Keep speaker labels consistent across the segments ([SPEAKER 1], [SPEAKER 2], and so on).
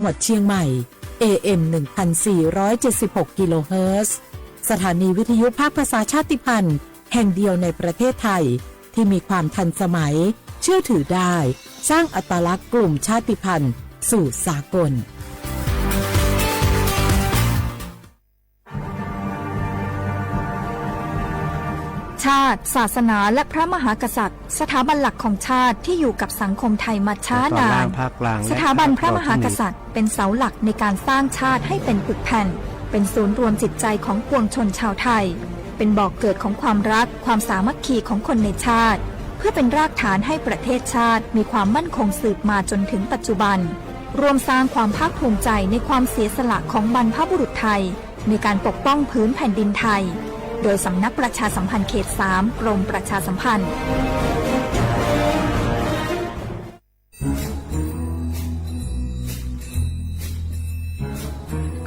[SPEAKER 1] จังหวัดเชียงใหม่ AM 1476 กิโลเฮิรตซ์สถานีวิทยุภาคภาษาชาติพันธุ์แห่งเดียวในประเทศไทยที่มีความทันสมัยเชื่อถือได้สร้างอัตลักษณ์กลุ่มชาติพันธุ์สู่สากล
[SPEAKER 2] ชาติศาสนาและพระมหากษัตริย์สถาบันหลักของชาติที่อยู่กับสังคมไทยมาช้านานสถาบันพระมหากษัตริย์เป็นเสาหลักในการสร้างชาติให้เป็นปึกแผ่นเป็นศูนย์รวมจิตใจของปวงชนชาวไทยเป็นบ่อกเกิดของความรักความสามัคคีของคนในชาติเพื่อเป็นรากฐานให้ประเทศชาติมีความมั่นคงสืบมาจนถึงปัจจุบันรวมสร้างความภาคภูมิใจในความเสียสละของบรรพบุรุษไทยในการปกป้องพื้นแผ่นดินไทยโดยสำนักประชาสัมพันธ์เขต 3 กรมประชาสัมพันธ์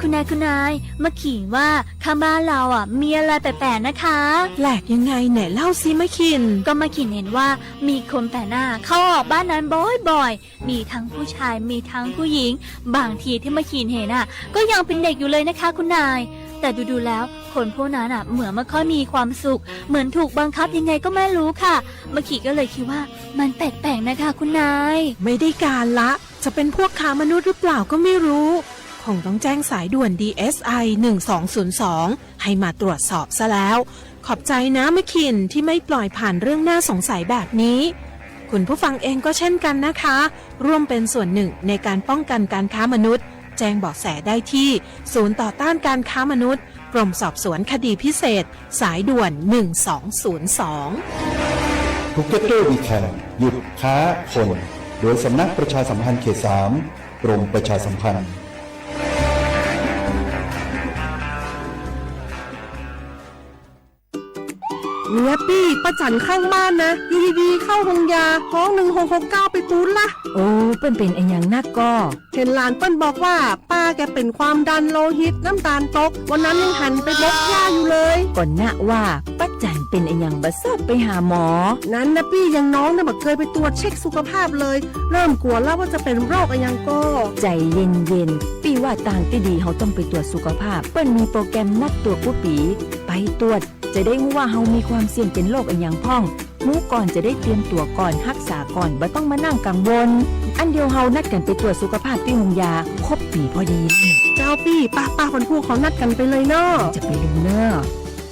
[SPEAKER 3] คุณนายมาขี่ว่าข้างบ้านเรามีอะไรแปลกๆนะคะ
[SPEAKER 4] แปลกยังไงไหนเล่าซิมะขิน
[SPEAKER 3] ก็มาขี่เห็นว่ามีคนแปลกหน้าเข้าออกบ้านนั้นบ่อยๆมีทั้งผู้ชายมีทั้งผู้หญิงบางทีที่มาขี่เห็นก็ยังเป็นเด็กอยู่เลยนะคะคุณนายแต่ดูแล้วคนพวกนั้นเหมือนไม่ค่อยมีความสุขเหมือนถูกบังคับยังไงก็ไม่รู้ค่ะมาขี่ก็เลยคิดว่ามันแปลกๆนะคะคุณนาย
[SPEAKER 4] ไม่ได้การละจะเป็นพวกค้ามนุษย์หรือเปล่าก็ไม่รู้คงต้องแจ้งสายด่วน DSI 1202ให้มาตรวจสอบซะแล้วขอบใจนะมะขินที่ไม่ปล่อยผ่านเรื่องน่าสงสัยแบบนี้คุณผู้ฟังเองก็เช่นกันนะคะร่วมเป็นส่วนหนึ่งในการป้องกันการค้ามนุษย์แจ้งเบาะแสได้ที่ศูนย์ต่อต้านการค้ามนุษย์กรมสอบสวนคดีพิเศษสายด่วน1202
[SPEAKER 5] Together We Can หยุดค้าคนโดยสำนักประชาสัมพันธ์เขต 3 กรมประชาสัมพันธ์
[SPEAKER 6] เนี่ยปี้ประจันข้างบ้านนะอยู่ดีๆเข้าห้องยาท้อง1669ไปปูนละ
[SPEAKER 1] โอ้เป็นไอ้ยังนักก็
[SPEAKER 6] เห็นหลานเปิ้นบอกว่าป้าแกเป็นความดันโลหิตน้ำตาลตกวันนั้นยังหันไปลดยาอยู่เลย
[SPEAKER 1] ก่อนหน้าว่าป้าจันเป็นไอ้ยังบ่ทราบไปหาหมอ
[SPEAKER 6] นั้นนะปี้ยังน้องนะบ่เคยไปตรวจเช็คสุขภาพเลยเริ่มกลัวแล้วว่าจะเป็นโรคอะไรยังก็
[SPEAKER 1] ใจเย็นๆปี้ว่าต่างที่ดีเฮาต้องไปตรวจสุขภาพเปิ้นมีโปรแกรมนัดตรวจผู้ปีไปตรวจจะได้รู้ว่าเฮามีความเสี่ยงเป็นโรคอะไรอย่างพ้องรู้ก่อนจะได้เตรียมตัวก่อนรักษาก่อนบ่ต้องมานั่งกังวลอันเดียวเฮานัดกันไปตรวจสุขภาพที่โรงยาครบปีพอดี
[SPEAKER 6] เจ้าปี้ป้าคนพวกเขานัดกันไปเลยเนาะ
[SPEAKER 1] จะไปลืมเนาะ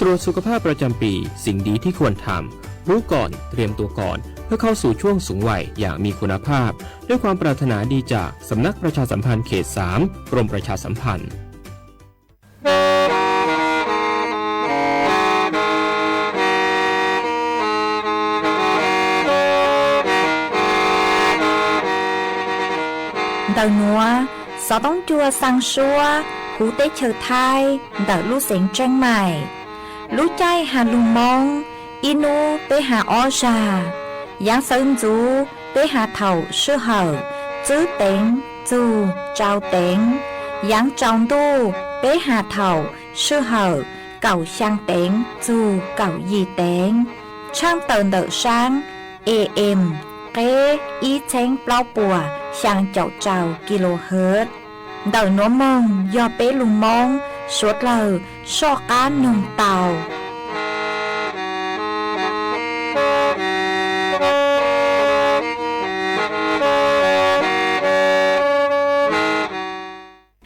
[SPEAKER 7] ตรวจสุขภาพประจำปีสิ่งดีที่ควรทำรู้ก่อนเตรียมตัวก่อนเพื่อเข้าสู่ช่วงสูงวัยอย่างมีคุณภาพด้วยความปรารถนาดีจากสำนักประชาสัมพันธ์เขต 3 กรมประชาสัมพันธ์
[SPEAKER 2] Đầu núa, gió bóng chua sang xua, hú tế chờ thai, đợi lũ xén tranh mày. Lũ chay hà lùng mong, inu tế hà o già, giáng sơn chú tế hà thầu sư hở, chữ tên, chú, trao tên, giáng trong tu tế hà thầu sư hở, cầu sang tên, chú, cầu gì tên. Trang tờn đợi sáng, AM, kế ý chén plau bùa, sang chậu trào kHz đời nó mong do bé lùng mong suốt lời so cá nồng tàu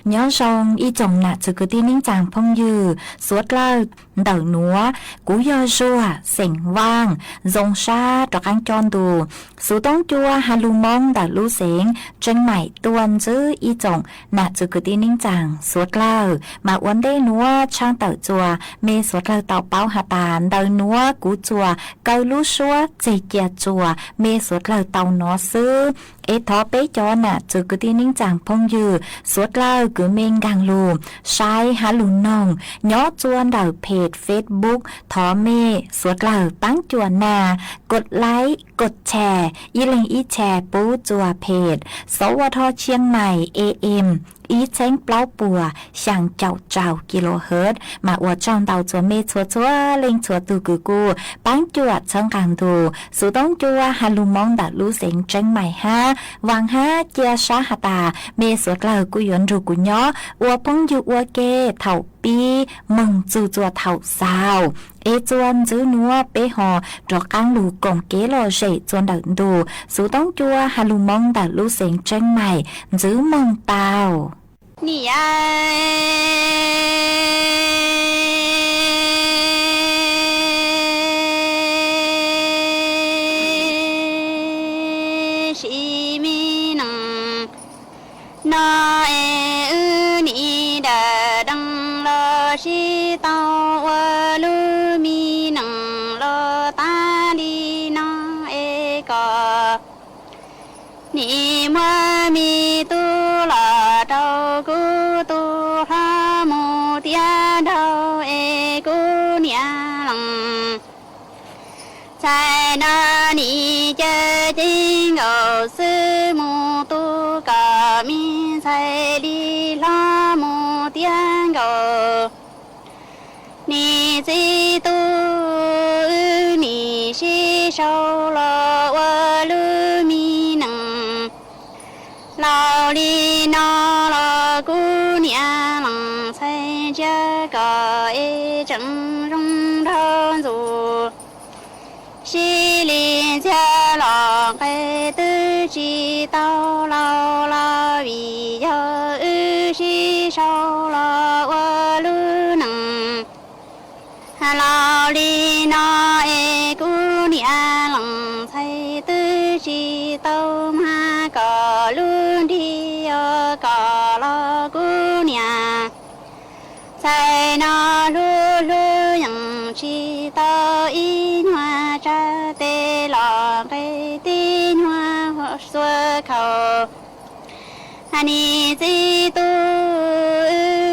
[SPEAKER 2] nhớ xong y chồng nạt sự cứ tin chàng phong dư suốt lời đời núa cú do rùa sỉnh vang dòng xa trọc ăn tròn đù số tông chua hà lù mong đã lú sỉnh trên mải tuần giữ y chồng nạt sự cứ tin chàng suốt lời mà uốn đê núa trang tờ chùa mê suốt lời tàu bao hà tàn đời núa cú chùa cây lú xua dì kia chùa mê suốt lời tàu nó sư ế thó bế cho nạt sự cứ tin chàng phong dư suốt lời cứ mênh gàng lù sai hà lù nồng nhó chuan đờiเพจ Facebook ทอเมสวดเหล่าปังจวนนากดไลค์กดแชร์อีเล็งอีแชร์ปูจัวเพจสวทเชียงใหม่ AM อีเช้งเปล่าปัวช่างเจ้ากิโลเฮิรตซ์มาอวดจองเตาจัวเมชัวเล็งชัวตูกูปังจวดช่างกลางดูสูต้องจัวฮัลลูมองดัดลูเสียงเจ้งใหม่ฮะ วางฮะเจียชาหตาเมสวดเลยกุยนรูกุญย้ออัวพงอยู่อัวเกเถ่าปีมึงจูจัวเถ่าสาวเอจวนจื้อนัวเปหอดอกกังลูกงเกโลเจจวนดังดูสูต้องจัวฮาลูมองดังลูเสียงเจ้งใหม่จื้อมึงเตา
[SPEAKER 3] นี่ไอชีมีนังนาเออนี่ดาดังลอชีตาวาลูมีนังลอตาดีนาเอกานี่มามีตุลาเจ้ากูตุพาโมเตียเจ้าเอกูเนี่ยหลังใจนานี่เจจริงเอาซื้อโมตุกามีใจลีลาโมเตียงเอานี่จิตุนี่ชิโชลาวาลูมีนัง老李那老姑娘郎才这个一整容头族，西里家老该得知道老老为要是少了我路能，老李那一姑娘郎才得知道嘛个路。个老姑娘，在那路路阳去到一暖着的老给的暖所口，你最多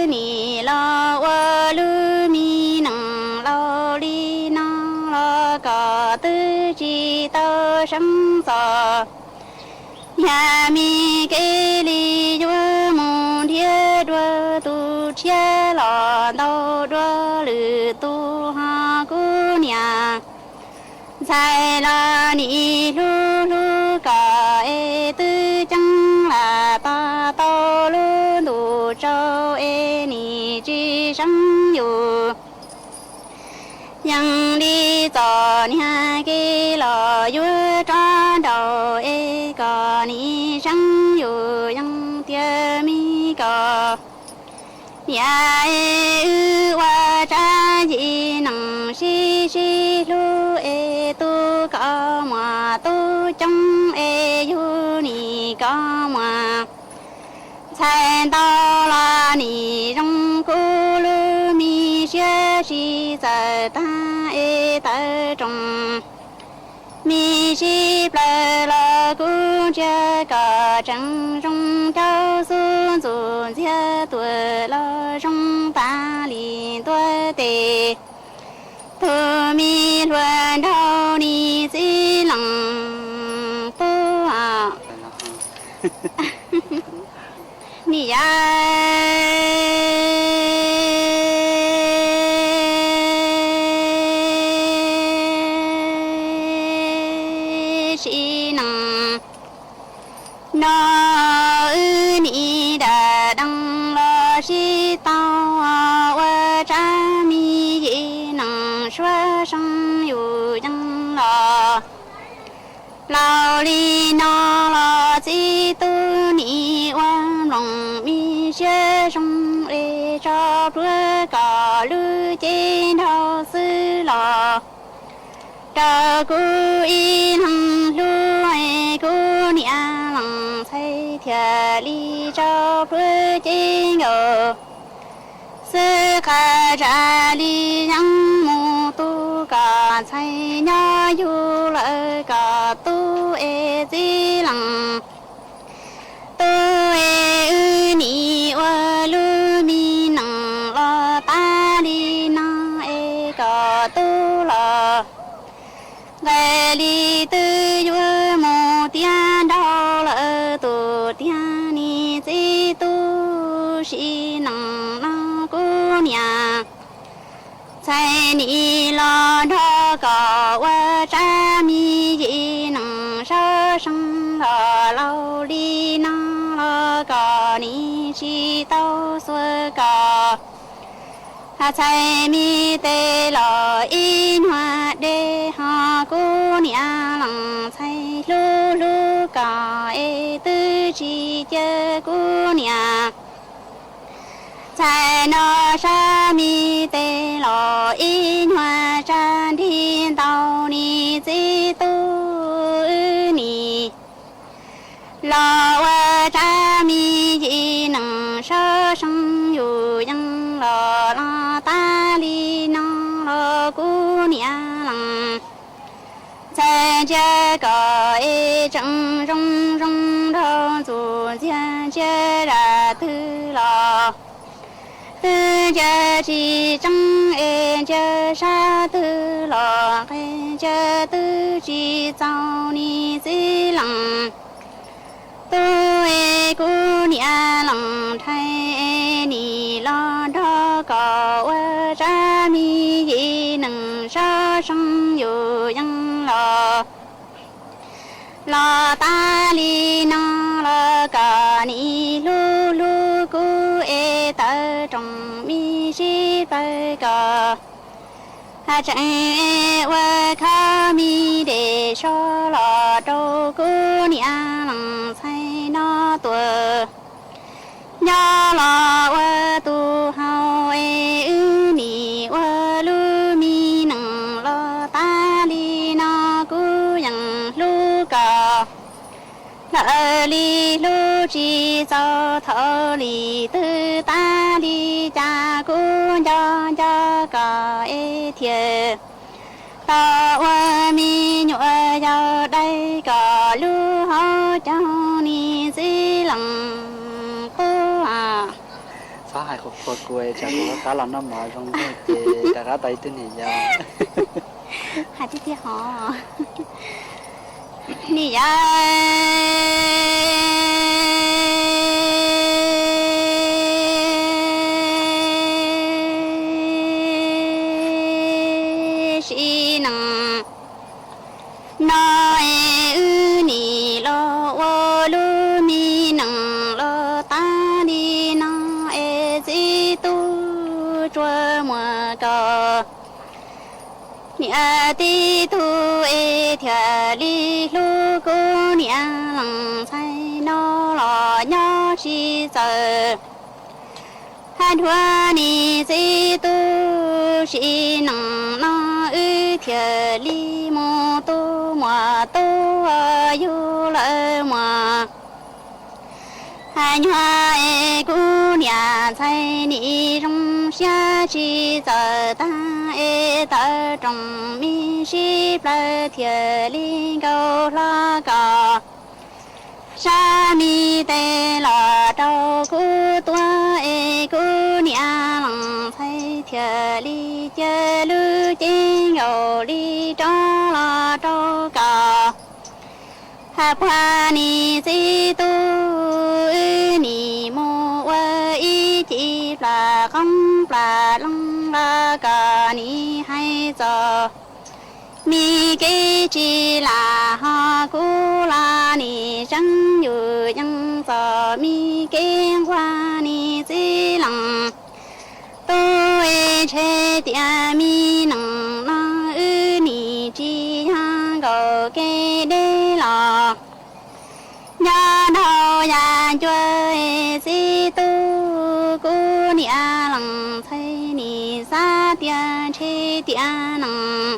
[SPEAKER 3] 你老我路米能老里那老个的知道什么？呀咪给里约梦天多都切了都多绿都哈姑娘，在那里路路个哎都将了大道路都走哎你只上有。ยังดีต่อเนี่ยกี่หล่ออยู่จ้าดาวเอก็นี่ช่างอยู่ยังเตี้ยมีก็อย่าเอว่าจ้าจีนังชีชีลูเอตูก็มาตูจังเออยู่นี่ก็มา才到了你中咕噜米学习在大爱的中，米西来了古这个正中招数祖接对了中大理对的，土米乱头你最冷不啊？你呀，是能那你的当了是道我这米能说声有人了。老李那老几多你忘了米学生来找不个路见到死了，这姑一能路哎姑娘郎才天里找不见个，是个这里让木都个才那有了个都哎最冷。你我路米能了大里那一个都了，爱里的月木点到了都点你最多是能那姑娘，在你了这个我这米能烧上了老。
[SPEAKER 8] chỉ tao xuôi cỏ chạy mi tê lò in hoa đê họ cô nhà lăng chạy lu lu cỏ e tư chỉ chơi cô nhà chạy nó sa mi tê lò in hoa tràn thiên tàu ni chỉ tu ni lò qua cha mi chỉ nâng sơ sông dù dân lò lo ta li nong lò cu nia lăng在这个一正中中头组间接着头了，这几正一这啥头了，这都几早你最冷。tôi姑娘冷太你了这个这米能杀生有人了，老大里那了个你噜噜姑爱的种米是白个。真我靠米的说了周姑娘能才那多，要了我都好哎你我路米能了大里那姑娘路高，那里路只走头里的大里家姑娘家个一天。到我米女要带个路好叫你最冷不啊
[SPEAKER 9] xã hội khổ khổ quê chả có cá là nó mở trong cái thì cả tay tên này giờ
[SPEAKER 8] hai tí họ nì ya si nằng nói nì lo wo lu mi nằng lo ta đi nó e gì tu chua mùa cờ nhà ti tu e thia li lu cô nhà lăng say nó lo nhỏ chi giờ hai hoa ni gì tu chi nằng nó thia li mô tu mùa tu yu lỡ mùa hai hoa e cô nhà say ni trong xa chi giờ ta e ta trong mi shi plơ thia li câu la cò sa mi tê la trâu cô tua e cô nhà lăng say thia li chê lư chê ngầu li cho la trâu cò hà hoa ni si tu ni mô wa y chỉ là không là lăng la cà ni hay giờ mi cái chỉ là ha cú la ni chẳng yu chẳng giờ mi cái hoa ni chỉ lăng tôi chế tia mi nằng na ni chỉ ha go cái đê lò nhà đầu nhà chơi si tu cô nhà lăng thấy ni sa tia chế tia nằng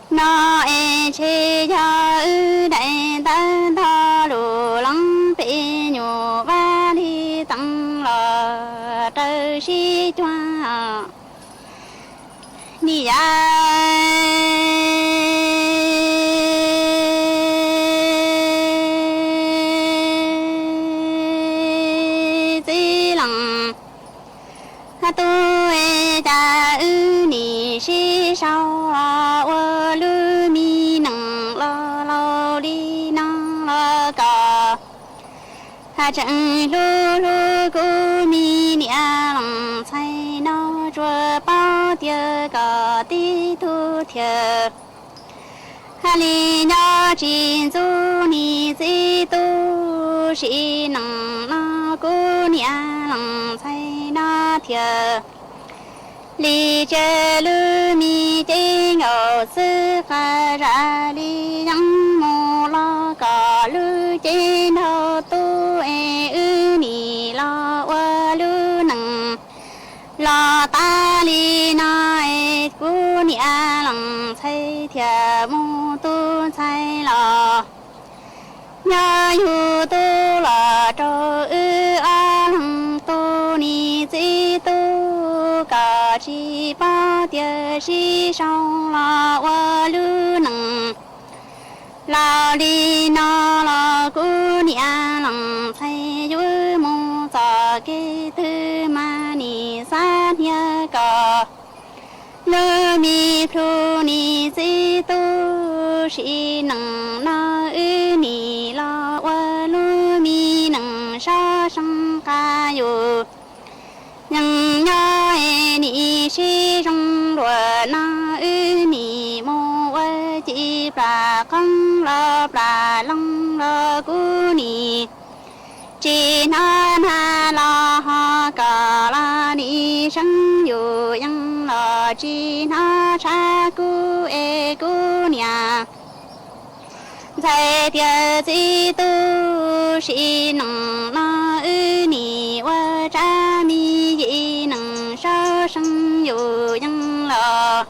[SPEAKER 8] nó e chế cho đại tan tho lù lăng bị nhủ va đi tăng lò trời si choa ni ya tôi cha ni si sao wo lu mi nang lo lo đi nang lo cò ha chẳng lu lu cô mi nia lăng say nó chua bao tia cò ti thu thiệt ha li nhỏ chín du ni si tu si nang nó cô nia lòng say nó thiệt li chê lư mi chê ngô sư khả ra li yang mô lo cò lư chê nô tu e ư ni lo wa lư nằng lo ta li na e cu nia lòng say thiệt mô tu say lo nhớ yu tu la trâu ư a lăng tu ni di tu cả chi ba tia si sao la wa lu nang la li na la cu nia lăng thay yu mô sa ke tu ma ni sa nia cả lơ mi phu ni di tu si nang na ư ni la wa lu mi nang sa sang ca yu nhang nhớ ni si trong đùa na ư ni mô wa chi pra không la pra long la cu ni chi na na la ha ca la ni sang yu yang la chi na cha cu e cu nia在天之都是能那儿你我扎米也能烧生有样了，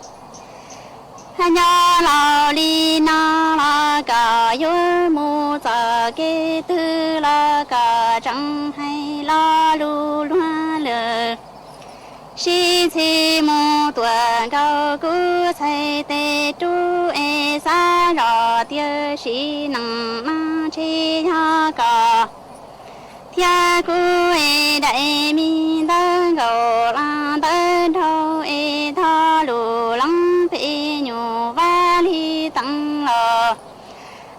[SPEAKER 8] 还呀老里那那个有木子给得那个张海拉路乱了。西起木段高古才得住哎啥绕的是能那去呀个，天古哎大米的狗拉的头哎他路浪陪牛瓦里等了，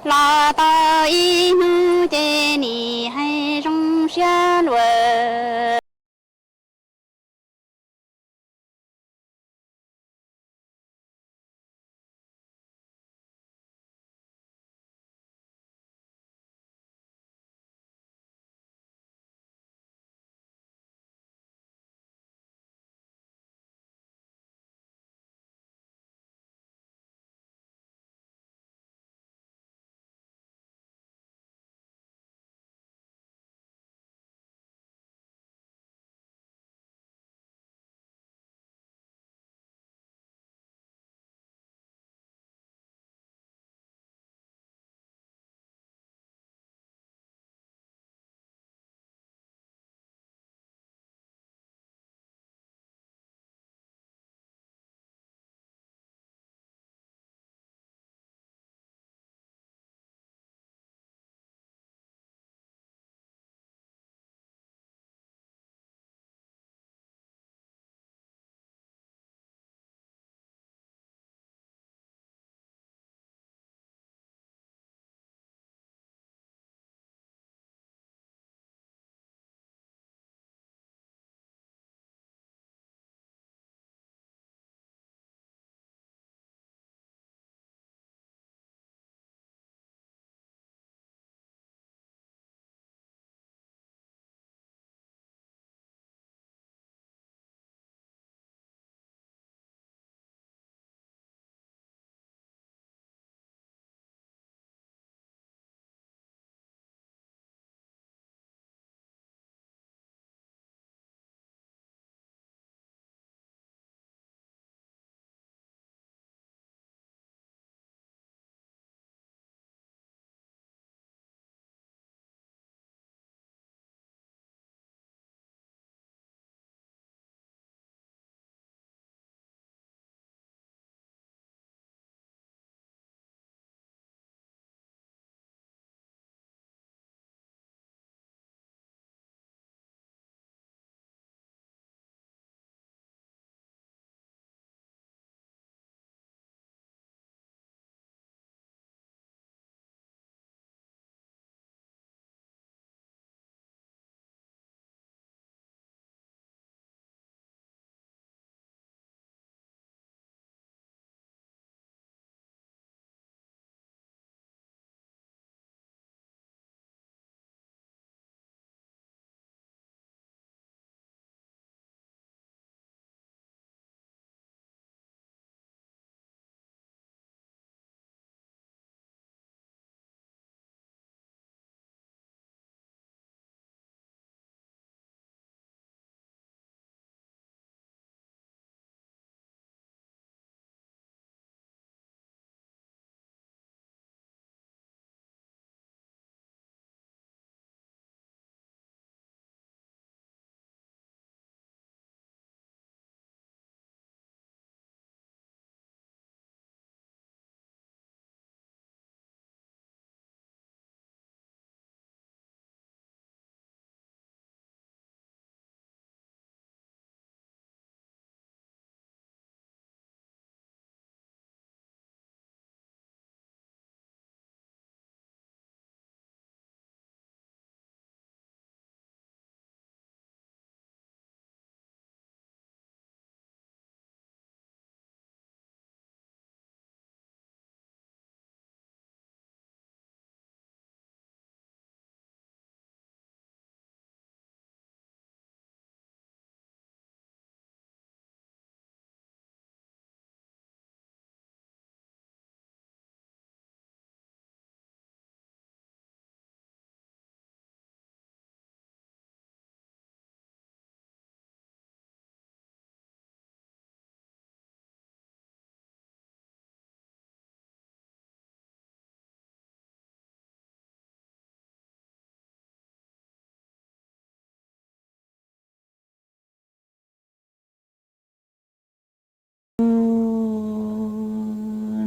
[SPEAKER 8] 拉到一路的你还中下轮。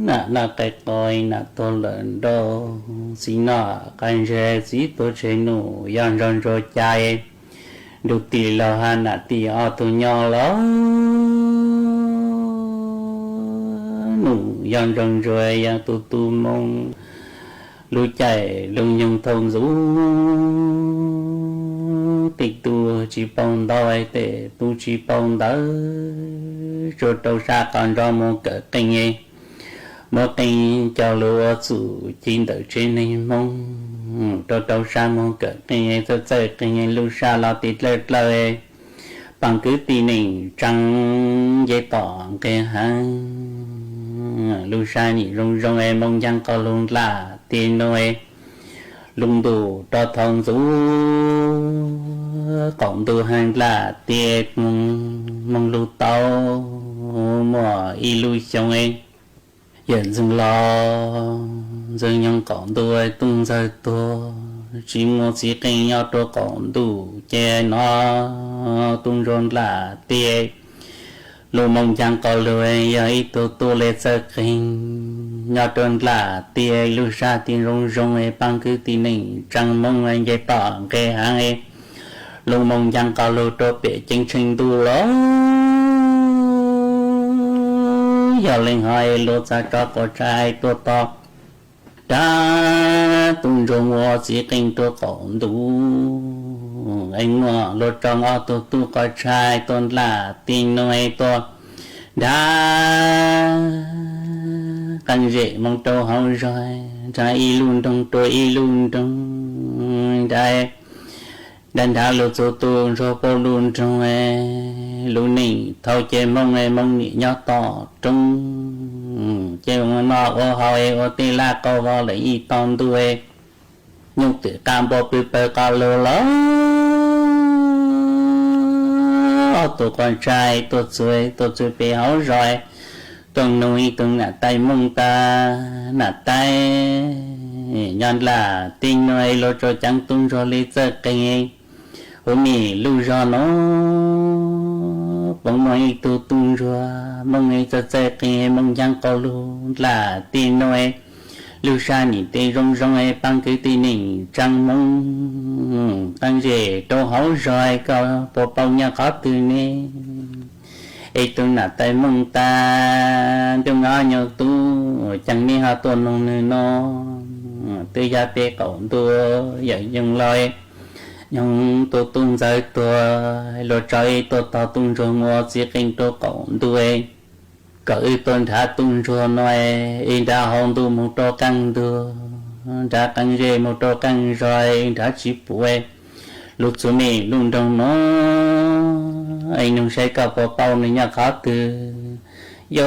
[SPEAKER 9] nà cái coi nà to lớn đô xí nọ cái rẻ xí tôi chơi nụ yang rong rồi chạy được tỷ lò hà nà tỷ ở tụ nhỏ lắm nụ yang rong rồi yang tu mong lùi chạy lùng nhung thông rú tịch tu chỉ bông đôi tệ tu chỉ bông đỡ rồi đâu xa còn do một cỡ kinh ấy một kinh cho lúa chủ chín đỡ trên này mong rồi đâu xa một cỡ kinh ấy cho chơi kinh ấy lưu xa lo tít lợt lời bằng cứ tin này trăng dây tỏ cái hàng lưu xa nhị rong rong em mong chẳng có luôn là tiền nôi lung đủ cho thông rú cộng tu hàng là tiệt mong lưu tao mùa y lưu xong em hiện dừng lo dừng nhân cộng tu ấy tung ra tu chỉ một chỉ kinh nhau cho cộng tu che nó tung rôn là tiệt lu mong chẳng có lười ấy tu lệ sơ kinh nhau trơn là tia lu sa tiền rong rong ấy bằng cứ tin này chẳng mong anh dễ tỏ cái hàng ấy lu mong chẳng có lu cho bị chân trình tu lo giờ lên hỏi lu sa cho có trai tu to đã tung rong hoa chỉ kinh tu còn tu anh ngọ lu cho ngọ tu có trai tôn là tin nói to đã căn dễ mong trâu hậu rồi trái y luôn trong tôi y luôn trong trái đàn thả lột số tu rồi bao luôn trong lúc này thâu chế mong nhị nhỏ tỏ trong chế mong nó ô hậu ô tê la câu vào lấy y tòn tu nhung tự cam bộ bị bờ cao lô lắm tụi con trai tụi chuối bị hậu rồi tuần nuôi tuần nà tay mông ta nà tay nhon là tinh nuôi lo cho chẳng tung cho lý giơ cây ấy hôm nay lưu cho nó bông nói tu tung cho mong ấy cho giơ cây mong chẳng có luôn là tinh nuôi lưu sa nhị tê rong rong ấy bằng cái tin này chẳng mong tăng gì đâu hậu rồi có bộ bao nhiêu có từ này ấy tôi nà tay mong ta trong ngõ nhau tu chẳng mi ha tuần nông nơi nó từ gia tê cậu tu dạy dùng lời nhung tu tung giải tu lo trái tu ta tung cho mua chỉ kinh tu cậu tu ấy cởi tuần thả tung cho nói in đã hồng tu một trò căng tu đã căng dê một trò căng rồi đã chỉ bùi lúc số này luôn trong nó anh nông say cả bộ bao này nhà khó từ do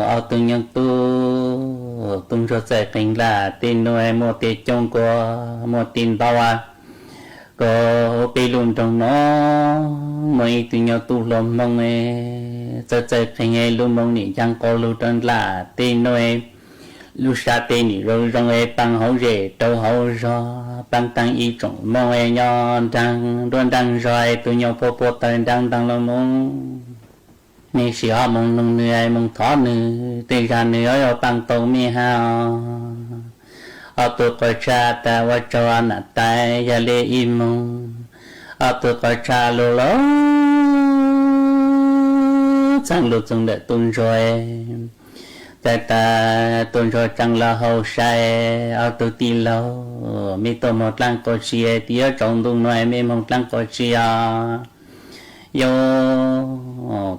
[SPEAKER 9] ở từ nhân tu tung cho sẽ thành là tin nuôi một tiền trong của một tiền bao có bị luôn trong nó mấy từ nhau tu lòng mong sẽ thành ngày luôn mong nhị chẳng có luôn trong là tin nuôi lúc xa tên nhị rồi rong bằng hậu rể trâu hậu do bằng tăng y trọng mong nhau đang đoan đang rồi từ nhau phố tên đang lo mong mình chỉ họ mong nông người mong thọ nữ tên ra nữ ở bằng tàu mi ha ở tuổi coi cha ta qua cho anh tay gia lê im mong ở tuổi coi cha lô lô sang lụt dùng để tuôn rồi ta tuôn rồi chẳng là hậu sai ở tuổi tì lâu mi tổ một lăng có chia tía trong tung nói mi một lăng có chia yo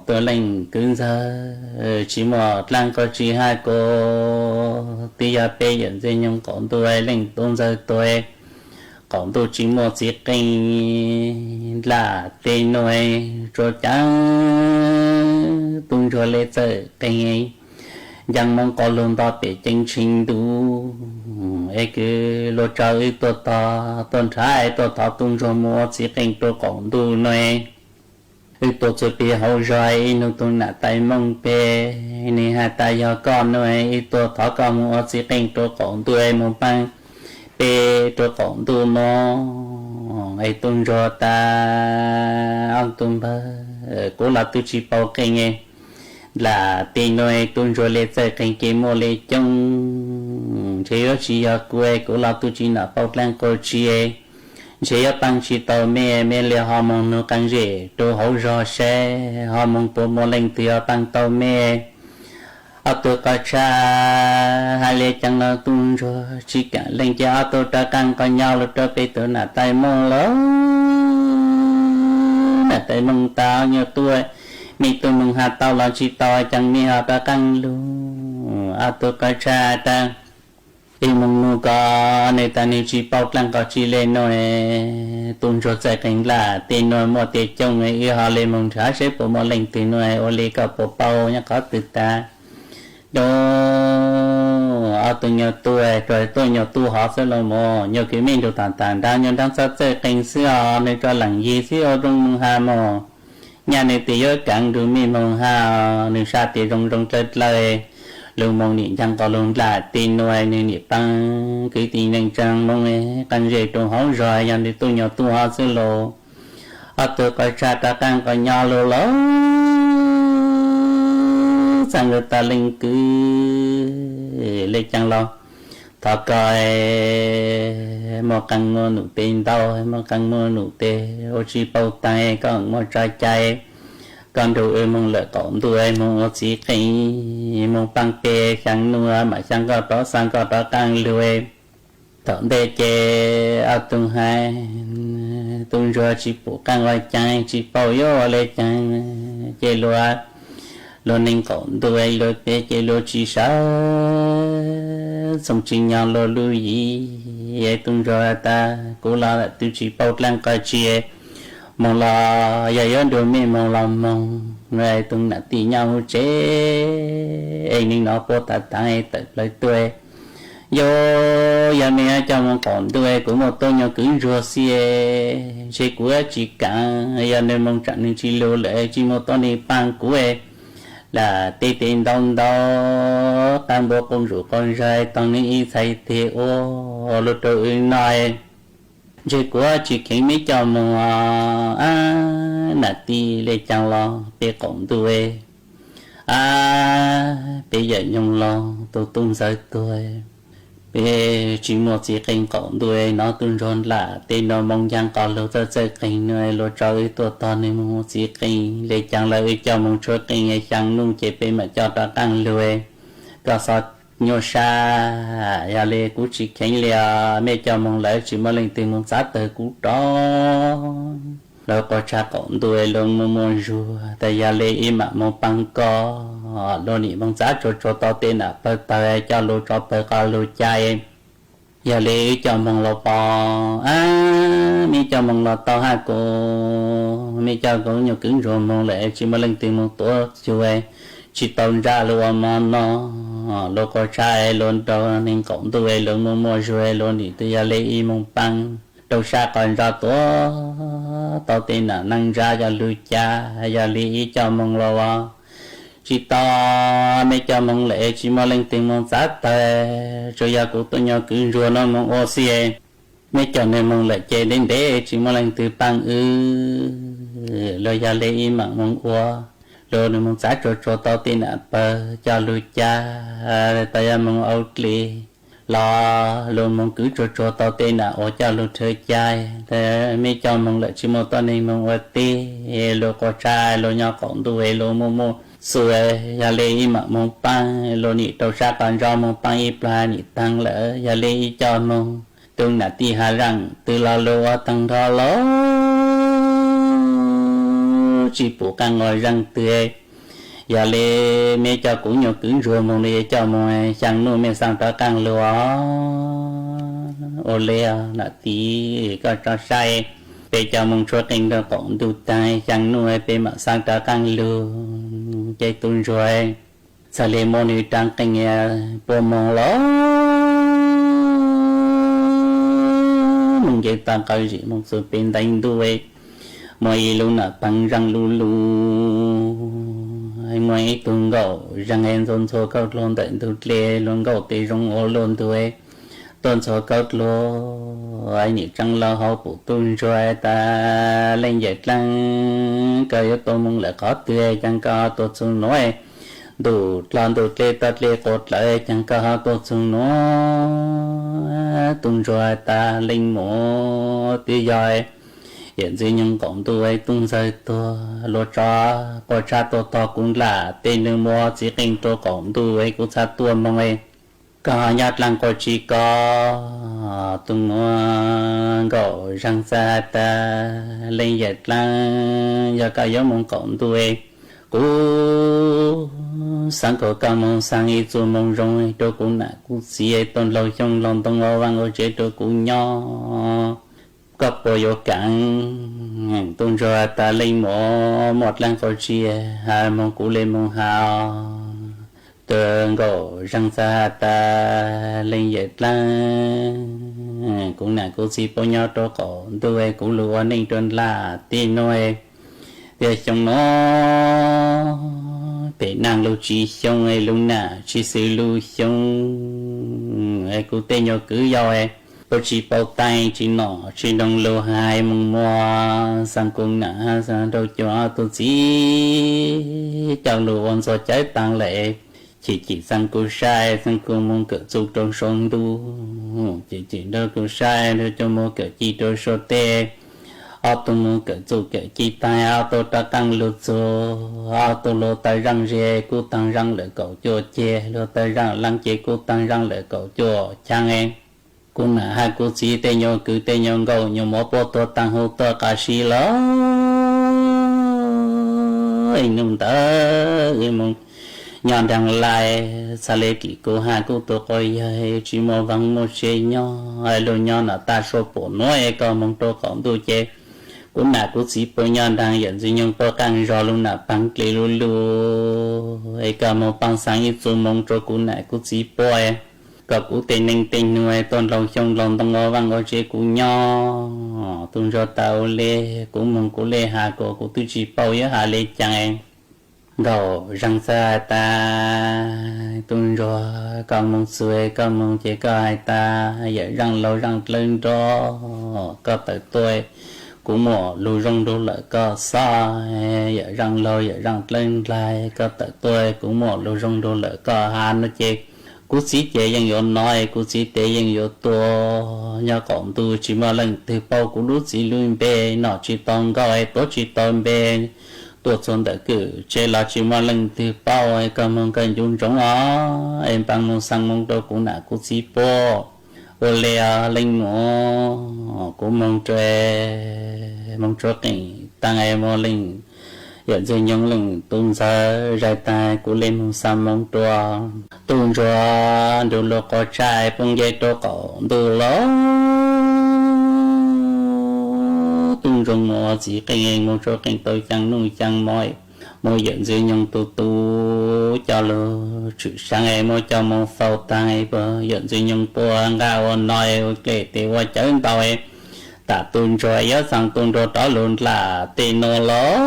[SPEAKER 9] tôi lệnh cứng giờ chỉ một lăng có chia hai cô tía bé nhận ra nhưng còn tôi lệnh tôn giờ tôi còn tôi chỉ một chiếc kênh là tên nói rồi chẳng tung rồi lên giờ kênh ấyยังมองก็ลงต่อไปจริงชิงดูไอ้คือรถเจ้าตัวต่อต้นท้ายตัวต่อตุ้งจมูกสีเก่งตัวของดูหน่อยไอ้ตัวจะไปหัวใจนุ่งตัวหน้าไตมองเปนี่หาตายอก้อนหน่อยไอ้ตัวต่อก็มัวสีเก่งตัวของตัวไอ้มัวปังเปตัวของดูมองไอ้ตุ้งจตาอังตุ้งเพอกูหลับตัวจีเป่าเก่งไง là tiền nuôi tuôn rồi lên chơi cảnh kia mua lên chung chỉ ở chỉ ở quê của lão tu chỉ nợ bao lan cô chị chỉ ở bằng chỉ tàu mẹ lê họ mong nó càng dễ đồ hậu rõ xe họ mong bộ mua lên từ ở bằng tàu mẹ ở tôi có cha hai lê chẳng là tuôn rồi chỉ cả lên cho ở tôi ta càng có nhau là tôi bị tôi nã tay mong lớn nã tay mong tao nhiều tuổi mi tôi mong hạt tao là chỉ tao chẳng mi họ ta càng luôn ở tôi có cha ta đi mong nu có này ta này chỉ bao lăng có chỉ lên nói tuôn rồi sẽ cảnh là tiền nói một tiền chồng ấy họ lên mong trả sẽ bộ một lần tiền nói ô lê có bộ bao nhá có từ ta đó ở tôi nhiều tuổi rồi tôi nhiều tu họ sẽ là mò nhiều cái mình được tàn ra nhưng đang sát sẽ cảnh xưa này cho lằng gì xưa trong mong hà mò nhà này thì nhớ càng được mi mong hà nên sa thì rong chết lời lương mong niệm chẳng có lương là tin nuôi nên niệm tăng cái tin nên chẳng mong ấy căn dễ trong hóng rồi nhà này tôi nhiều tu họ sẽ lộ ở tôi có cha ta càng có nhỏ lộ lắm sang người ta linh cứ lấy chẳng lo thọ coi một căn mua nụ tiền đâu một căn mua nụ tiền ô chi bao tay còn một trái chay con đồ ơi mong lợi tổn tôi ơi mong chỉ khi mong băng kê chẳng nuôi mà chẳng có đó sang có đó càng lười tổn đề chê ở tung hai tung rồi chỉ bộ càng ngoài trái chỉ bao vô lấy trái chê lúa luôn nên còn tôi lối bé chơi lối chỉ sao xong chỉ nhau lối lưu ý tung rồi ta cố là tôi chỉ bao lăng coi chia mong là giờ đồ mi mong làm mong người tung nãy tí nhau chế anh nên nó bỏ ta tay tự lấy tôi vô giờ này cho mong còn tôi của một tôi nhau cứ rùa xie chế của chỉ cả giờ này mong chẳng nên chỉ lưu lệ chỉ một tôi này bằng của là tê tên đông đó tam bộ công rủ con trai tao nên y thay thế ô lúc tôi nói chỉ của chỉ khiến mấy cho mong nà ti lấy chẳng lo bé cộng tôi bây giờ nhung lo tôi tung rơi tôi bé chỉ một chỉ khiến cộng tôi nó tung rôn là tên nó mong chẳng có lâu tới chơi khiến nơi lo chơi tôi to nên một chỉ khiến lấy chẳng lời cho mong chúa khiến ấy chẳng nung chỉ bé mà cho ta càng lười có sao nhiều xa ya lê cú chỉ khen lìa mẹ cho mong lại chỉ mà lên tiền mong sát tới cú đó đâu có cha cộng tôi luôn mong rùa tại ya lê im mà mong băng co đôi nị mong sát cho tao tên à bơ cho lô cho bơ co lô chay ya lê cho mong lô bò mẹ cho mong lô tao hai cô mẹ cho cô nhiều cứng rồi mong lại chỉ mà lên tiền mong tổ chui chỉ tồn ra luôn mà nó lúc có trai luôn đâu nên cũng tôi luôn mua rồi luôn thì tôi lấy mong băng đâu xa còn ra tao tin là năng ra cho lưu cha giờ lấy cho mong lo chỉ to mấy cho mong lệ chỉ mà lên tiền mong sát tay rồi giờ cũng tôi nhớ cứ rồi nó mong oxy mấy cho nên mong lệ chơi đến để chỉ mà lên từ băng rồi giờ lấy mong qua rồi nên mong sát cho tao tin là cho lưu cha tay mong âu lì lo luôn mong cứ cho tao tin là ở cho lưu chơi trai thế mấy cho mong lại chỉ một tuần này mong ở ti lo có trai lo nhau cộng tuổi lo mua sủi ya lấy mà mong băng lo nị đầu ra còn do mong băng y pla nị tăng lỡ ya lấy cho mong tương là ti hà răng từ lo tăng thọ lo chỉ bộ càng ngồi răng tươi giờ lê mẹ cho cũng nhiều cứng rồi mong lê cho mong sang nuôi mẹ sang ta càng lúa ô lê là tí có cho say để cho mong chúa kinh đó cũng tu tay sang nuôi để mà sang ta càng lúa chơi tuôn rồi sao lê mong đi trang kinh bộ mong ló mong chơi ta coi gì mong sự bên đánh đuôi mọi luôn là bằng răng lu mấy tuần gạo răng em tuần số cao luôn tận tu lê luôn gạo tê rong ô luôn tuổi tuần số cao luôn ai nhỉ trăng lo hậu phụ tuần rồi ta lên dệt lăng cái tôi mong là có tươi chẳng có tôi xuống nói đủ lon đủ lê tát lê cột lại chẳng có họ tốt xuống nó tung rồi ta linh mộ tí giỏi hiện giờ những cộng tuổi tung rơi to lột cho có cha to cũng là tên nữ mua chỉ kinh to cộng tuổi cũng cha tua mong ấy có nhát lăng có chỉ có tung nó gõ răng xa ta lên dệt lăng giờ cả giống mong cộng tuổi cú sáng có cả mong sáng ý cho mong rong tôi cũng nãy cũng chỉ tôn lâu trong lòng tông ngô vang ở chế tôi cũng nhỏ có bộ yếu cạn tôn rồi ta lên một lần có chia hai mong cũ lên mong hào tường gỗ răng xa ta lên dệt lăng cũng nãy cũng chỉ bộ nhau tôi có tôi cũng lúa nên tôi là tin nói để trong nó để nàng lưu chỉ xong ấy lúc nào chỉ sự lưu xong ấy cũng tên nhau cứ do ấy tôi chỉ bao tay chỉ nọ chỉ đồng lưu hai mong mua sang cùng nã sang đâu cho tôi chỉ chào lưu on so trái tăng lệ chỉ sang cô sai sang cô mong cỡ chụp trong sông tu chỉ đâu cô sai đâu cho mua cỡ chỉ đâu số tê auto mua cỡ chụp cỡ chỉ tay auto ta tăng lụt số auto lô tay răng rê cô tăng răng lệ cậu cho che lô tay răng lăng che cô tăng răng lệ cậu cho chăng em cũng là hai cô chỉ tên nhau cứ tên nhau gầu nhau mỗi bộ tô tăng hô tô cả xí lỡ anh nung tớ em mong nhon đang lại xa lê kỹ cô hai cô tô coi chỉ một vắng một xe nhỏ hai lô nhon là ta số bộ nói có mong tô còn tôi chơi cũng là cô chỉ bộ nhon đang nhận duy nhân tô càng rõ luôn là bằng kì lù lù ai có một bằng sáng như tôi mong cho cũng là cô chỉ bộ có cú tên ninh tên nuôi tôn lòng trong lòng tông ngô vang ở chế cú nho tôn cho tàu lê cú mong cú lê hà cổ cú tư chỉ bao yếu hà lê chẳng em đầu răng xa ta tôn cho con mong xuôi con mong chế có ai ta giờ răng lâu răng lên đó có tới tôi cú mỏ lù rong đô lại có xa giờ răng lâu giờ răng lên lại có tới tôi cú mỏ lù rong đô lại có hà nó chế cú sĩ chếยัง有nói cú sĩ tếยัง有多nhà cộng tu chỉ mà lần từ bao cú lú sĩ luôn bê nó chỉ tông gọi tốt chỉ tông bê tôi chọn đã cử chế là chỉ mà lần từ bao ai cầm mong cần dùng trong đó em bằng mong sang mong tôi cũng là cú sĩ po ô lê linh mỏ cú mong cho cái tăng em mong linh hiện giờ những lần tuôn ra ra tay của lên mong xăm mong tua tuôn ra đồ lô có trai phong dây tô cổ đồ ló tuôn ra mò chỉ cái mong cho cái tôi chẳng nuôi chẳng mỏi môi hiện giờ những tu cho lô chữ sang em môi cho mong phao tay bờ hiện giờ những bùa ngao nói kể để qua chấn tàu em ta tuôn ra yếu sang tuôn ra đó luôn là tên nó ló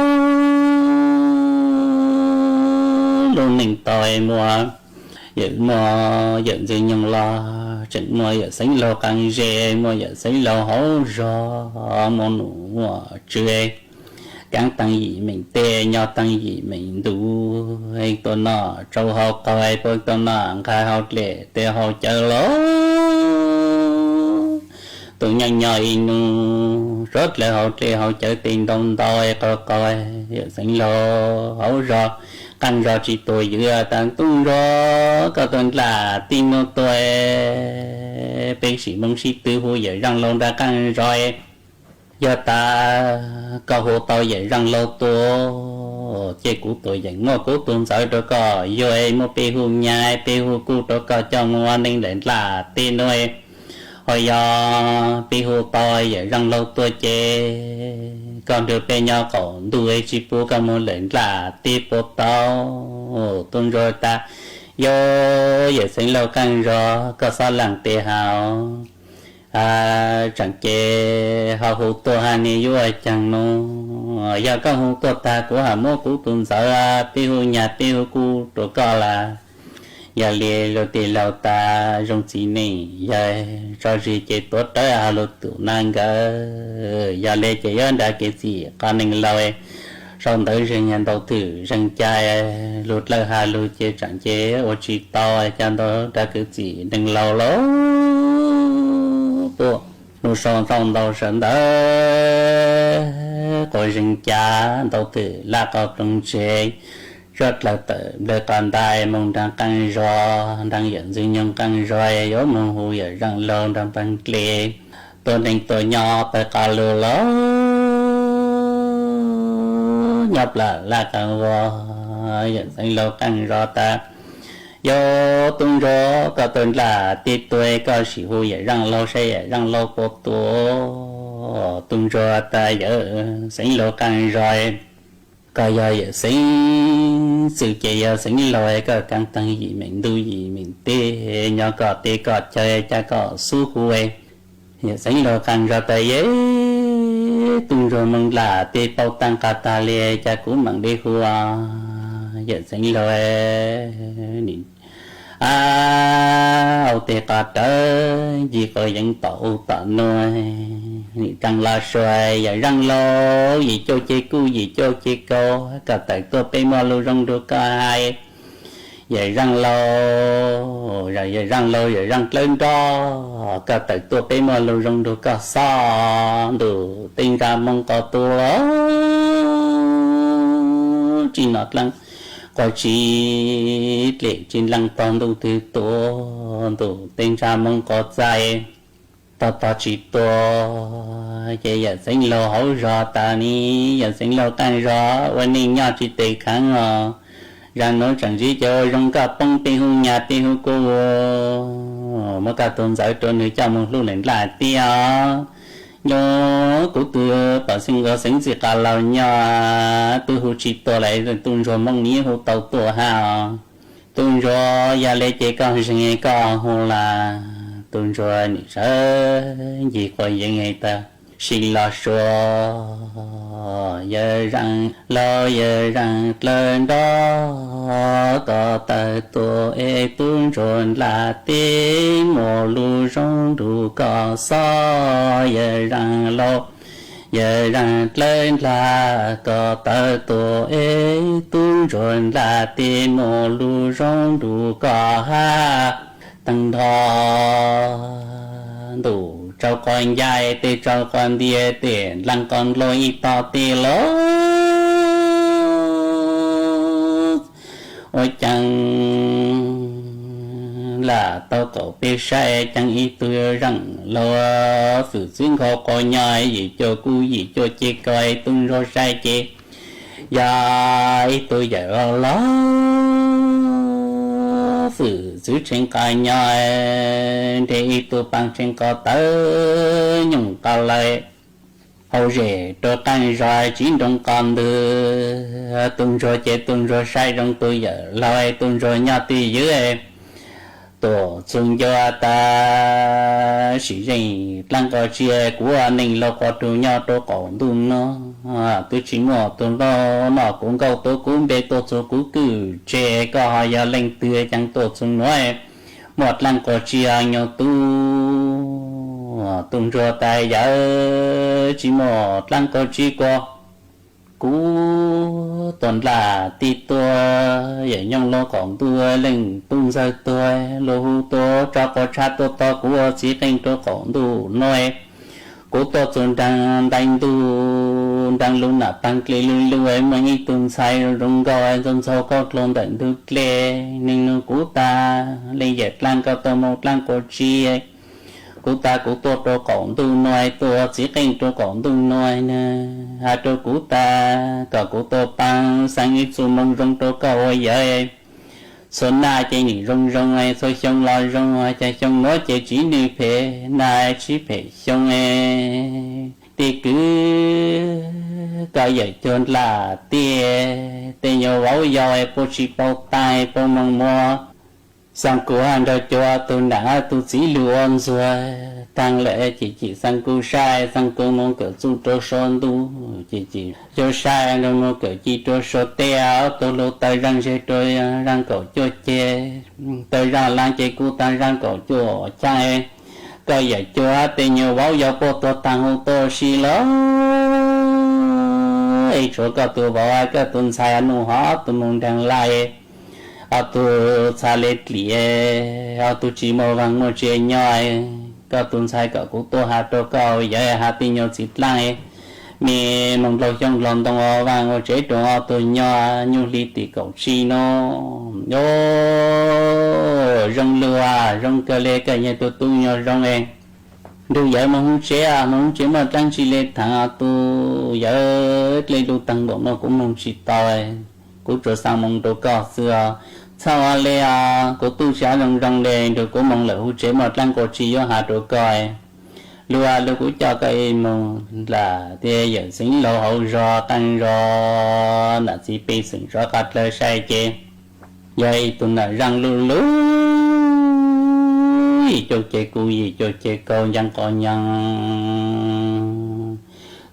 [SPEAKER 9] luôn mình tòi mùa dẫn dây nhân lo chẳng mùa giờ sinh lo càng dễ mùa giờ sinh lo hổ rõ mùa nụ mùa chơi càng tăng gì mình tê nhau tăng gì mình đủ hay tôi nó trâu học coi tôi nó khai học lệ tê học chờ lố tôi nhanh nhoi nu rất là học lệ học chờ tiền đông tôi coi giờ sinh lo hổ rõ căn rõ chỉ tôi giữa tăng tung rõ có tuần là tin nó tôi bác sĩ mong sĩ tư hồ giờ răng lâu đã căn rồi giờ ta có hồ tôi giờ răng lâu tôi chế của tôi giờ ngô của tuần sợ đó có giờ em một bê hồ nhai bê hồ của đó có cho ngoan nên đến là tin nói hồi giờ bê hồ tôi giờ răng lâu tôi chế còn được bên nhau còn đuôi chỉ bố cả một lần là tiếp bộ tao tuần rồi ta giờ sinh lâu càng rõ có sao lặng tê hào chẳng kê họ hữu tổ hà ni vô chẳng nó giờ có hữu tổ ta của hà mô của tuần sợ bê hữu nhà bê hữu cu tổ co là giờ lìa lô tì lâu ta rong chỉ này giờ cho gì chế tốt tới hà lô tụ năng gỡ giờ lìa chế ơn đã cái gì con nên lâu xong tới rừng nhân đầu tử rừng chai lụt lơ hà lụt chế chẳng chế ô chi to cho nó đã cứ gì đừng lâu lố bộ nó xong đầu sẵn đó có rừng cha đầu tử là có trong chế rất là tự để toàn đại mong đang căng rò đang dẫn dưng nhân căng roi yếu mong hù ở răng lâu đang bằng kề tôi định tôi nhỏ tới cả lừa lỡ nhập là càng rò dẫn dưng lâu căng rò ta do tung rò có tên là tiết tuổi có sĩ hù ở răng lâu sẽ ở răng lâu của tôi tung rò ta giờ sinh lâu căng roi có giờ sinh sự chạy giờ sinh lòi có căng tăng gì mình tu gì mình tê nhỏ có tê có chơi cha có su huê giờ sinh lòi căng ra tay ấy tung rồi mong là tê bao tăng cả ta lê cha cũng mong đi hùa giờ sinh lòi ao tê cả tới gì có những tổ tạo nuôi răng la xoay và răng lô gì cho chơi cu gì cho chơi cô cả tại tôi pe mò lu rong được ai vậy răng lô rồi răng lô rồi răng lên đó cả tại tôi pe mò lu rong được cả sao đủ tinh ra mong có tôi chỉ nọt lăng có chỉ lệ trên lăng toàn đủ từ tôi đủ tinh ra mong có dài ta chỉ to vậy giờ sinh lo hậu rõ ta ni giờ sinh lo tan rõวันนี้nhau chỉ tệ kháng ra nói chẳng gì cho rong cả bông tê hu nhà tê hu cô mà cả tôn giáo cho người cha một lúc lên lại tia nhớ cụ từ bảo sinh có sinh gì cả lâu nhà tôi hu chỉ to lại rồi tôn rồi mong ní hu tàu to ha tôn rồi giờ lấy chế con sinh nghe con hu là tôn rồi nị sợ gì có những ngày ta xin lo xua giờ rằng lên đó có ta tổ e tôn rồi là tiếng mồ lu rong đủ có so giờ rằng lên là có ta tổ e tôn rồi là tiếng mồ lu rong đủ có ha tăng thọ đủ cho con dài tê cho con đi tê lăng con lôi to tê lố ôi chẳng là tao cậu bê sai chẳng ý tôi rằng lo sự xuyên khó có nhai gì cho cu gì cho chê coi tung rồi sai chê dài tôi giờ lo sự giữ trên coi nhoi để tôi bằng trên có tớ nhung cao lại hậu rể tôi tăng rồi chín đồng con đưa tuần rồi chế tuần rồi sai trong tôi giờ lại tuần rồi nhau tùy dưới em tổ chung cho ta sử dụng lăng có chia của anh mình lo có trụ nhau tôi còn đúng nó tôi chỉ ngỏ tôi lo nó cũng câu tôi cũng biết tôi số cũng cứ chế có họ giờ lên tươi chẳng tôi chung nói một lăng có chia nhau tu tung cho tay giờ chỉ một lăng có chia qua cú tuần là ti tua vậy nhung lo còn tua lên tung ra tua lo hu tua cho có cha tua to của chỉ tên tua còn đủ nói cú tua tuần đang đánh tu đang luôn là tăng kle luôn luôn em mà như tuần sai rung gọi tuần sau có luôn tận tu kle nên nó cú ta lên dệt lang cao to một lang có chi cụ ta cụ tôi cho còn tu nói tôi chỉ cần cho còn tu nói nè hai cho cụ ta cả cụ tôi bằng sang ít số mong rong cho câu vậy xuân na chơi nhỉ rong rong ai thôi xong lo rong ai chơi xong nói chơi chỉ đi phê na chỉ phê xong thì cứ cái vậy cho là tia nhiều máu dòi po chỉ bao tay po mong mua sang của anh đã cho tôi đã tôi chỉ luôn rồi tăng lệ chỉ sang cô sai sang cô mong cỡ chú cho son tu chỉ cho sai nó mong cỡ chỉ cho số teo tôi lô tay răng sẽ tôi răng cậu cho chê tôi ra lang chê cô ta răng cậu cho chai coi vậy cho tên nhiều báo giao po tôi tăng hô tôi xí lớn ấy chỗ có tu bỏ cái tuần sai nu họ tu mong đang lại tu xa lết lìa tu chỉ mong vang mong chơi nhoi có tuần sai có cụ tu hạt đồ cao giờ hạt tin nhau xịt lại mi mong lâu trong lòng đông vang mong chơi đồ tu nhoi nhu li tì cầu chi nó yo rong lừa rong cơ lê cái nhà tu nhau rong emดูgiờ mà không chế mà tăng chỉ lên thằng tu giờ lên tu tăng bộ nó cũng mong chỉ tao cũng trở sang mong đồ cỏ xưa sau à lê của tu sẽ rong lên rồi cũng mong là không chế mà tăng cổ chỉ cho hạt đồ cỏ lúa cũng cho cái mong là thế giờ sinh lâu hậu rò tăng rò là chỉ bị sinh rò cắt lời sai chế vậy tu là răng lú cho chế cụ gì cho chế con dân con nhân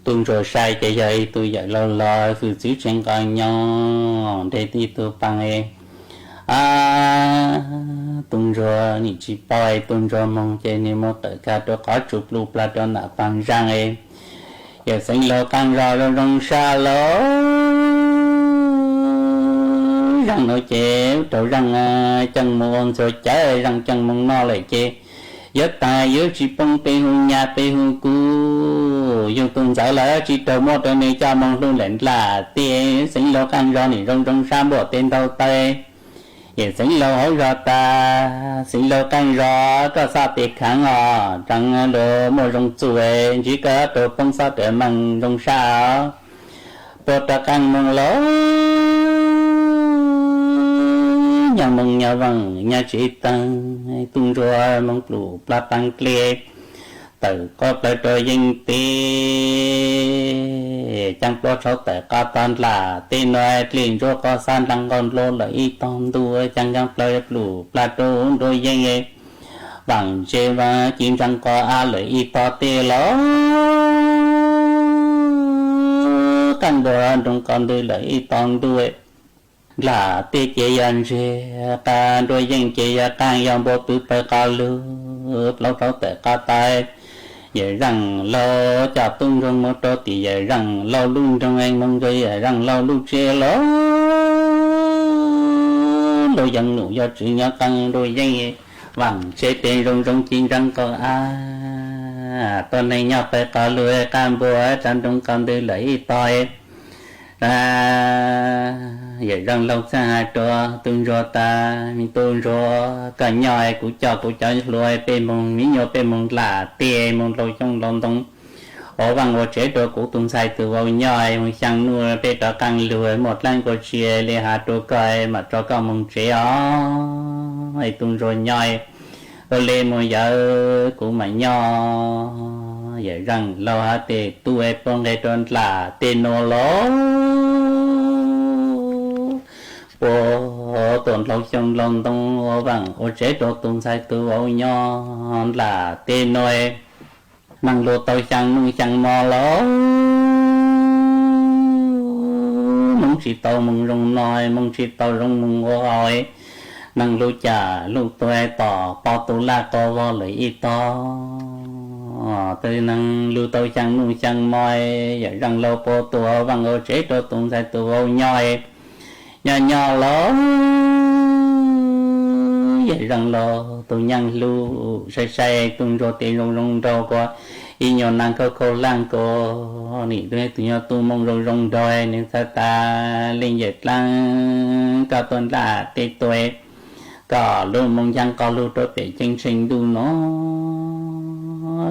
[SPEAKER 9] tuần rồi sai cái vậy tôi dạy lo sự giữ trên con nhân để đi tôi bằng em tuần rồi nhị chỉ bay tuần rồi mong chế nên một tất cả tôi có chụp lục là cho nạp bằng răng em giờ sinh lo càng rồi rong xa lo răng nó chế trâu răng chân mông rồi trái răng chân mông no lại chế giấc ta giấc chỉ bông tê hương nhà tê hương cũ dùng tuần giải lại chỉ trâu một đời này cho mong luôn lệnh là tê sinh lo khăn do nỉ rong rong xa bộ tên đâu tê giờ sinh lo hối ra ta sinh lo khăn do có sao tiệt kháng răng đồ một rong chuối chỉ có trâu bông sao để măng rong xa bộ ta khăn mong lỗ nhà mong nhà vàng nhà chị tăng tung rồi mong lù pla tăng kle từ có tới trời danh tê chẳng có số tại có tan là tên nói liền cho có san đăng con lô lợi ton đua chẳng tới lù pla trốn đôi danh bằng chế và chim chẳng có lợi to tê ló căn đồ trong con đôi lợi ton đuôi là tê chế dân chế ta đôi dân chế càng dòng bộ tự phải cao lưu lâu lâu tại cao tay giờ rằng lâu chào tung trong một trò thì giờ rằng lâu luôn trong anh mong rồi giờ rằng lâu luôn chế lố đôi dân nụ do chữ nhỏ tăng đôi dân vàng chế tên rong rong chín răng có tuần này nhỏ phải cao lưu cam bùa trong trong con đưa lấy toi vậy rằng lâu xa cho tương do ta mình tương do cả nhoi của cho lùi bên mong mí nhoi bên mong là tê mong lâu trong lòng đông ở bằng một chế độ của tung sai từ vào nhoi một sang nuôi bên đó càng lùi một lần của chia lê hạt đồ coi mà cho con mong chế ó hay tung rồi nhoi ở lên một giờ của mà nho vậy rằng lâu hả tê tuổi phong cái tròn là tên nó lố của tuần lâu trong lòng đông bằng ô chế độ tung sai từ ô nho là tên nói mang lô tàu chẳng nuôi chẳng mò lố mong chỉ tàu mong rong nói mong chỉ tàu rong mong ô hỏi năng lô trả lô tôi tỏ bao tu la co vo lợi y to từ năng lô tàu chẳng nuôi chẳng mòi vậy rằng lâu po tua bằng ô chế độ tung sai từ ô nhoi nhỏ ló vậy rằng lo tôi nhang lu say tung rồi tiền rong đâu có y nhỏ năng cô lang cô nị tôi nhỏ tôi mong rong đôi nên ta lên dệt lang cả tuần là tết tuổi cả luôn mong giang có lu tôi để chân sinh du nó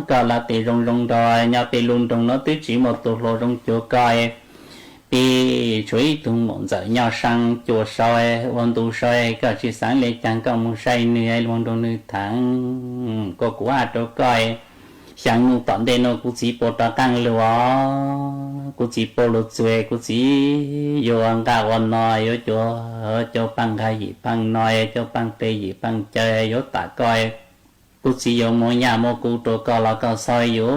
[SPEAKER 9] cả là tiền rong đôi nhau tiền luôn trong nó tới chỉ một tổ lô rong chỗ coi đi chuối tung mộng dở nhau sang chùa soiวันtu soiก็chỉ sáng lễ chẳng có một say nơiวันtu nơi tháng có quả đó coi sáng nụ tận đây nó cũng chỉ bộ đó căng lúa cũng chỉ bộ lúa chuối cũng chỉ vô ăn cảวันnói vô cho bằng cái gì bằng nói cho bằng tê gì bằng chơi vô tạ coi cũng chỉ vô mỗi nhà mỗi cụ tổ có là có soi vô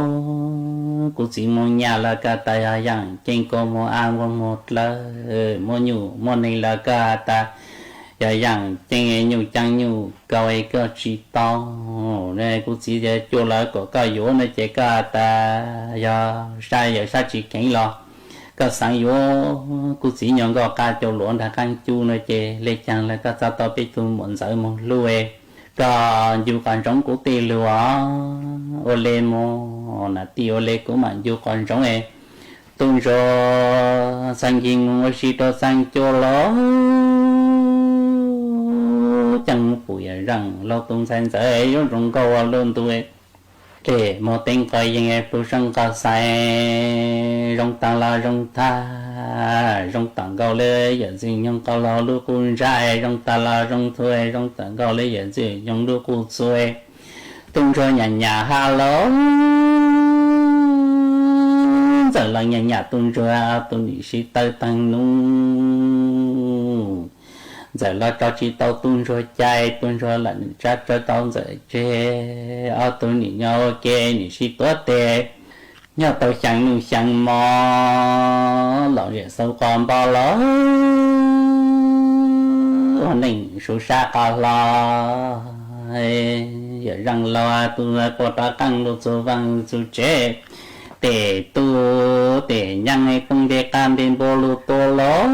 [SPEAKER 9] cũng chỉ mỗi nhà là cả tài hàng trên có mỗi ăn một là mỗi nhủ mỗi này là cả ta giờ hàng trên nhủ chẳng nhủ coi có chỉ to này cũng chỉ để cho là có cái vô này chỉ cả ta giờ sai chỉ cảnh lo có sáng yếu cụ chỉ nhon có cá cho luồn đã căng chu nơi chè lấy chăng là có sao tao biết tu muốn sợ một lùi có dù còn giống của tì lùa ô lê mô là tì ô lê của mà dù còn giống ấy tung cho sang kinh ngô sĩ to sang cho ló chẳng bụi rằng lâu tung sang sợ ấy rung câu luôn tôi để một tên coi như nghe tu sang cao sai rong tăng la rong tha rong tăng cao lê giờ gì nhung cao lo lu cun trai rong ta la rong thuê rong tăng cao lê giờ gì nhung lu cun xuê tung cho nhà ha ló giờ là nhà tung cho tung đi sĩ tây tăng nung giờ là cho chị tao tung cho chạy tung cho lần ra cho tao giờ chơi ở tung đi nhau kê đi sĩ tốt tệ nhau tao chẳng mò lão rẻ sâu còn bao ló nỉnh số xa cao lo giờ răng lo tu có ta căng lột số vàng số chế để tu để nhang hay không để cam đến bồ lô tô ló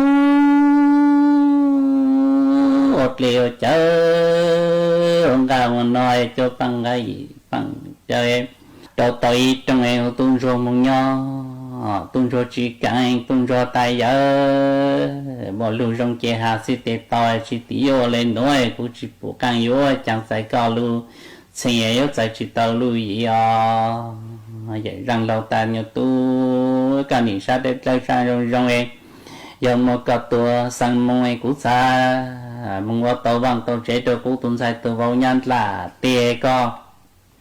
[SPEAKER 9] một liều chơi ông cao mà nói cho bằng cái gì bằng chơi đầu tới trong ngày tuôn rồi mong nho tuôn rồi chỉ cảnh tuôn rồi tay giờ bỏ lưu trong chè hà xí tê tỏi chỉ tí vô lên nói cũng chỉ bộ càng vô chẳng phải cao lưu xin yếu tại chỉ tàu lưu gì vậy rằng lâu ta nhiều tu cả những sát để lấy ra trong em giờ một cặp tua sang mong em cũng xa mong vào tàu bằng tàu chế đồ cũng tuân sai tàu vào nhân là tê co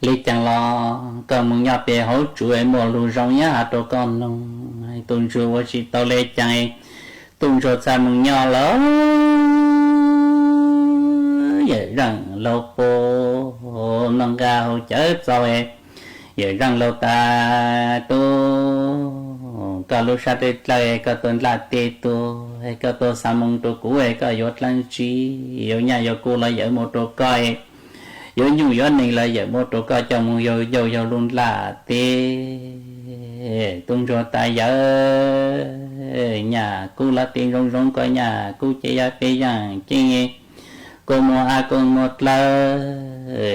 [SPEAKER 9] lý chẳng lo cần mong nhập về hỗ trợ em một lưu trong nhá hạt đồ con nông tuân chú với chỉ tàu lê chẳng tuân cho xa mong nhỏ lỡ vậy rằng lâu cô nâng cao chết rồi vậy rằng lâu ta tu cả lúc sát đến lại cả tuần là tê tu hay cả tu sa mông tu cũ hay cả yết lan chi yếu nhà yếu cô là yếu một tu coi yếu nhu yếu này là yếu một tu coi trong yếu luôn là tê tung cho ta yếu nhà cô là tiền rong coi nhà cô chỉ là cái dạng chi cô mua cô một là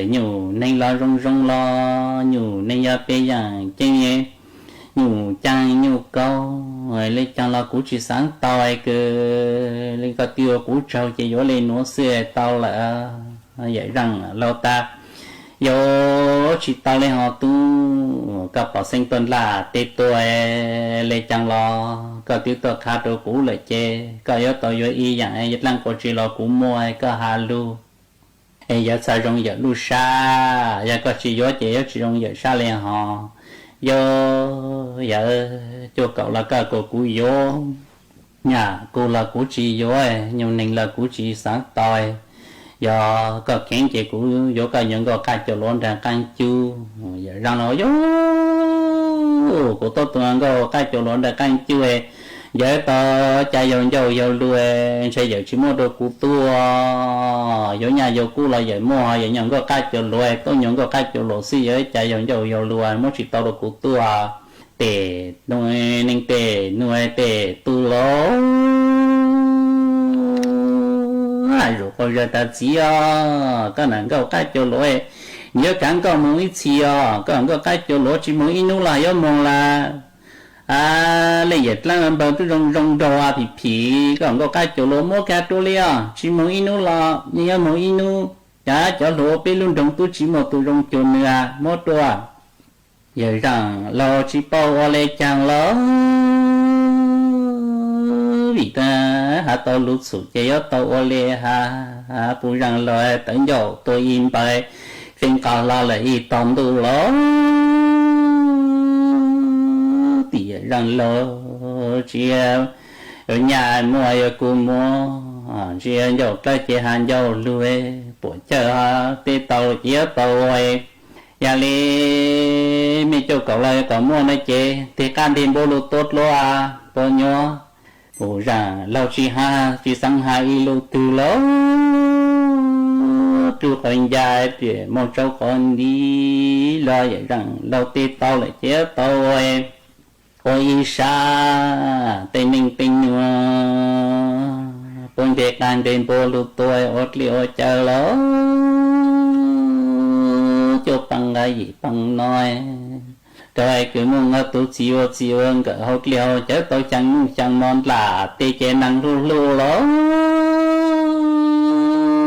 [SPEAKER 9] nhủ nên lo rong lo nhủ nên ya pe yang chi nhủ chang nhủ câu rồi lấy chang là cú chỉ sáng tao ai cơ lấy cái tiêu cú trâu chỉ vô lên nó xưa tao là vậy rằng lâu ta vô chỉ tao lên họ tu các bảo sinh tuần là tết tuổi lấy chang lo các tiêu tao khá đồ cú lại chê các yếu tao vô y dạng ấy lăng của chỉ lo cú mua các hà lu ấy giờ sai trong giờ lu sa giờ có chỉ vô chỉ trong giờ sa lên họ vô giờ cho cậu là cả của cú vô nhà cô là cú chỉ vô nhưng mình là cú chỉ sáng tỏi giờ có kén chị cú vô cả những cái cá cho lon đang canh chu giờ ra nó vô của tôi toàn có cá cho lon đang canh chu giờ tao chạy dầu lui xây giờ chỉ mua đồ cũ tua giờ nhà dầu cũ là giờ mua giờ nhận có cái chỗ lui tôi nhận có cái chỗ lỗ xí giờ chạy dầu lui mua chỉ tao đồ cũ tua để nuôi nên để nuôi để tu lỗ rồi bây giờ ta chỉ cái này có cái chỗ lui nhớ chẳng có một ít gì có cái chỗ lỗ chỉ một ít nữa là do mong là lấy dịch lăng bao tôi rong rò phì còn có cái chỗ lúa mua cái chỗ lia chỉ một inu là như một inu giá chỗ lúa bên luôn trong tôi chỉ một tôi rong chỗ nữa một đôi giờ rằng lo chỉ bao lấy chàng lo vì ta hạ tàu lụt sụt chơi tàu lấy ha phụ rằng lo tận dầu tôi im bài phiên còn lo lại tóm tôi lo rằng lo chị ở nhà mua ở cô mua chị dầu cái chị hàng dầu lui buổi chờ tê tàu chỉ tàu ấy nhà li mi cho cậu lại cậu mua này chị thì can đi bô lô tốt lo bao nhiêu bố rằng lâu chị ha chị sang hai lô từ lâu từ con dài thì một cháu con đi lo vậy rằng lâu tê tàu lại chỉ tàu ấy ôi sa tây ninh tinh nhua bồn đề can đền bồ lụt tuổi ốt liêu chờ lỡ cho bằng cái gì bằng nói trời cứ muốn ngất tu chiều cái hốt liêu chớ tôi chẳng mòn là tê chế năng lu lỡ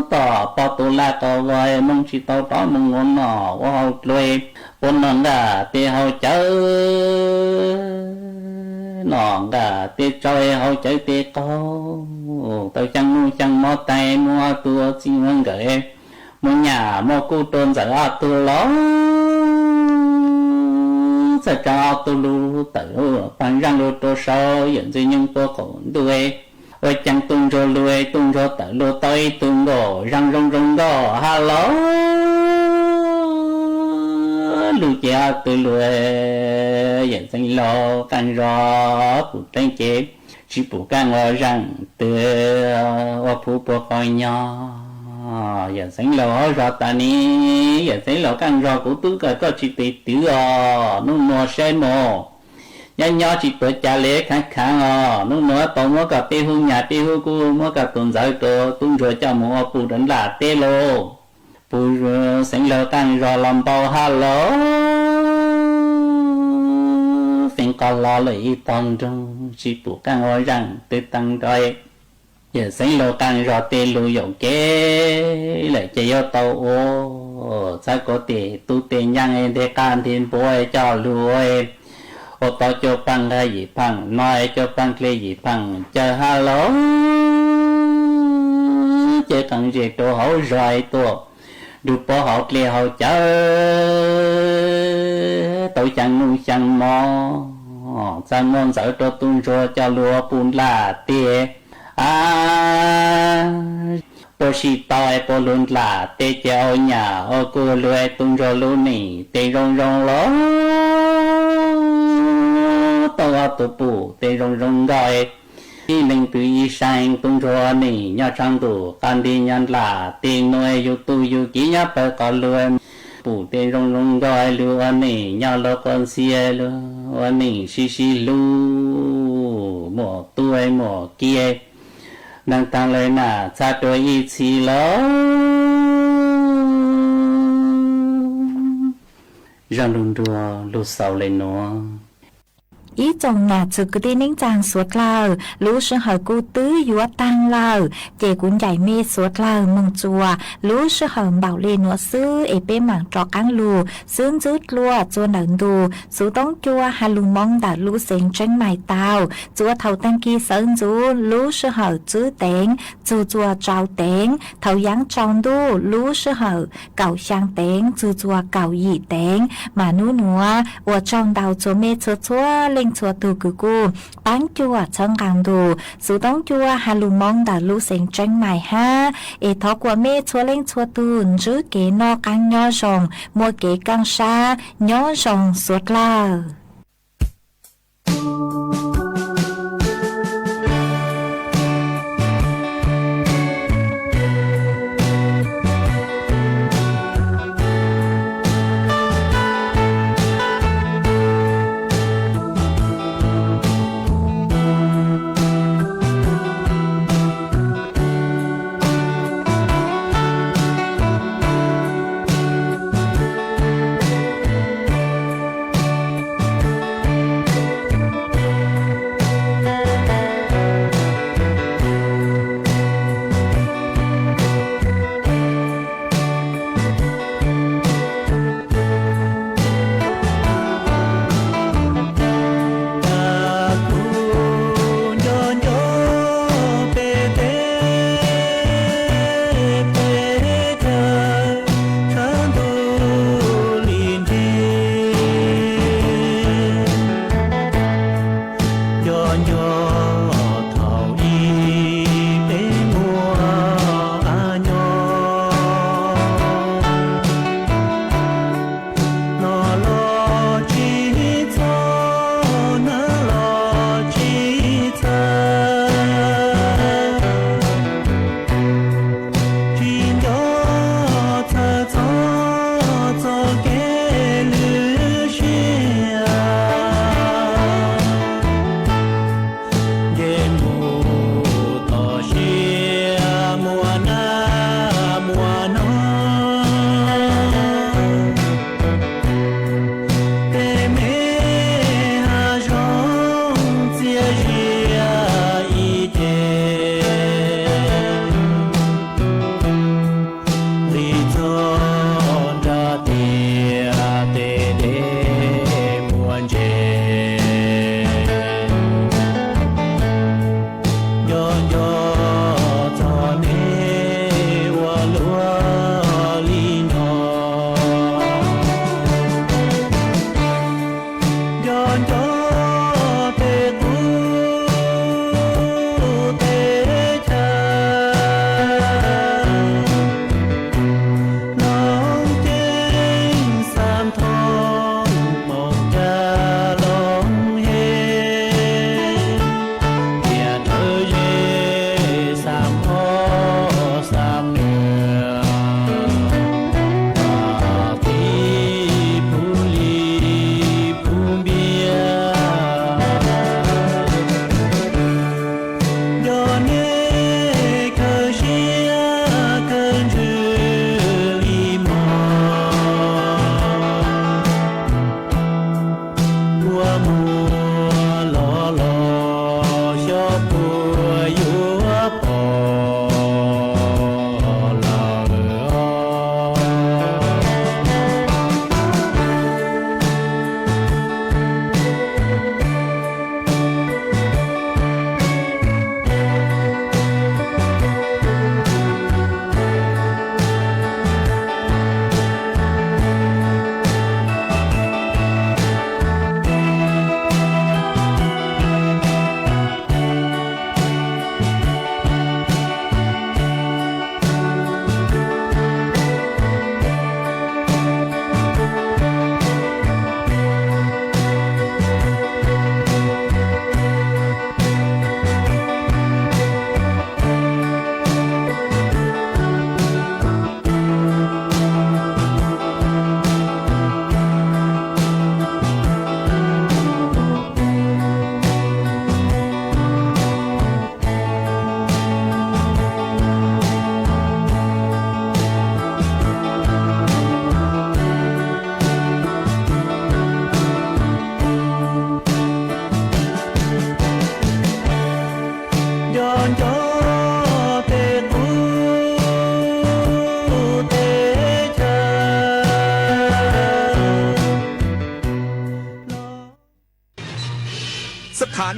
[SPEAKER 9] tỏ bao tu la tỏ vơi mong chỉ tao đó mong ngon nọ qua hậu lùi bốn nón gà tê hậu chớ nón gà tê trôi hậu chớ tê câu tao chẳng mò tay mua tua chỉ muốn gửi mua nhà mua cu tôn giả tu ló sẽ cho tu lu tử bằng răng lu tu sâu hiện dưới những tu khổ đuôi ôi chẳng tung rồi lùi tung rồi tự lùi tới tung đổ răng rong rong đỏ hello lùi chia từ lùi hiện sinh lo càng rõ phụ tranh chế chỉ phụ càng ở răng từ ở phụ bộ coi nhỏ hiện sinh lo rõ ta ní hiện sinh lo càng rõ của tôi có chỉ tì tiểu nó mua xe mồ nhỏ chỉ bữa cha lễ kháng lúc nữa tôi mua cả tê hương nhà tê hương cô mua cả tuần giải đồ tuần rồi cho mua phụ đến là tê lô phụ sinh lơ càng rồi làm bao hello phiền còn lo lợi toàn trong chỉ phụ càng nói rằng tê tăng rồi giờ sinh lơ càng rồi tê lô dòng kế lại chạy vô tàu ô sao có tê tu tê nhang em tê can thiên bôi cho lùi ô tô cho bằng cái gì bằng nói cho bằng cái gì bằng chờ hello chơi cần gì đồ hậu rồi tôi được bỏ họ kia họ chờ tôi chẳng mò chẳng mong sợ cho tuôn rồi cho lúa bùn là tê bố sĩ tỏi bố luôn là tê cho nhà ô cô lùi tuôn rồi luôn nè tê rong rong ló tao tu bù tê rong rong gọi đi mình tự ý sang tung cho nỉ nhà trang tu can đi nhân là tê nuôi yêu tu yêu kỹ nhá phải có lừa bù tê rong rong gọi lừa nỉ nhà lo con xia lừa nỉ xì lu mỏ tuổi mỏ kia năng tăng lên là cha tôi ý chí lo rong rong đùa lu sầu lên nó
[SPEAKER 2] ý chồng nà chữ cứ đi nính chàng suốt lờ lũ sư hở cu tứ dúa tăng lờ chè cuốn dạy mê suốt lờ mừng chùa lũ sư hở bảo lên nó sư ế bê mảng trọ cán lù sướng dứt lùa chua nở đù sú tông chua hà lù mong đã lũ xanh tranh mài tàu chua thầu tăng kỳ sơn dũ lũ sư hở chữ téng chua trao téng thầu giáng tròn đu lũ sư hở cào sang téng chua cào dị téng mà nú núa ua trong đào chua mê chua lên chùa từ cử cô bán chùa chân càng đồ số tông chùa hà lù mong đã lũ xanh tranh mài ha ê thó của mê chùa lên chùa từ chứ kế no càng nhỏ rồng mua kế càng xa nhỏ rồng suốt là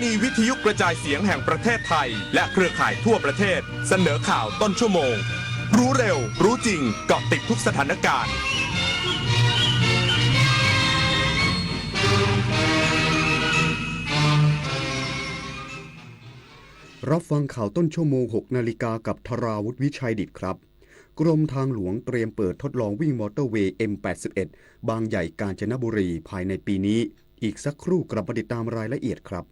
[SPEAKER 10] นีวิทยุกระจายเสียงแห่งประเทศไทยและเครือข่ายทั่วประเทศเสนอข่าวต้นชั่วโมงรู้เร็วรู้จริงเกาะติดทุกสถานการณ์
[SPEAKER 5] รับฟังข่าวต้นชั่วโมง 6 นาฬิกากับธราวุฒิวิชัยดิษฐ์ครับกรมทางหลวงเตรียมเปิดทดลองวิ่งมอเตอร์เวย์ M81 บางใหญ่กาญจนบุรีภายในปีนี้อีกสักครู่กลับมาติดตามรายละเอียดครับ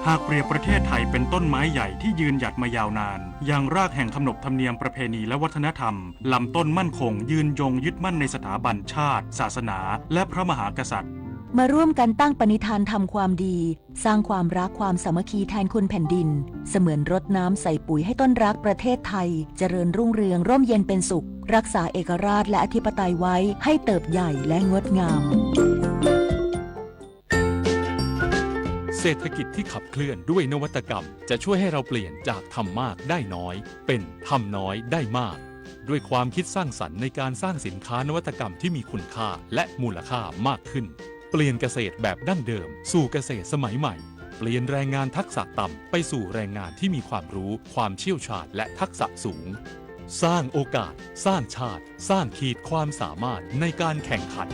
[SPEAKER 11] หากเปรียบประเทศไทยเป็นต้นไม้ใหญ่ที่ยืนหยัดมายาวนานอย่างรากแห่งขนบธรรมเนียมประเพณีและวัฒนธรรมลำต้นมั่นคงยืนยงยึดมั่นในสถาบันชาติศาสนาและพระมหากษัตริย์
[SPEAKER 1] มาร่วมกันตั้งปณิธานทำความดีสร้างความรักความสามัคคีแทนคุณแผ่นดินเสมือนรดน้ำใส่ปุ๋ยให้ต้นรักประเทศไทยเจริญรุ่งเรืองร่มเย็นเป็นสุขรักษาเอกราชและอธิปไตยไว้ให้เติบใหญ่และงดงาม
[SPEAKER 12] เศรษฐกิจที่ขับเคลื่อนด้วยนวัตกรรมจะช่วยให้เราเปลี่ยนจากทำมากได้น้อยเป็นทำน้อยได้มากด้วยความคิดสร้างสรรค์ในการสร้างสินค้านวัตกรรมที่มีคุณค่าและมูลค่ามากขึ้นเปลี่ยนเกษตรแบบดั้งเดิมสู่เกษตรสมัยใหม่เปลี่ยนแรงงานทักษะต่ำไปสู่แรงงานที่มีความรู้ความเชี่ยวชาญและทักษะสูงสร้างโอกาสสร้างชาติสร้างขีดความสามารถในการแข่งขัน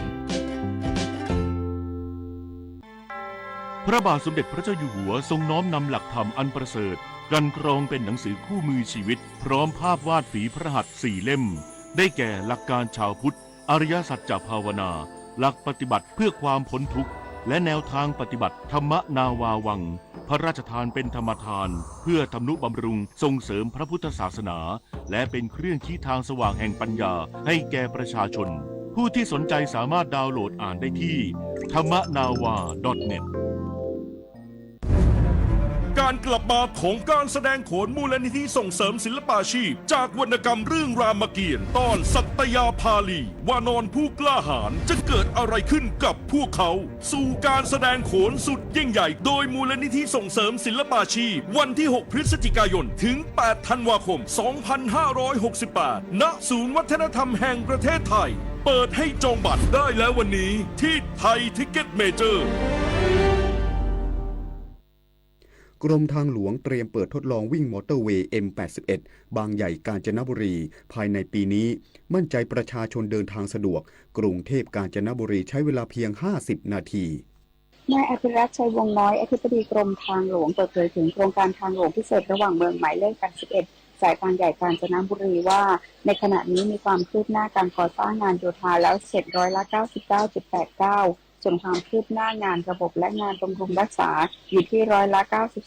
[SPEAKER 13] พระบาทสมเด็จพระเจ้าอยู่หัวทรงน้อมนำหลักธรรมอันประเสริฐกันกรองเป็นหนังสือคู่มือชีวิตพร้อมภาพวาดฝีพระหัตถ์4 เล่มได้แก่หลักการชาวพุทธอริยสัจจภาวนาหลักปฏิบัติเพื่อความพ้นทุกข์และแนวทางปฏิบัติธรรมนาวาวังพระราชทานเป็นธรรมทานเพื่อทำนุบำรุงส่งเสริมพระพุทธศาสนาและเป็นเครื่องชี้ทางสว่างแห่งปัญญาให้แก่ประชาชนผู้ที่สนใจสามารถดาวน์โหลดอ่านได้ที่thammanava.net
[SPEAKER 10] การกลับมาของการแสดงโขนมูลนิธิส่งเสริมศิลปาชีพจากวรรณกรรมเรื่องรามเกียรติ์ตอนสัตยาภาลีวานอนผู้กล้าหาญจะเกิดอะไรขึ้นกับพวกเขาสู่การแสดงโขนสุดยิ่งใหญ่โดยมูลนิธิส่งเสริมศิลปาชีพวันที่ 6 พฤศจิกายนถึง 8 ธันวาคม 2568 ณ ศูนย์วัฒนธรรมแห่งประเทศไทยเปิดให้จองบัตรได้แล้ววันนี้ที่ไทยทิกเก็ตเมเจอร์
[SPEAKER 5] กรมทางหลวงเตรียมเปิดทดลองวิ่งมอเตอร์เวย์ M81 บางใหญ่กาญจนบุรีภายในปีนี้มั่นใจประชาชนเดินทางสะดวกกรุงเทพกาญจนบุรีใช้เวลาเพียง50 นาที
[SPEAKER 14] นายอภิรัตน์ชัยวงศ์น้อยอธิบดีกรมทางหลวงเปิดเผยถึงโครงการทางหลวงพิเศษระหว่างเมืองหมายเลข 81 สายบางใหญ่กาญจนบุรีว่าในขณะนี้มีความคืบหน้าการก่อสร้างงานโยธาแล้วเสร็จ99.89%ส่วนความคืบหน้างานระบบและงานบำรุงรักษาอยู่ที่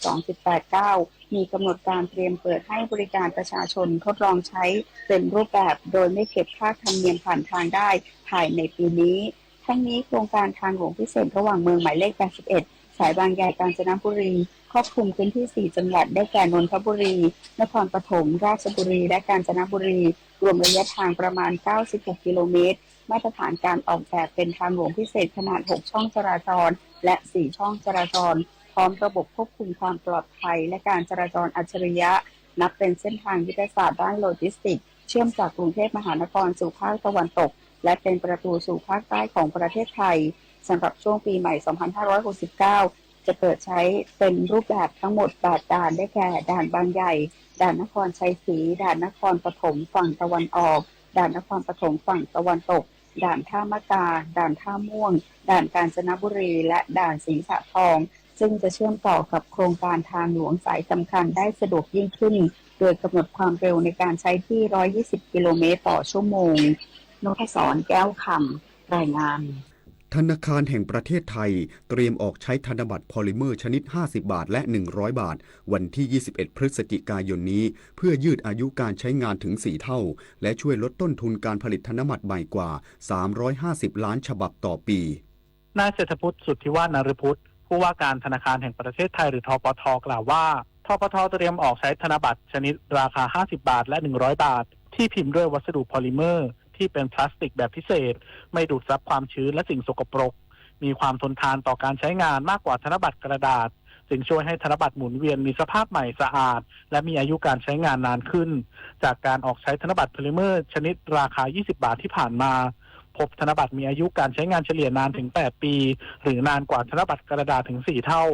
[SPEAKER 14] 92.89%มีกำหนดการเตรียมเปิดให้บริการประชาชนทดลองใช้เต็มรูปแบบโดยไม่เก็บค่าธรรมเนียมผ่านทางได้ภายในปีนี้ทั้งนี้โครงการทางหลวงพิเศษระหว่างเมืองหมายเลข 81 สายบางใหญ่กาญจนบุรีครอบคลุมพื้นที่4 จังหวัดได้แก่นนทบุรีนครปฐมราชบุรีและกาญจนบุรีรวมระยะทางประมาณ96 กิโลเมตรมาตรฐานการออกแบบเป็นทางหลวงพิเศษขนาด6 ช่องจราจรและ4 ช่องจราจรพร้อมระบบควบคุมความปลอดภัยและการจราจรอัจฉริยะนับเป็นเส้นทางยุทธศาสตร์ด้านโลจิสติกส์เชื่อมจากกรุงเทพมหานครสู่ภาคตะวันตกและเป็นประตูสู่ภาคใต้ของประเทศไทยสำหรับช่วงปีใหม่ 2569 จะเปิดใช้เป็นรูปแบบทั้งหมด8 ด่านได้แก่ด่านบางใหญ่ด่านนครชัยศรีด่านนครปฐมฝั่งตะวันออกด่านนครปฐมฝั่งตะวันตกด่านท่ามะกาด่านท่าม่วงด่านกาญจนบุรีและด่านศรีสะทองซึ่งจะเชื่อมต่อกับโครงการทางหลวงสายสำคัญได้สะดวกยิ่งขึ้นโดยกำหนดความเร็วในการใช้ที่120 กิโลเมตรต่อชั่วโมงนพศรแก้วคำรายงาน
[SPEAKER 5] ธนาคารแห่งประเทศไทยเตรียมออกใช้ธนบัตรพอลิเมอร์ชนิด50 บาทและ100 บาทวันที่ 21 พฤศจิกายนนี้เพื่อยืดอายุการใช้งานถึง 4 เท่าและช่วยลดต้นทุนการผลิตธนบัตรใหม่กว่า350 ล้านฉบับต่อปี
[SPEAKER 11] นายเศรษฐพุทธสุทธิวาฒนฤพุทธผู้ว่าการธนาคารแห่งประเทศไทยหรือธปท.กล่าวว่าธปท.เตรียมออกใช้ธนบัตรชนิดราคา50 บาทและ100 บาทที่พิมพ์ด้วยวัสดุพอลิเมอร์ที่เป็นพลาสติกแบบพิเศษไม่ดูดซับความชื้นและสิ่งสกปรกมีความทนทานต่อการใช้งานมากกว่าธนบัตรกระดาษจึงช่วยให้ธนบัตรหมุนเวียนมีสภาพใหม่สะอาดและมีอายุการใช้งานนานขึ้นจากการออกใช้ธนบัตรพอลิเมอร์ชนิดราคา20 บาทที่ผ่านมา พบธนบัตรมีอายุการใช้งานเฉลี่ยนานถึง8ปีหรือนานกว่าธนบัตรกระดาษถึง4เท่า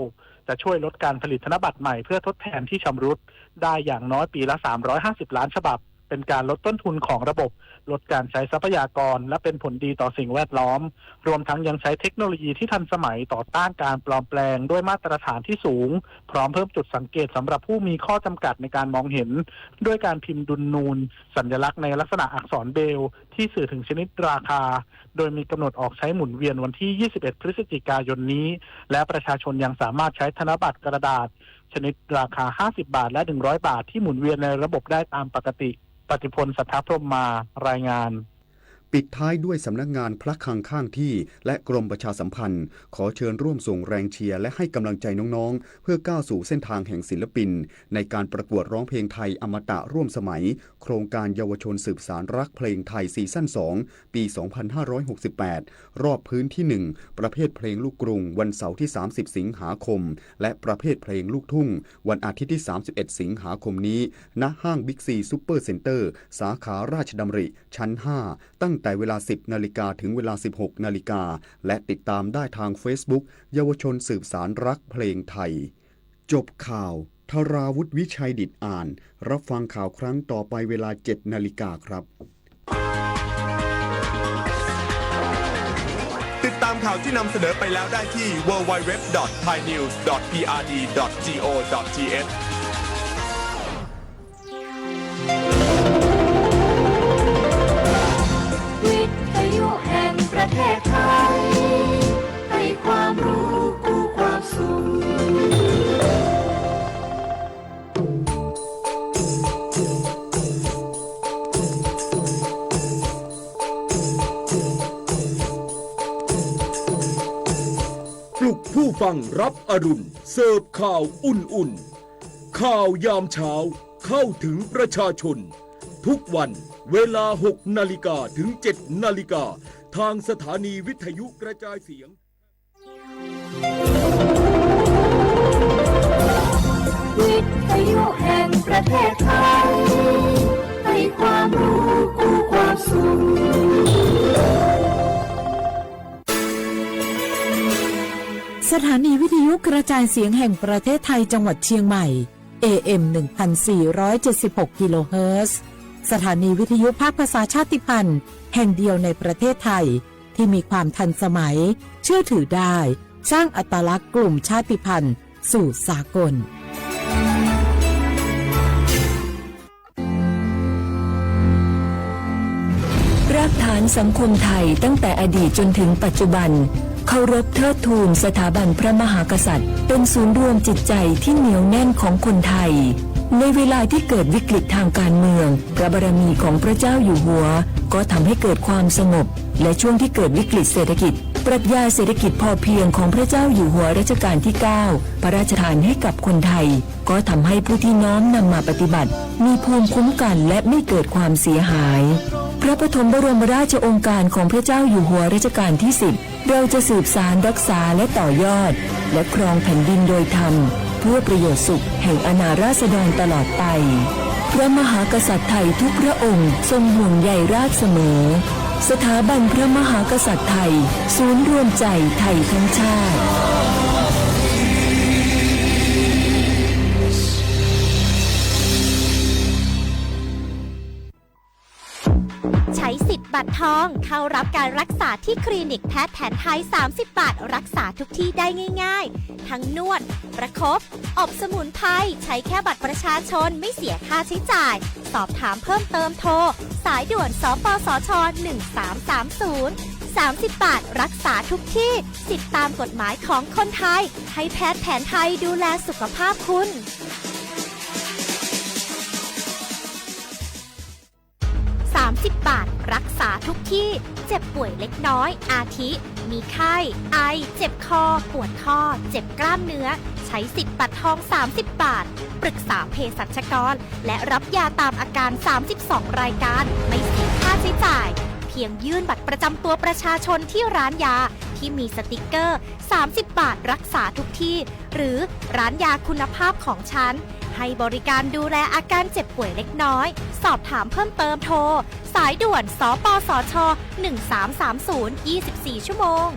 [SPEAKER 11] จะช่วยลดการผลิตธนบัตรใหม่เพื่อทดแทนที่ชำรุดได้อย่างน้อยปีละ350ล้านฉบับเป็นการลดต้นทุนของระบบลดการใช้ทรัพยากรและเป็นผลดีต่อสิ่งแวดล้อมรวมทั้งยังใช้เทคโนโลยีที่ทันสมัยต่อต้านการปลอมแปลงด้วยมาตรฐานที่สูงพร้อมเพิ่มจุดสังเกตสำหรับผู้มีข้อจำกัดในการมองเห็นด้วยการพิมพ์ดุลนูนสัญลักษณ์ในลักษณะอักษรเบรลล์ที่สื่อถึงชนิดราคาโดยมีกำหนดออกใช้หมุนเวียนวันที่21พฤศจิกายนนี้และประชาชนยังสามารถใช้ธนบัตรกระดาษชนิดราคา50บาทและ100บาทที่หมุนเวียนในระบบได้ตามปกติปฏิพล สัทธพรหมารายงาน
[SPEAKER 5] ปิดท้ายด้วยสำนักงานพระคลังข้างที่และกรมประชาสัมพันธ์ขอเชิญร่วมส่งแรงเชียร์และให้กำลังใจน้องๆเพื่อก้าวสู่เส้นทางแห่งศิลปินในการประกวดร้องเพลงไทยอมตะร่วมสมัยโครงการเยาวชนสืบสานรักเพลงไทยซีซั่น 2 ปี 2568 รอบพื้นที่ 1 ประเภทเพลงลูกกรุงวันเสาร์ที่ 30 สิงหาคมและประเภทเพลงลูกทุ่งวันอาทิตย์ที่ 31 สิงหาคมนี้ณห้างบิ๊กซีซุปเปอร์เซ็นเตอร์สาขาราชดำริชั้น 5 ตั้งแต่เวลา 10 นาฬิกาถึงเวลา 16 นาฬิกาและติดตามได้ทาง Facebook เยาวชนสืบสานรักเพลงไทยจบข่าวธราวุฒิวิชัยดิษฐ์อ่านรับฟังข่าวครั้งต่อไปเวลา 7 นาฬิกาครับ
[SPEAKER 15] ติดตามข่าวที่นำเสนอไปแล้วได้ที่ www.thainews.prd.go.th
[SPEAKER 16] วิทยุแห่งประเทศไทยให้ความรู้กู้ความสุข
[SPEAKER 17] ปลุกผู้ฟังรับอรุณเสิร์ฟข่าวอุ่นๆข่าวยามเช้าเข้าถึงประชาชนทุกวันเวลา 6 นาฬิกาถึง 7 นาฬิกาทางสถานีวิทยุกระจายเสียง
[SPEAKER 16] วิทยุแห่งประเทศไทยให้ความรู้กู้ความสุข
[SPEAKER 18] สถานีวิทยุกระจายเสียงแห่งประเทศไทยจังหวัดเชียงใหม่ AM 1476 กิโลเฮิรตซ์สถานีวิทยุภาคภาษาชาติพันธุ์แห่งเดียวในประเทศไทยที่มีความทันสมัยเชื่อถือได้สร้างอัตลักษณ์กลุ่มชาติพันธุ์สู่สากล
[SPEAKER 1] รากฐานสังคมไทยตั้งแต่อดีตจนถึงปัจจุบันเคารพเทิดทูนสถาบันพระมหากษัตริย์เป็นศูนย์รวมจิตใจที่เหนียวแน่นของคนไทยในเวลาที่เกิดวิกฤตทางการเมืองพระบารมีของพระเจ้าอยู่หัวก็ทำให้เกิดความสงบและช่วงที่เกิดวิกฤตเศรษฐกิจปรัชญาเศรษฐกิจพอเพียงของพระเจ้าอยู่หัวรัชกาลที่ 9 พระราชทานให้กับคนไทยก็ทำให้ผู้ที่น้อมนำมาปฏิบัติมีภูมิคุ้มกันและไม่เกิดความเสียหายพระปฐมบรมราชโองการของพระเจ้าอยู่หัวรัชกาลที่ 10เราจะสืบสานรักษาและต่อยอดและครองแผ่นดินโดยธรรมเพื่อประโยชน์สุขแห่งอาณาราษฎรตลอดไปพระมหากษัตริย์ไทยทุกพระองค์ทรงห่วงใยราชเสมอสถาบันพระมหากษัตริย์ไทยศูนย์รวมใจไทยทั้งชาติ
[SPEAKER 19] ใช้สิทธิ์บัตรทองเข้ารับการรักษาที่คลินิกแพทย์แผนไทย30 บาทรักษาทุกที่ได้ง่ายๆทั้งนวดประคบอบสมุนไพรใช้แค่บัตรประชาชนไม่เสียค่าใช้จ่ายสอบถามเพิ่มเติมโทรสายด่วนสปสช1330 30 บาทรักษาทุกที่สิทธิตามกฎหมายของคนไทยให้แพทย์แผนไทยดูแลสุขภาพคุณ30 บาทรักษาทุกที่เจ็บป่วยเล็กน้อยอาทิมีไข้ไอเจ็บคอปวดข้อเจ็บกล้ามเนื้อใช้สิทธิ์บัตรทอง30 บาทปรึกษาเภสัชกรและรับยาตามอาการ32รายการไม่เสียค่าใช้จ่ายเพียงยื่นบัตรประจำตัวประชาชนที่ร้านยาที่มีสติกเกอร์30 บาทรักษาทุกที่หรือร้านยาคุณภาพของฉัน ให้บริการดูแลอาการเจ็บป่วยเล็กน้อย สอบถามเพิ่มเติมโทร สายด่วนสปสช 1330 24 ชั่วโมง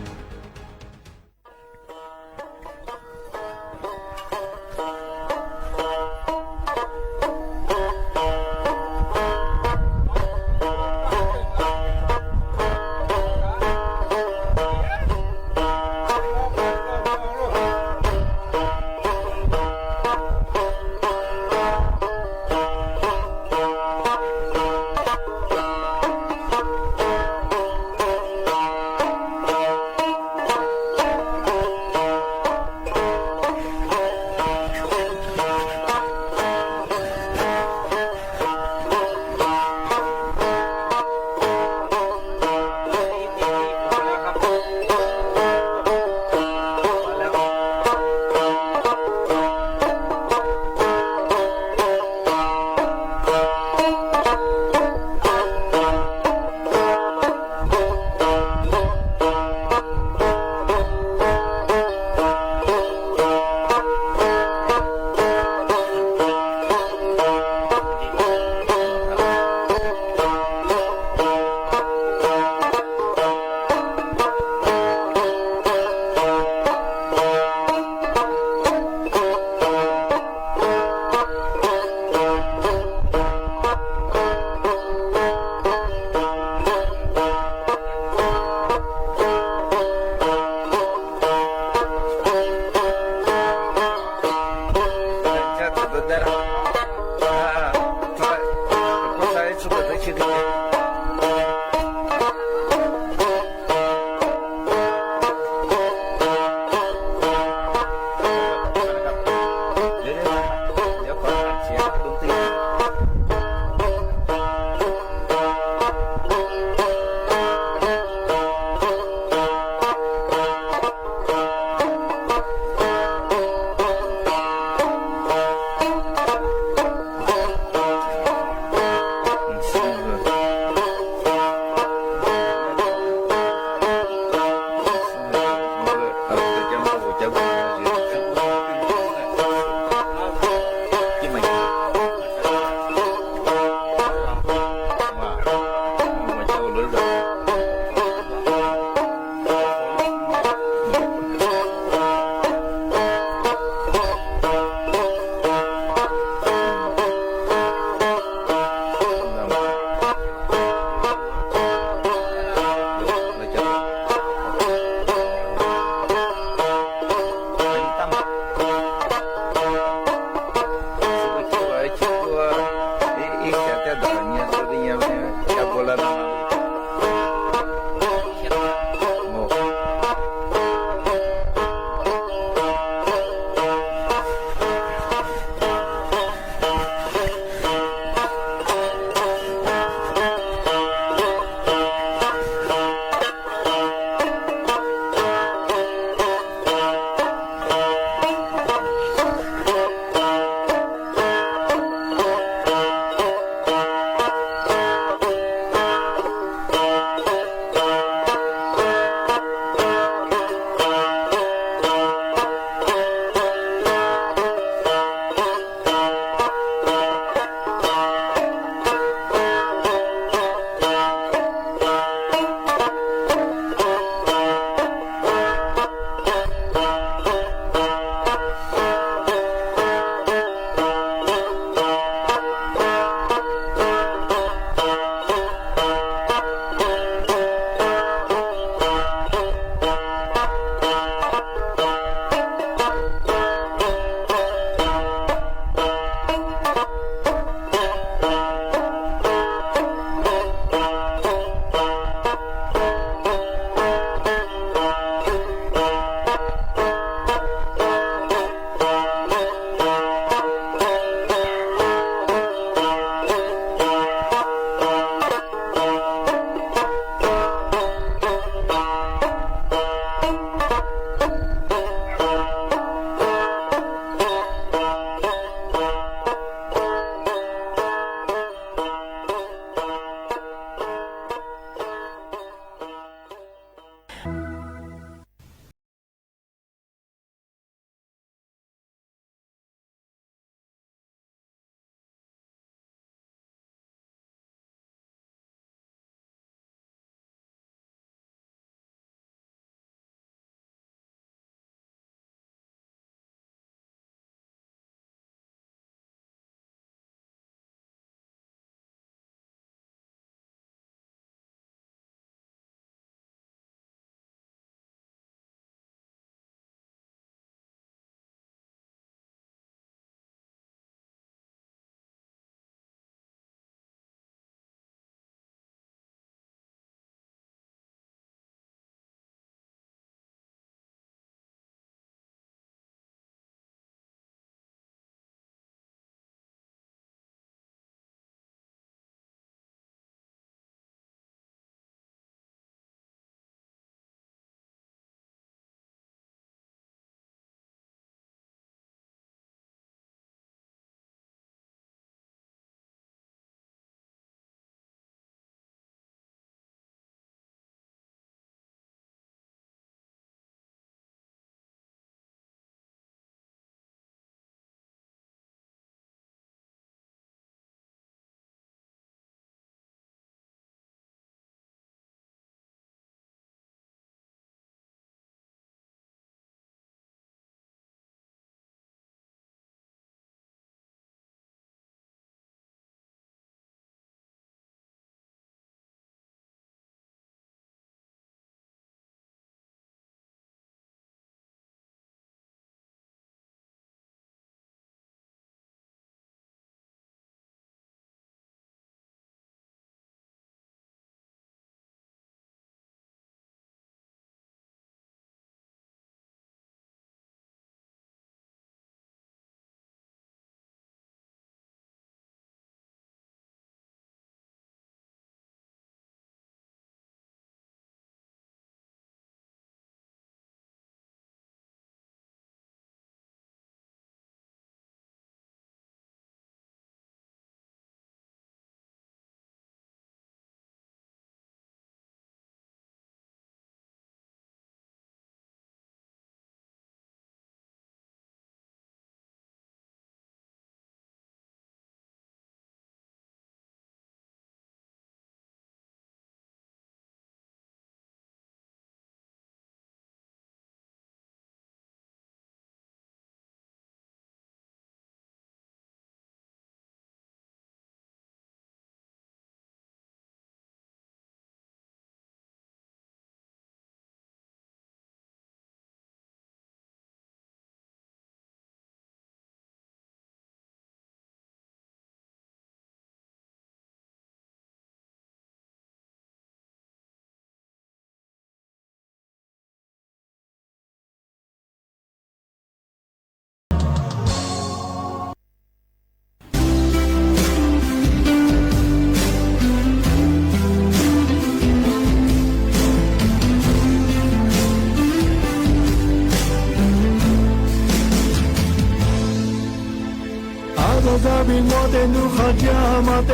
[SPEAKER 20] 早在比我的努哈加马的，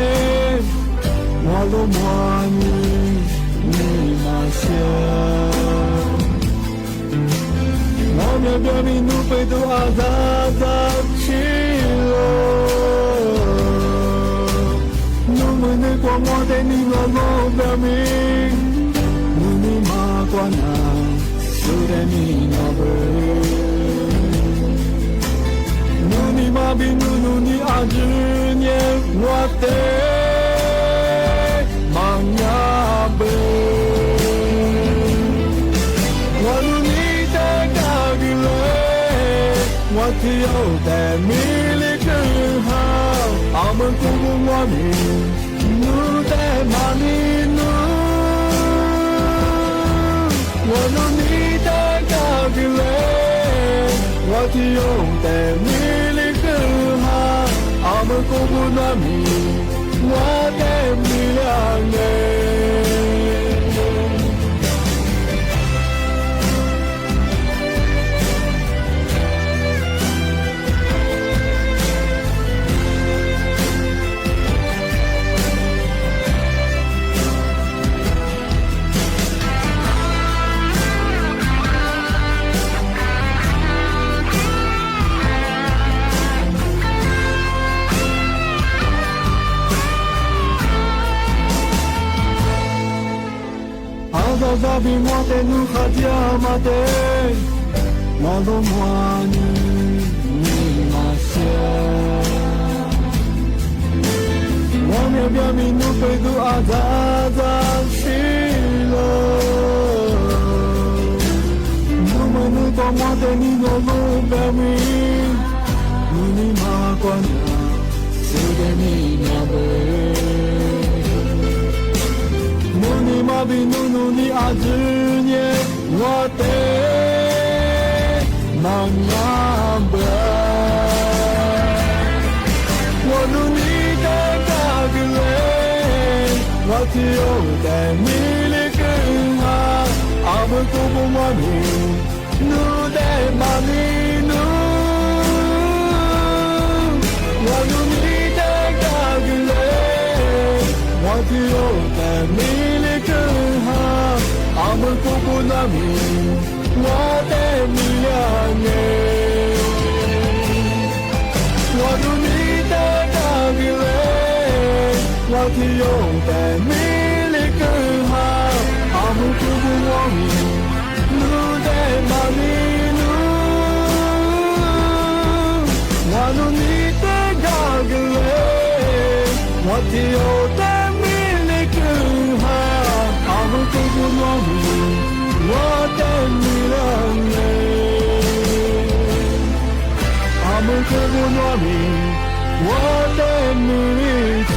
[SPEAKER 20] 我罗莫你马些，我苗表明努贝都阿扎扎起了，努么你光我的你我罗表明，努你马关啊，苏的你那贝。你妈比努你阿只年我的忙呀呗，我努你的嘎比嘞，我只有在米里更好，阿们姑姑我们努的马里努，我努你的嘎比嘞，我只有在米。阿们公布那米，我的米两年。早早比我的努哈加马的，我罗莫你马些，我苗表明努贝都阿扎扎西了，努么努光我的你我罗表明，努你马关呀，苏的你那贝。你妈比努你阿只年我的忙呀呗，我努你的嘎比嘞，我只有在米里更好，阿们姑姑我努努的马里努，我努你的嘎比嘞，我只有在米。阿们姑姑那米，我的米两年，我努你的嘎比嘞，我只有在米里更好。阿们姑姑我米，努的马里努，我努你的嘎比嘞，我只有在米里更好。阿们姑姑我米。我的米两年，阿们姑姑我米，我的米珠。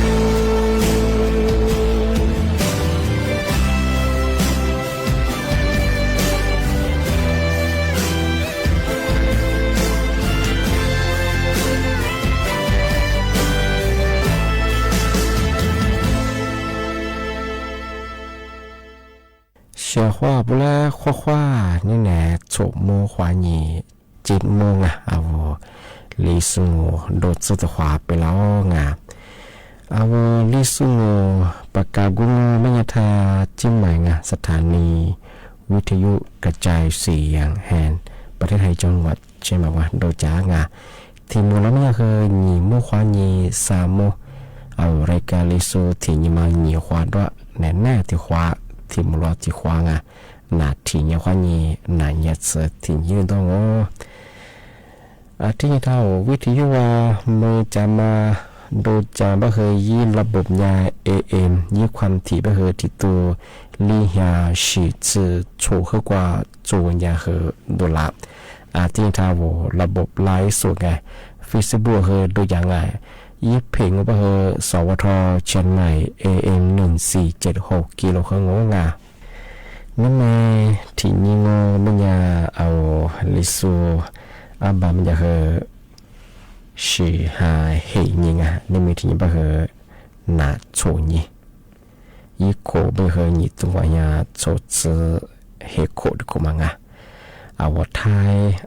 [SPEAKER 21] 小花不来花花นี่แหละ6โมงกว่านี่7โมงอ่ะเอาลิซุงโดดสุดขวาไปแล้วงาเอาลิซุงปากกากุงไม่ยทาจิ้มใหม่งาสถานีวิทยุกระจายเสียงแห่งประเทศไทยจังหวัดเชียงใหม่ว่าโดยจ้างาทีมเราไม่เคยหนีโมขวานี่3โมเอารายการลิซูที่นี่มาหนีขวาด้วยแน่ๆที่ขวาที่มรอที่ขวางอ่ะนาที่เนี่ยขวานี่นาเนี่ยเสที่ยืนต้องที่เท่าวิทยุว่ามือจะมาโดยจะบ่เคยยีระบบยา AM ยีความถี่บ่เคยที่ตัวลีหาสิจือโฉเข้ากว่าโจยาเหอดละที่เท่าระบบไลฟ์สดไง Facebook เหอดูอย่างไงยีเพลงบ่เคยสวทเชียงใหม่ AM 1476กิโลเฮิรตซ์งานั่นแม่ที่นี่งอมันยาเอาลิซูอาบามันจะเหอ是哈黑人啊，你每天不和拿错你，一口不和你多呀做子黑口的个嘛啊，我太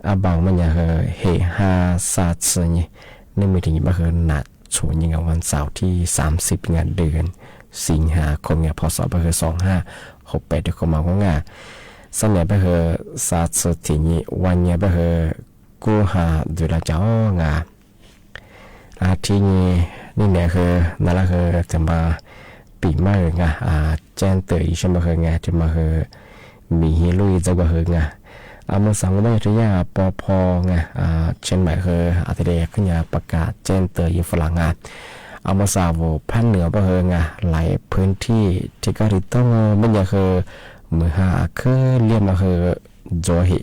[SPEAKER 21] 阿爸们也和黑哈啥子呢？ ในมือถึงมาคือหนักโฉนยังวันเสาร์ที่30งานเดือนสิงหาคมเนี่ยพศไปคือ2568เดือนมาของงานสัญญาไปคือศาสตร์ที่นี้วันเนี่ยไปคือกูหาดูแลเจ้างาที่นี่เนี่ยคือนั่นแหละคือจะมาปีใหม่ไงแจ้งเตือนใช่ไหมคือไงจะมาคือมีฮิลุยจะมาคือไงเมื่อสังเวยที่ยาปอพอไงเช่นหมายคืออาทิตย์ขึ้นยาประกาศแจ้งเตือนฝรั่งงานเมื่อสาวภาคเหนือไปคือไงหลายพื้นที่ที่ก็ต้องไม่ใช่คือมือหาคือเรียนมาคือโจหิ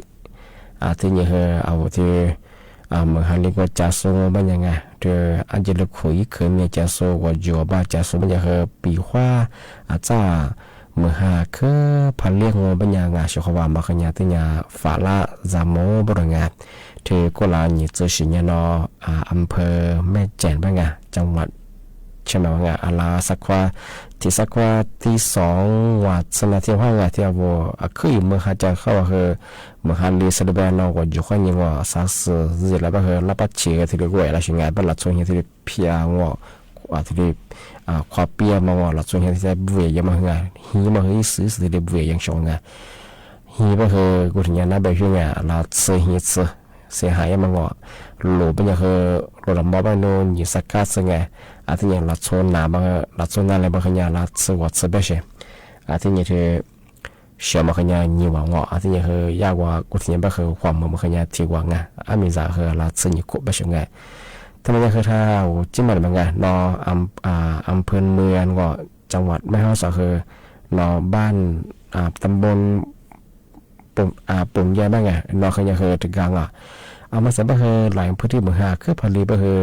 [SPEAKER 21] ที่นี่คือเอาที่มือหาเรียกว่าจัสโซมันยังไงเธออันจะลูกคุยเคยมีจัสโซว่าจัวบ้าจัสโซมันจะคือปีว่าจ้ามือหาคือพันเรียกว่ามันยังไงชาวบ้านมาขยันที่นี่ฝาละจามโมบริงานเธอก็ลาหนีเจอสิญญาณอำเภอแม่แจ่นบ้างไงจังหวัดใช่ไหมว่าไงลาสักว่าที่2วัดสนาที่ว่าไงที่ว่าคือมือหาจะเข้าคือมือหาลีสเดเบนเอาก็อยู่ข้างนี้ว่าสักสิ่งแล้วก็คือรับปัจเจกที่เรียกว่าอะไรสิ่งไงเป็นหลักส่วนที่เพียงว่าที่ความเปียมาว่าหลักส่วนที่จะบุยยังมาไงฮีมาเฮ้ยซื้อที่บุยยังชงไงฮีก็คือกูถึงยันนับไปช่วยไงเราซื้อฮีซื้อเสียหายมาว่าหลุดเป็นยังคือหลุดลำบากไปโน่นยิ่งสักการ์ไงที่ยังรัดโซนหนาบางรัดโซนนั่นเลยบางอย่างรัดสวัสดิ์เบชที่ยังคือเชื่อมาขยันยิ่งหวังว่าที่ยังคือยากว่ากูที่ยังบางคือความมันขยันที่หวังไงมีจากคือรัดสนิทกุบเบชไงทำไมยังคือถ้าจิ้มมันบางไงนอำเภอเมืองก็จังหวัดแม่ฮ่องสอนคือนอบ้านตำบลปุ่มใหญ่บ้างไงนอขยันคือตึกกลางมาสัมผัสคือหลายพื้นที่เมืองหาคือพอดีก็คือ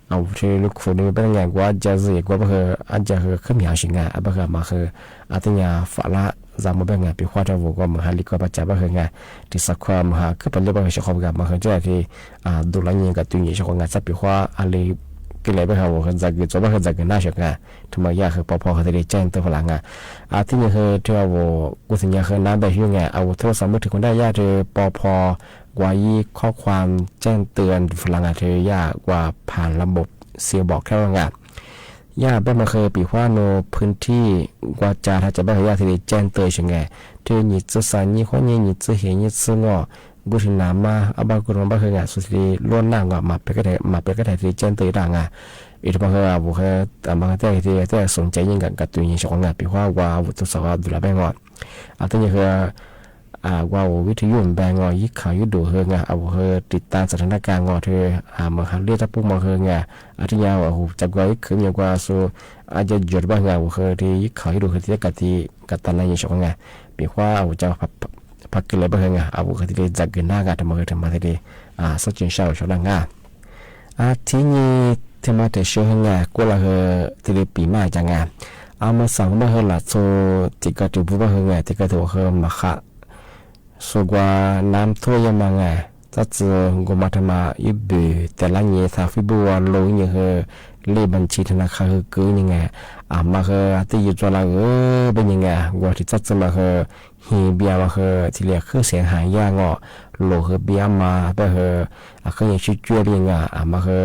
[SPEAKER 21] เอาที่ลูกคนนี้เป็นไงว่าจะเสียกว่าคืออาจจะคือขึ้นหาสิ่งงานก็คือมาคืออาทิตย์ฝาละจำมาเป็นไงปีว่าจะบอกว่ามือหาลิกว่าปัจจัยก็คือไงที่สักความมือหาคือเป็นเรื่องของชาวบ้านมาคือจะที่ดูแลยังกับตัวนี้ชาวบ้านจะปีว่าอะไรก็เลยไปหาว่าคือจะกิจวัตรคือจะกินน่าเชื่อไงทุกอย่างคือพอเขาจะได้แจ้งตัวฝรั่งไงที่นี่คือที่ว่ากูสัญญาคือน้ำแบบยังไงเอาโทรศัพท์มือถือคนได้ยากที่พอกว่ายี่ข้อความแจ้งเตือนฝรั่งอาจจะยากกว่าผ่านระบบเสียบอกแค่ว่างานยากแบบมาเคยปีว่าโนพื้นที่กว่าจะถ้าจะแบบยากที่แจ้งเตือนยังไงที่นี่จะสานนี่ข้อนี้นี่จะเห็นนี่ซึ่งก็กูถึงน้ำมาบางคนบางคนงานสุดที่ล้วนนั่งก็มาเป็นก็ได้ที่แจ้งเตือนต่างงานอีกบางคนบุคคลแต่บางทีที่สนใจยิ่งกับตัวนี้ชาวงานปีว่าวุฒิสภาดูแลแบงก์ที่นี่คือว่าวิทยุแบงงอยิข่าวยุดดูเฮงเอาเฮติดตามสถานการณ์งอเธอมาหาเรียกทับปุ๊บมาเฮงที่ยาวจับไว้ขึ้นอย่างว่าสูอาจจะหยุดบ้างเฮที่ยิข่าวยุดดูเฮที่กัตนายิชงปีว่าจะพักกินเลยบ้างเอาที่จักกินหน้างทำมาที่สักจนเช้าชาวดังที่นี่ที่มาแต่เชื่อกูละเฮที่ปีใหม่จังมาสั่งบ้างละโซที่ก็ถูกบ้างที่ก็ถูกเฮมาขะสุกว่าน้ำท่วมยังไงถ้าเจอกูมาทำมาอีบีแต่ละเนี่ยถ้าฟิบัวลงยังคือเลขบัญชีธนาคารคือยังไงมาคือที่อยู่ตัวเราเป็นยังไงว่าที่จะมาคือฮีเบียมาคือที่เรียกคือเสียหายยากโลคือเบียมาไปคือคือยังชิดช่วยยังไงมาคือ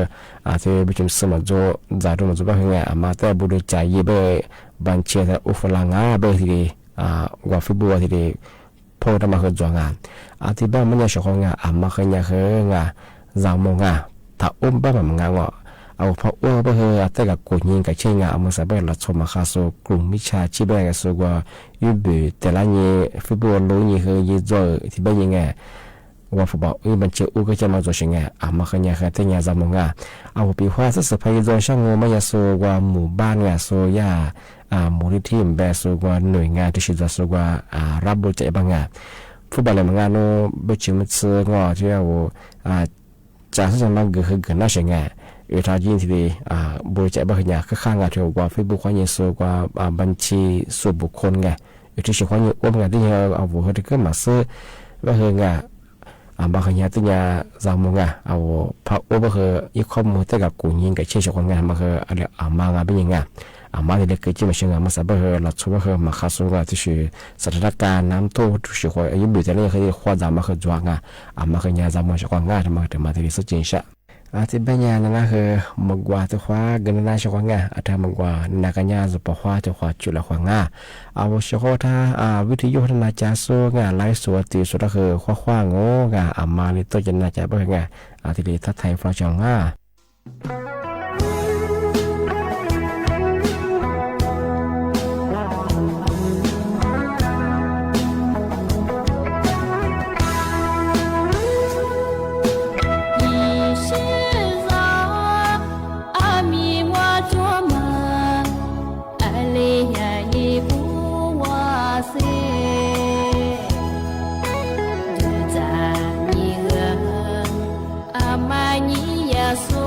[SPEAKER 21] ที่ประชุมสมัครจ่ายตรงจุดไปยังไงมาแต่บุรุษจ่ายยี่เบบัญชีแต่อุฟลังเบที่ว่าฟิบัวที่พอทำมาคือจวงที่บ้านมันยังชอบมาคือยังคืจางมงถ้าบ้านมันเอาพอไปคือแต่กับกูยิงกับเช่นมันสบายหลัดชมมาค่ะสูกลุ่มมิชาชีพแบบสูว่ายุบแต่ละเนี่ยฟุตบอลรู้นี่คือยิ่งจ่อที่บ้านยังไงว่าฟุตบอลมันเชื่อก็จะมาจ่อชิงมาคือยังคือแต่ยังจางมงเอาปีว่าสุดท้ายจ่อช่างมันยังสูว่าหมู่บ้านสูยามูลนิธิแบบสูว่าหน่วยงานที่ชื่อสูว่ารับบริจาคบางฟุตบอลเลยบางโน้บุชิมซื้องอที่ว่าจากที่จะมาเกิดน่าเชื่อทายินที่บริจาคบางอย่างก็ข้างที่ว่าเฟซบุ๊กเขาเนี่ยสูว่าบัญชีส่วนบุคคลที่ชื่อเขาเนี่ยว่าบางที่เอาบุคคลที่ขึ้นมาซื้อว่าเฮงบางอย่างที่เนี่ยจำมงเอาพระอุปคืออีกข้อมูลที่กับกูยิงกับเชื่อชาวคนมาคืออะไรมางเป็นยังไงมาที่เด็กเกี่ยวกับเชิงมาสับเฮหลักชัวร์มาข้าสูงที่ชื่อสถานการณ์น้ำท่วมที่ชื่อว่าอายุบุตรเนี่ยคือความจำมาคือจวงมาคือเนี่ยจำมาชาวคนทำมาที่สุดจริงใช่ ที่บ้านยานั่นนะคือมักว่าตัวขวาเงินน่าชกงาอาจจะมักว่านักญาจะปะขวาตัวขวาจุดละขวางาเอาชกท่าวิทยุพัฒนาจาโซงาไลฟ์สวดตีสุดก็คือขวางโง่งาอามาลิโตจันนาจาเบิ่งงาที่ลีทัดไทยฟลาจงงา
[SPEAKER 16] 说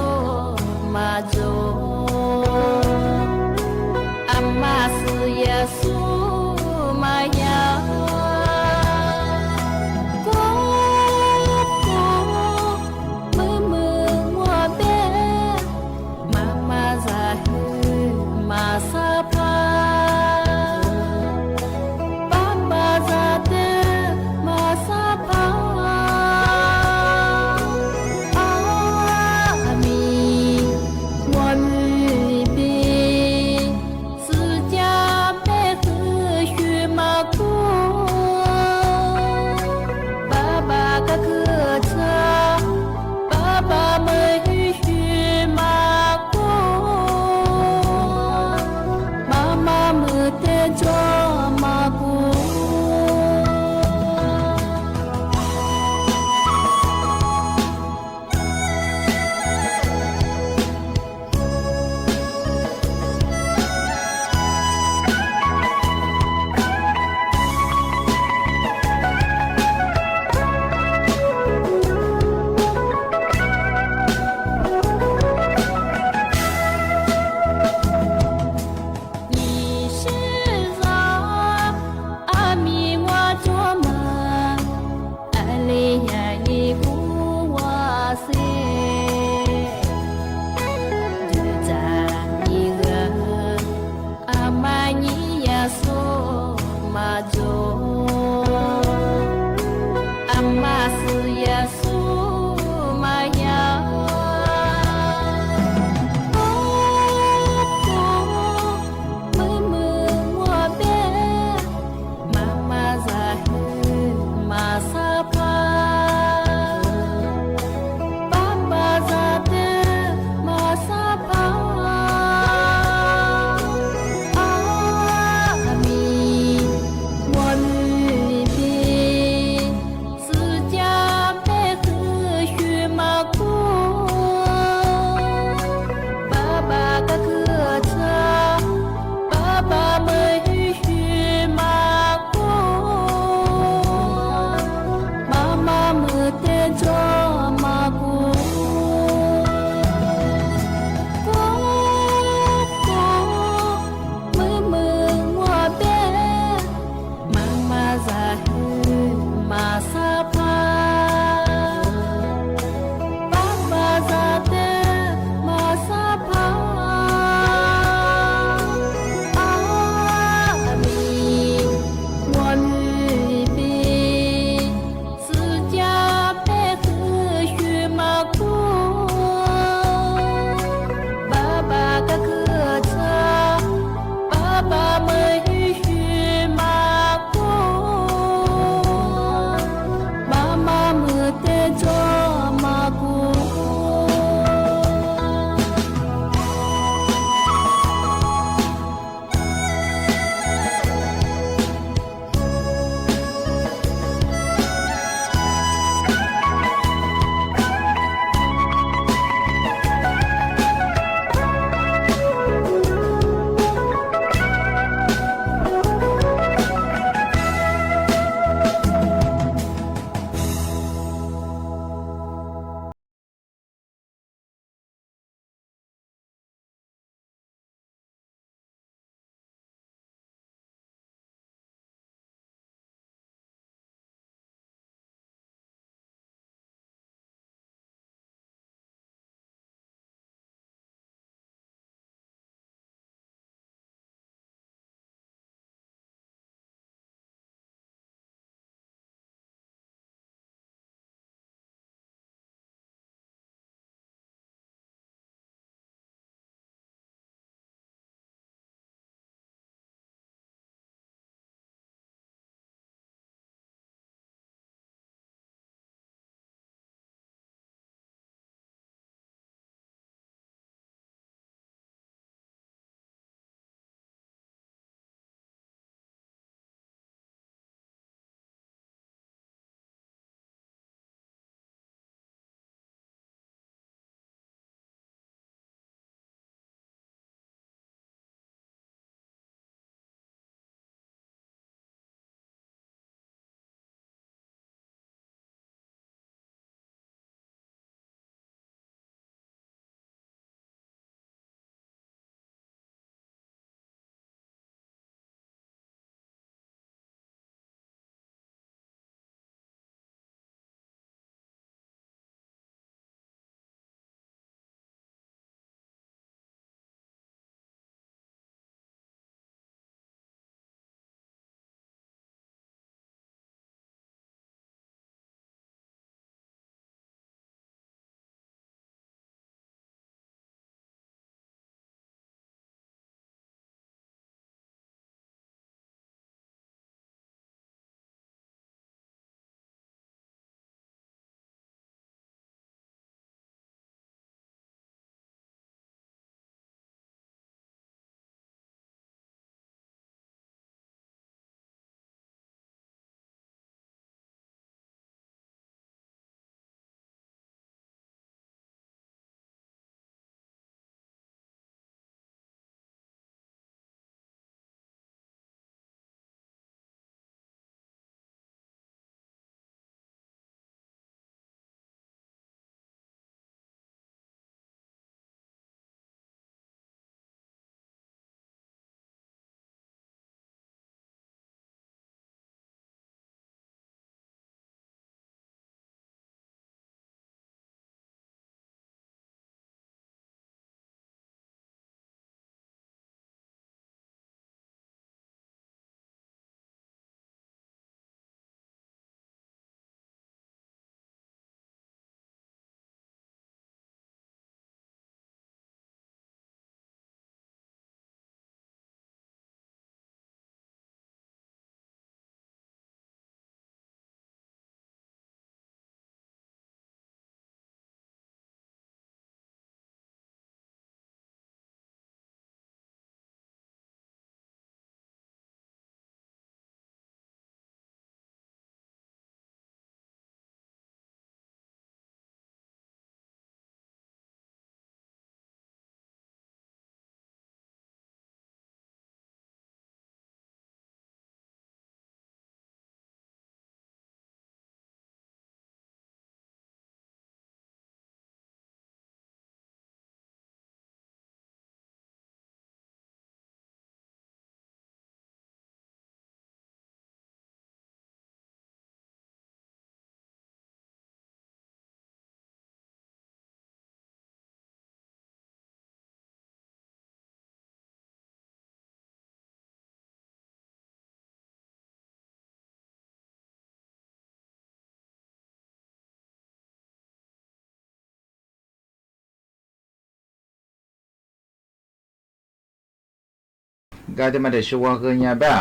[SPEAKER 4] ก็จะมาได้ชัวร์คือเนี่ยแบบ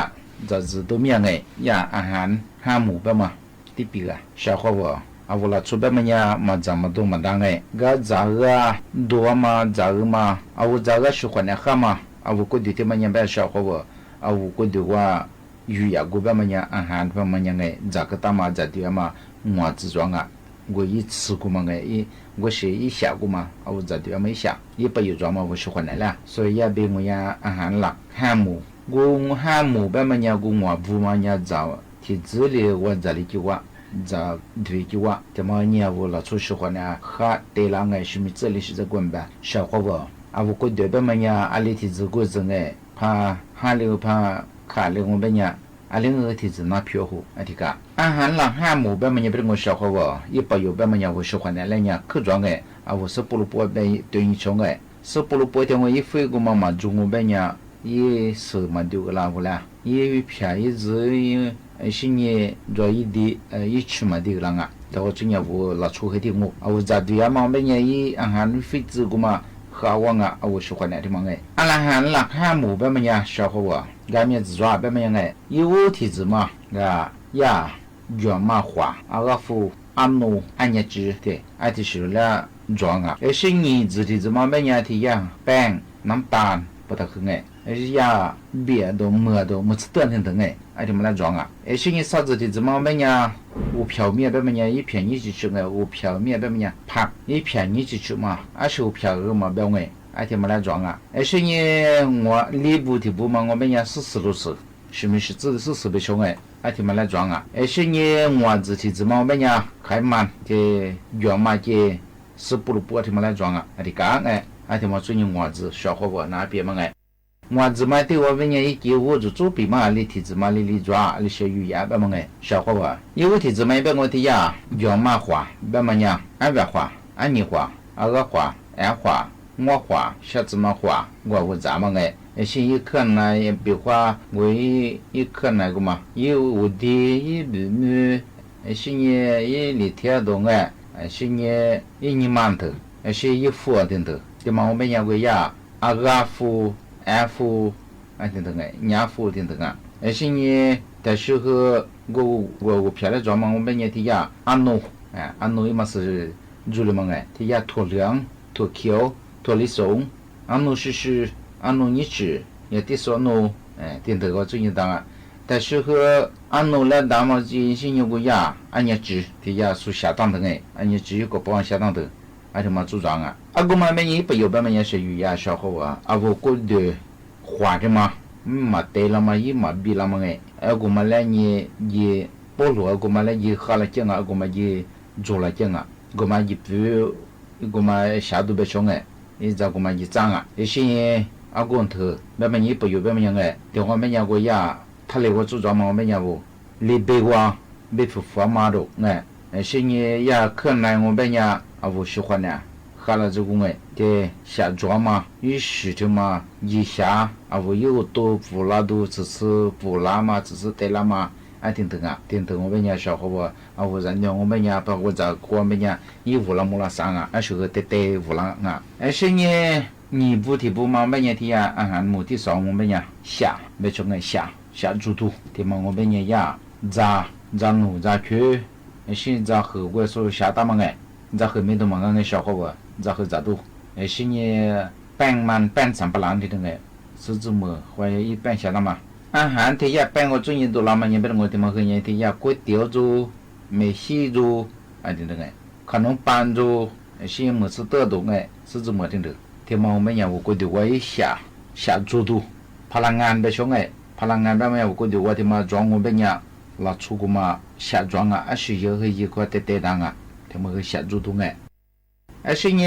[SPEAKER 4] จะจะตัวเมียไงยาอาหารห้าหมู่แบบมาที่ปีละชาวเขาว่าเอาเวลาชุบแบบมันยามาจำมาดูมาดังไงก็จะดัวมาจะมาเอาจะชุกเนี่ยข้ามาเอาก็ดูที่มันยังแบบชาวเขาว่าเอาก็ดูว่าอยู่อยากกูแบบมันยาอาหารแบบมันยังไงจะก็ตามมาจะเดียวมาหัวจิตจงอ่ะ我一吃过嘛个，我是一下过嘛，我这地方没下，也不有装嘛，我喜欢来了，所以也比我呀阿汉啦汉姆，我汉姆别么呀，我不嘛呀早，提子里我这里就话，这对就话，这么呢我老出喜欢呢，哈对啦个是咪这里是这滚吧，小伙不，啊我过对别么呀，阿里提子过子个，怕哈里怕卡里我别呀。阿另个提子那飘忽，阿提个阿汉啦汉姆别么也不是我小伙不，一把有别么也我喜欢的来呀，可装个啊我是不如不被对你穷个，是不如不的我一飞过嘛嘛中我别呀，也是嘛丢个啦不啦，也便宜子是你做一的一去嘛丢个啦啊，然后今年我拉出去的我，啊我在对呀嘛别呀一阿汉飞子过嘛。和我啊，我喜欢的地方哎，阿拉汉啦汉姆别么呀小伙不。俺们自抓别么样哎，有体子嘛，呀，原嘛花，阿夫阿奴阿伢子的，阿提是了装啊，而是你自体子嘛别样提呀，饼、น้ำตาล不得很哎，而是呀，别都么都么子等等等哎，阿提么来装啊，而是你啥子体子嘛别样，我票面别么样一片一起吃哎，我票面别么样拍一片一起吃嘛，阿是我票个嘛别哎。哎，天么来装啊！而且呢，我里部的部嘛，我们也是都是，是没是指的是别凶哎，哎，天么来装啊！而且呢，我自己子嘛，我们呀开满的原嘛的是不如不天么来装啊！哎，的讲哎，哎，天么最近我子小伙伴那边嘛哎，我子嘛对我们呀一给我就做比嘛，里体子嘛里抓，里小鱼呀别嘛哎，小伙伴，因为体子嘛别我的呀原嘛花，别嘛呀，俺别花，俺你花，俺花，俺花。我花小子嘛花，我咋么哎？现一看呢，也别花，我一看那个嘛，有我的一妹妹，现也里天东哎，现一年馒头，现一副等等，这嘛我们讲过呀，阿夫、安夫，等等哎，娘夫等等啊，现一但是和我漂亮装嘛，我们讲的呀，阿奴伊嘛是做了嘛哎，的呀脱凉脱口。托里松，安努是安努你吃，也得说努，点这个最近当啊，但是和安努来打嘛，进行有个呀，俺也知，这呀属下当的哎，俺也知有个保安下当的，俺他妈组长啊，阿哥嘛没也不有办法也是有呀小伙啊，阿我过的花的嘛，嘛对了嘛，也嘛比了嘛哎，阿哥嘛来你也保罗，阿哥嘛来也喝了酱啊，阿哥嘛也做了酱啊，阿哥嘛也不，阿哥嘛下都别凶哎。你这个嘛一张啊，一些阿公头，别么你不有别么样哎，电话没讲过呀，他来我组装嘛没讲过，你别话别不发嘛都哎，些你呀可能我们呀啊我喜欢呢，喝了这个哎，这下装嘛，有时就嘛一下啊我有多不拉都只是不拉嘛，只是对了嘛。等等啊，等等我们家小伙伴啊，我人家我们家把我这我们家一乌拉木拉上啊，是个得乌拉啊，是呢，你不提不嘛，我们家的呀，目的上我们家下，没从个下主图，对嘛我们家呀，咋弄咋去，现在和我说下大嘛哎，咋和没多嘛个小伙伴，咋和咋多，是呢，半上不烂的哎，是怎么或者一半下大嘛。阿汉提呀，半个专业都那么年不我他妈和人提呀，ก๋วยเตี๋ยว做，美西做，等等哎，可能搬做，些么子得动哎，是怎么等等？他妈我们呀，我ก๋วยเตี๋ยว我一下做多，พลังงานไปช่วง哎，พลังงานไป嘛，我ก๋วยเตี๋ยว我他妈装我们呀，拉出个嘛下装啊，是有和一块得当啊，他们和下做多哎，是呢，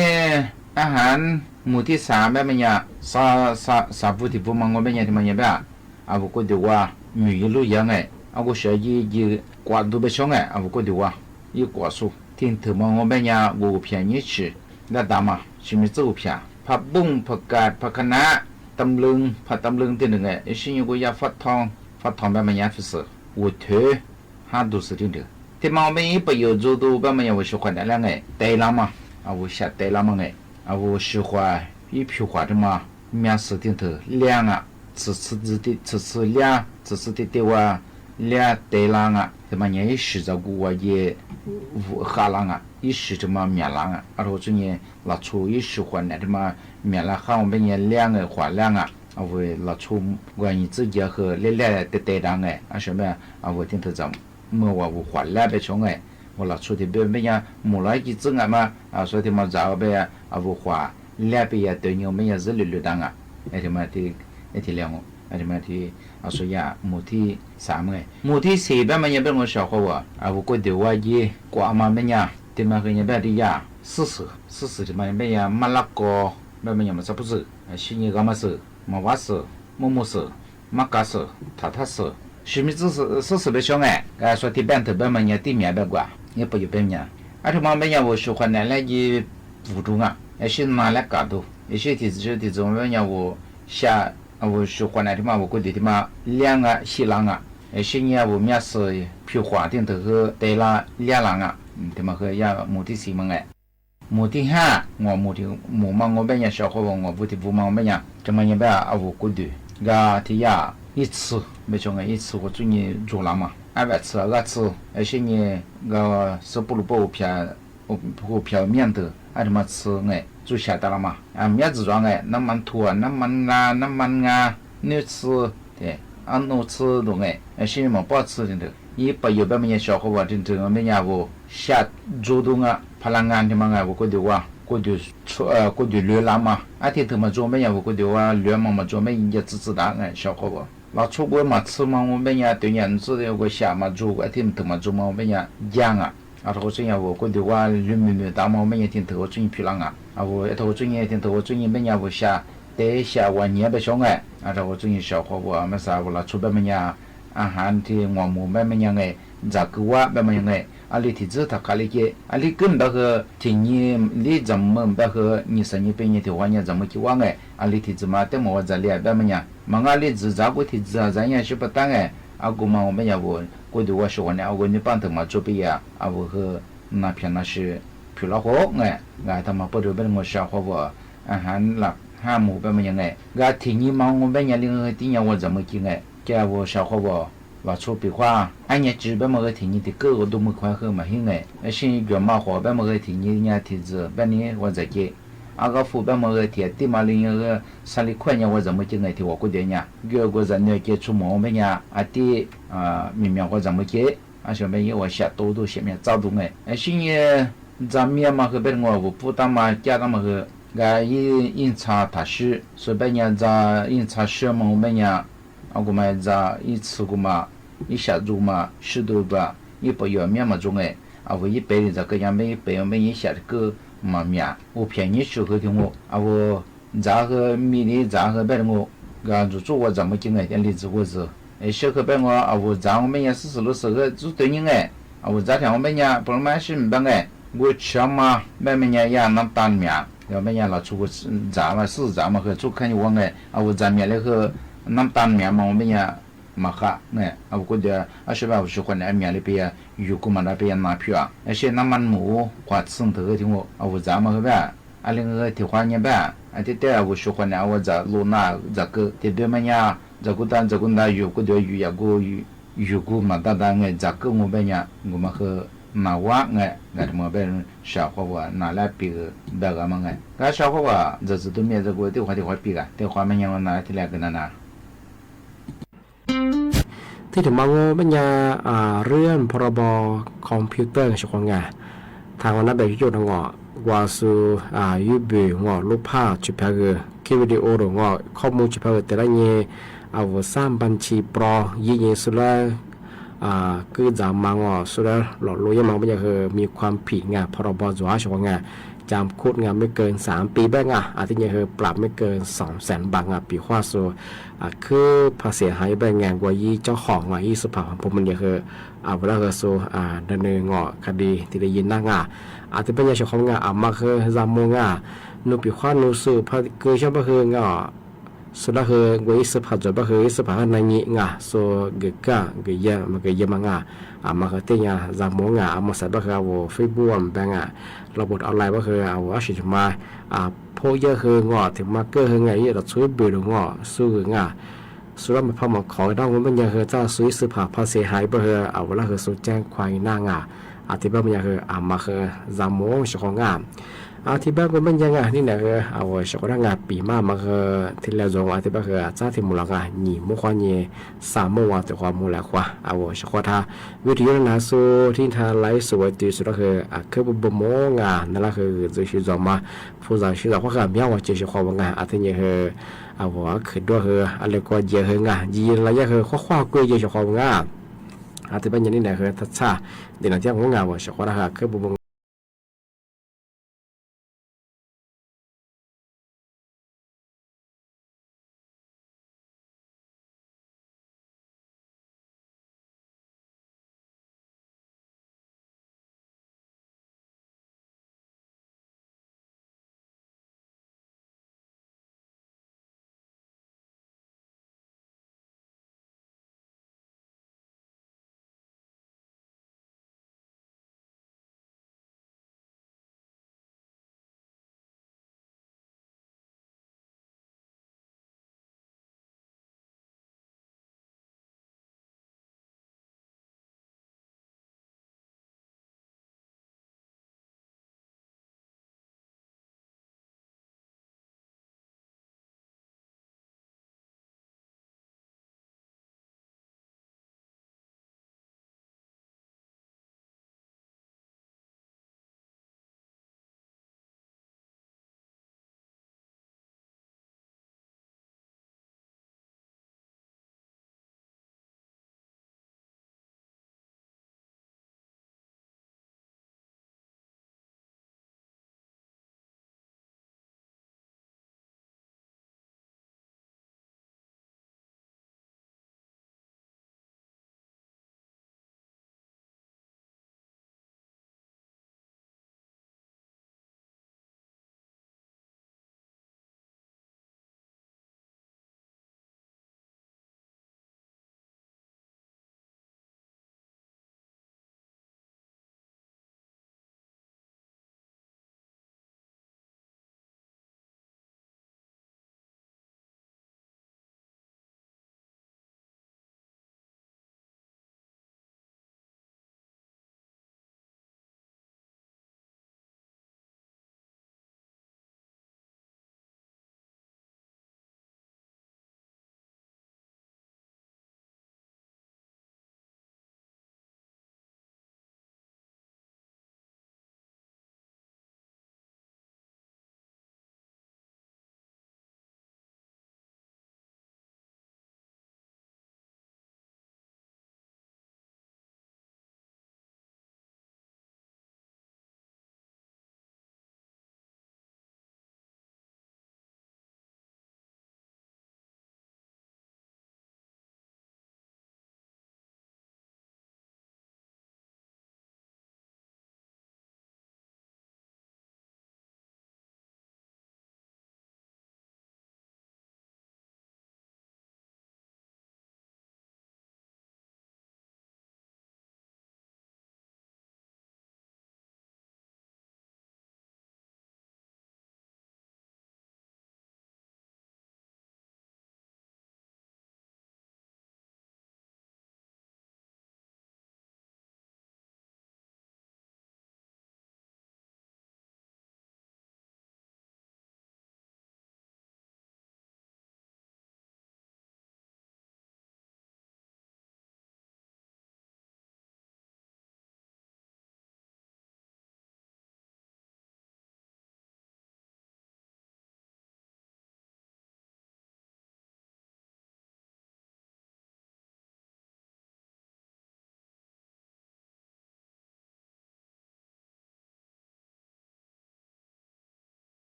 [SPEAKER 4] 阿汉目的啥么呀？啥不提不嘛，我们呀他妈也不啊。啊，我觉得话女一路样哎，啊，我小一挂都不上哎，啊，我觉得话一挂数，听头嘛，我们呀，我便宜吃，那大嘛，是没走偏，ผักบุ้งผักกาดผักคะน้าตำลึงผัดตำลึงที่หนึ่งไงไอ้สิ่งอยู่ก็ยาฟัดทองแบบมันยาฟิส我头还都是听的，他妈们一不有做都把们呀我喜欢的两个对了嘛，啊我下对了嘛哎，啊我喜欢一批花的嘛，面试听头两啊。此的话俩对浪啊，他妈也是这个我也哈浪啊，也是这么面浪啊，而我这年拉出也是换来这么面浪哈，我们也两个换两啊，我拉出关于自己和来的对浪哎，啊什么啊我听他讲，我换来别穷哎，我拉出的别呀，木来几整啊嘛，啊所以他妈找别啊我换来别呀对你我们也是绿档啊，哎他妈的哎天亮哦。而且嘛，ที่อาศัยหมู่ที่3ไงหมู่ที่4แบบมันยังเป็นคนชาวเขาว่า我觉得ว่ายี่กว่ามาเป็นยังที่มาคือยังแบบที่ยา40ที่มันเป็นยังมะละกอแบบมันยังมันสับปะรดสิ่งก็มาซื้อมาว่าซื้อมะซื้อมะกาซื้อถาซื้อ是不是被伤哎？说ที่บ้านเธอแบบมันยังที่เมียแบบกว่ายังไปอยู่แบบยัง而且嘛เป็นยัง我喜欢的那些服装啊，也是拿来搞的，也是ที่我们ยัง我下。我喜欢的嘛，我觉得嘛，两个西浪啊，现在我们是皮花的这个对了两浪啊，他们和也目的是么哎，目的哈，我目的嘛我们也小伙伴，我目的不嘛我们呀，这么一般啊，我觉得，个提呀一次没错一次我最近做了嘛，200次2次，现在个是不如不票面的，什么吃哎。就晓得了嘛，面子装哎，那么土啊，那么啊，你吃对，我吃东哎，现在嘛不吃的，一把有别么些小伙伴真我们家我下主动啊，怕人干的嘛哎，我觉得哇，觉得热浪嘛，天他妈做么呀，我觉得哇热嘛做么人家知道哎，小伙伴，那出国嘛吃嘛我们家对人知道我下嘛做，天他妈做嘛我们家养啊。我最近我觉得我人民大嘛，我们也挺头最近皮浪啊，我头最近挺头我最近每年我下得下我年不上哎，我最近小伙我们啥我拉出别么样อาหารที่งอหมูแบบมันยังไงจากกัวแบบมันยังไงอะไรที่จะทักอะไรเกี่ยอะไรขึ้นแบบคือที่นี่ลีจำมันแบบคือนี่สัญญาเป็นยี่ที่วันนี้จำมันคิดว่าไงอะไรที่จะมาแต่หมอจะเลี้ยแบบมันยังมันอะไรจะจากกูที่จะจะยังชิบะตั้งไงกูมาไม่ยาวกูดูว่าชวนเนี่ยกูนี่ปั้นถึงมาจุบิยากูคือน่าเพียงน่าชื่อผิวละหัวไงทำมาเปิดดูเป็นงอชาหัวอาหารหลัก5หมู่แบบมันยังไงที่นี่มันแบบยังเลี้ยงที่ยังว่าจะไม่กินไงแกว่าชาหัวว่าชอบปีว่าอันนี้จีบแบบที่นี่ที่เกิดดูมือควายเข้ามาหิ้งไงสิ่งที่มาหัวแบบที่นี่เนี่ยที่จะแบบนี้ว่าจะเกี่ยก็ฟูแบบที่ที่มาเลี้ยงสักคนเนี่ยว่าจะไม่กินไงที่ว่ากูเดียเนี่ยเกี่ยวกับจะเนี่ยเกี่ยวชั่วโมงแบบเนี่ยที่มีเมียว่าจะไม่เกี่ยส่วนแบบนี้ว่าเสียตัวเสียเมียเจ้าตัวไงสิ่งที่จะมีมาคือเป็นว่าผู้ตามมาแก่ตามมาคือก็ยินชาทัศน์ส่วนแบบเนี่ยจะยินชาเชื่อมั่นแบบเนี่ยกูมาจะ一次กูมา一下子嘛10多吧一百元面嘛中哎我一百的这个样没百元没一下个嘛面我便宜时候的我我咋个米的咋个别的我就做我怎么进来点例子或者小可别我咋我们也40多时候就对你哎我咋天我们也不买是没办哎我吃嘛别们也也能当面要么也老出个咋嘛是咋嘛和做看你我哎我咱面那个能当面嘛我们也มาค่ะเนี่ยเอาก็เดี๋ยวใช่ป่ะผมคนเนี่ยมีอะไรไปอยู่กูมันไปนาพิวอ่ะเช่นน้ำมันหมูกว่าซึ่งเธอที่ว่าเอาจะมาแบบอะไรเงี้ยที่ว่าเนี่ยแบบที่แต่ผมคนเนี่ยเอาจะลูน่าจะก็ที่เดิมเนี่ยจะกูตั้งจะกูได้อยู่ก็เดี๋ยวอยู่อยู่กูมาตั้งเงี้ยจะก็งูแบบเนี่ยงูมาคือมาว่าเงี้ยเงี้ยมาเป็นชาวเขาว่าน่าแลปีแบบกันมั้งเงี้ยก็ชาวเขาว่าจะตัวเมียจะกูที่ว่าปีกันที่ว่ามันยังน่าที่แรกกันนะ
[SPEAKER 21] ที่ถึงมาว่าปัญญาเรื่องพรบคอมพิวเตอร์กับชาวงานทางวันนั้นแบบที่จุดงอว่าสู่ยูบีงอรูปภาพจิพเกอร์คลิปวิดีโอหรืองอข้อมูลจิพเกอร์แต่ละเงี้ยเอาสร้างบัญชีปลอยี่สุดแล้วคือจะมางอสุดแล้วหลอกลวงยังมองปัญญาคือมีความผิดงานพรบจัวชาวงานจำคุกงานไม่เกิน3 ปีแบงอาทิตย์นี้คือปรับไม่เกิน200,000 บาทปีว่าสูคือภาษีหายแบงงานกว่ายี่เจ้าของยี่สภาพผมมันคือเวลาคือสูดำเนินงอคดีที่ได้ยินนั่งอาทิตย์เป็นยาชของงานมาคือจำมงนูปีว่านูสูพคือชอบคืองอสุดแล้วคือว่ายี่สภาพจบคือยี่สภาพในนี้สูเกิดก้าเกิดเยอะมันเกิดเยอะมากมาคือเตี้ยจำมงมาใส่ก็คือเอาเฟซบุ๊กแบงระบบออนไลน์ก็คือเอาอาชีพมาพวกเยอะคืองอถึงมาเกอร์คือไงเราช่วยเบื่อหรืองอสู้ง สุดมันพอมาขอดองมันยังเจ้าซุยสืบหาภาษีหายบ่เฮอเอาละเฮอสุแจ้งควายหน้างาอาทิบ้ามันยังเฮอมาเฮอจามงชของงามอาทิบ้ามันยังนี่นะเฮอเอาชของงาปีมาเฮอที่แล้วจงอาทิบ้าเฮอจ้าที่มูลงาหนีมุขวานี่3 มื้อว่าแต่ความมูลกว่าเอาชขทาวิทยุนาสูที่ทาไลฟ์สวยตีสุดเฮอคือบ่มงานั่นละคือจะสิจอมาผู้จะสิว่าก็มีว่าจะสิขอว่างาอาทิเนี่ยเฮอเอาว่าคือด้วยเฮออะไรก็เยอะเฮงายีระยะเฮอข้อกุยเยอะขอว่างาอาทิบ้านยันนี่นะเฮอทัชชาเดี๋ยวนั้นที่ว่างาว่าชขทาคือบ่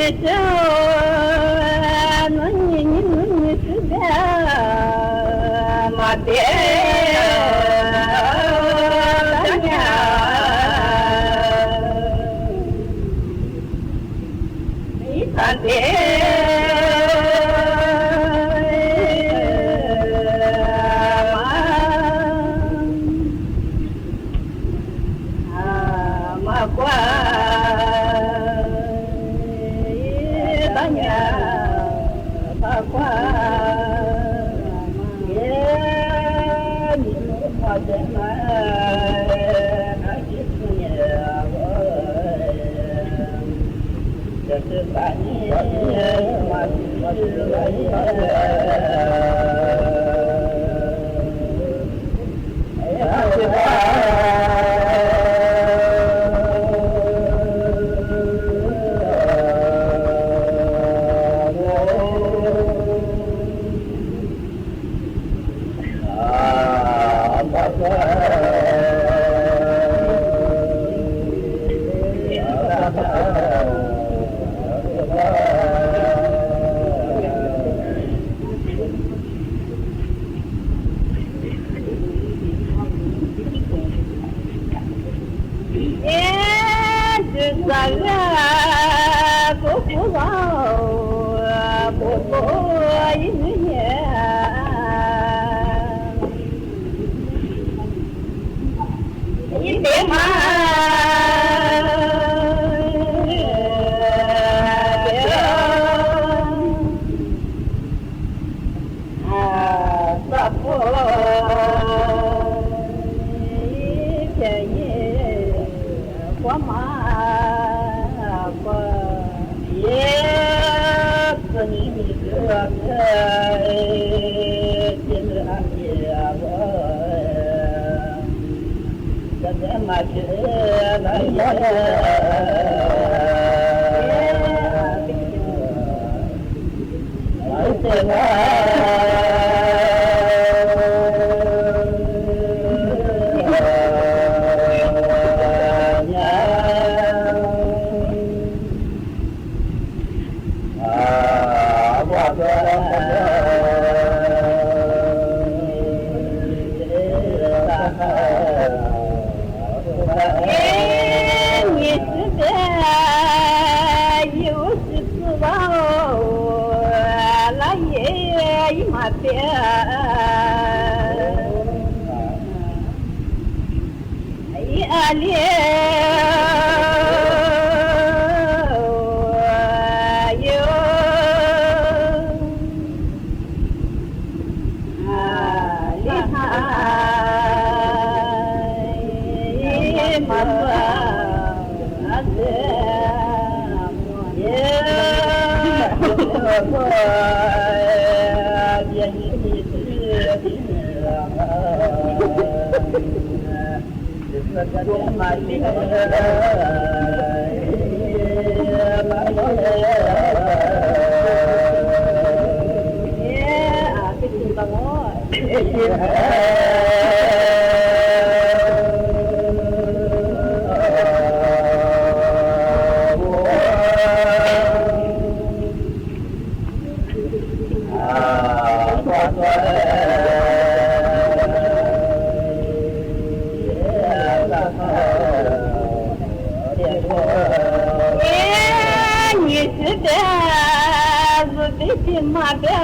[SPEAKER 20] Hãy subscribe cho kênh Ghiền Mì Gõ để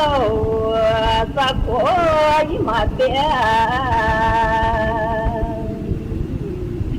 [SPEAKER 20] không bỏ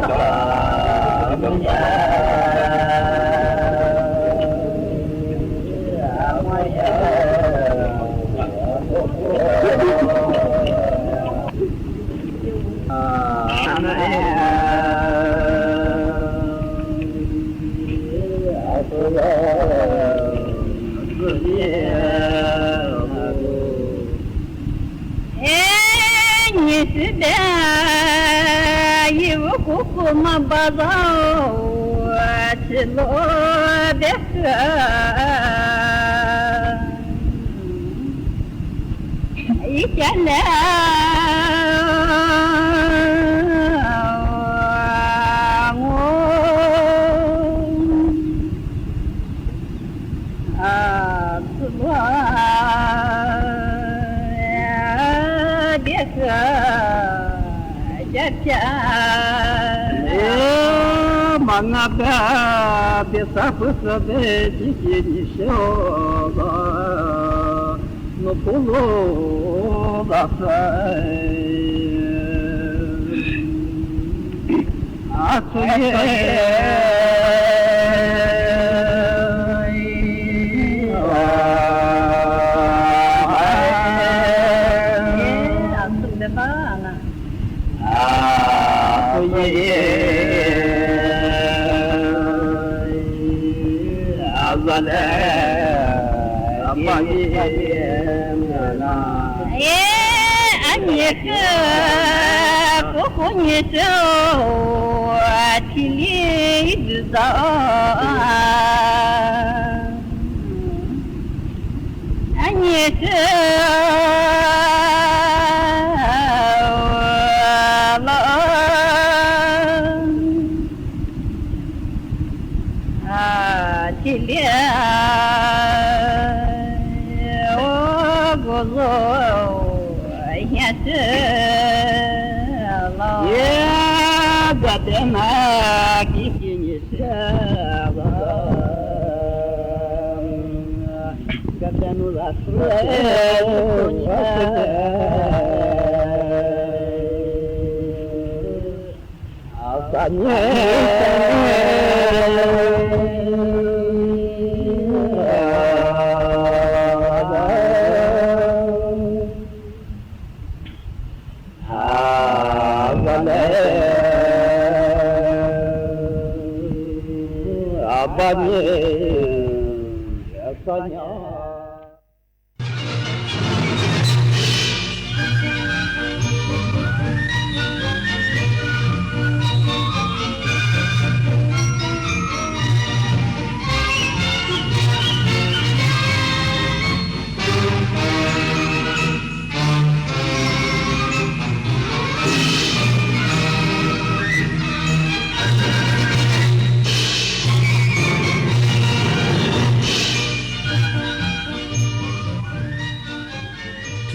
[SPEAKER 20] lỡ Mangaba besapusa de tikinishoga no pulo da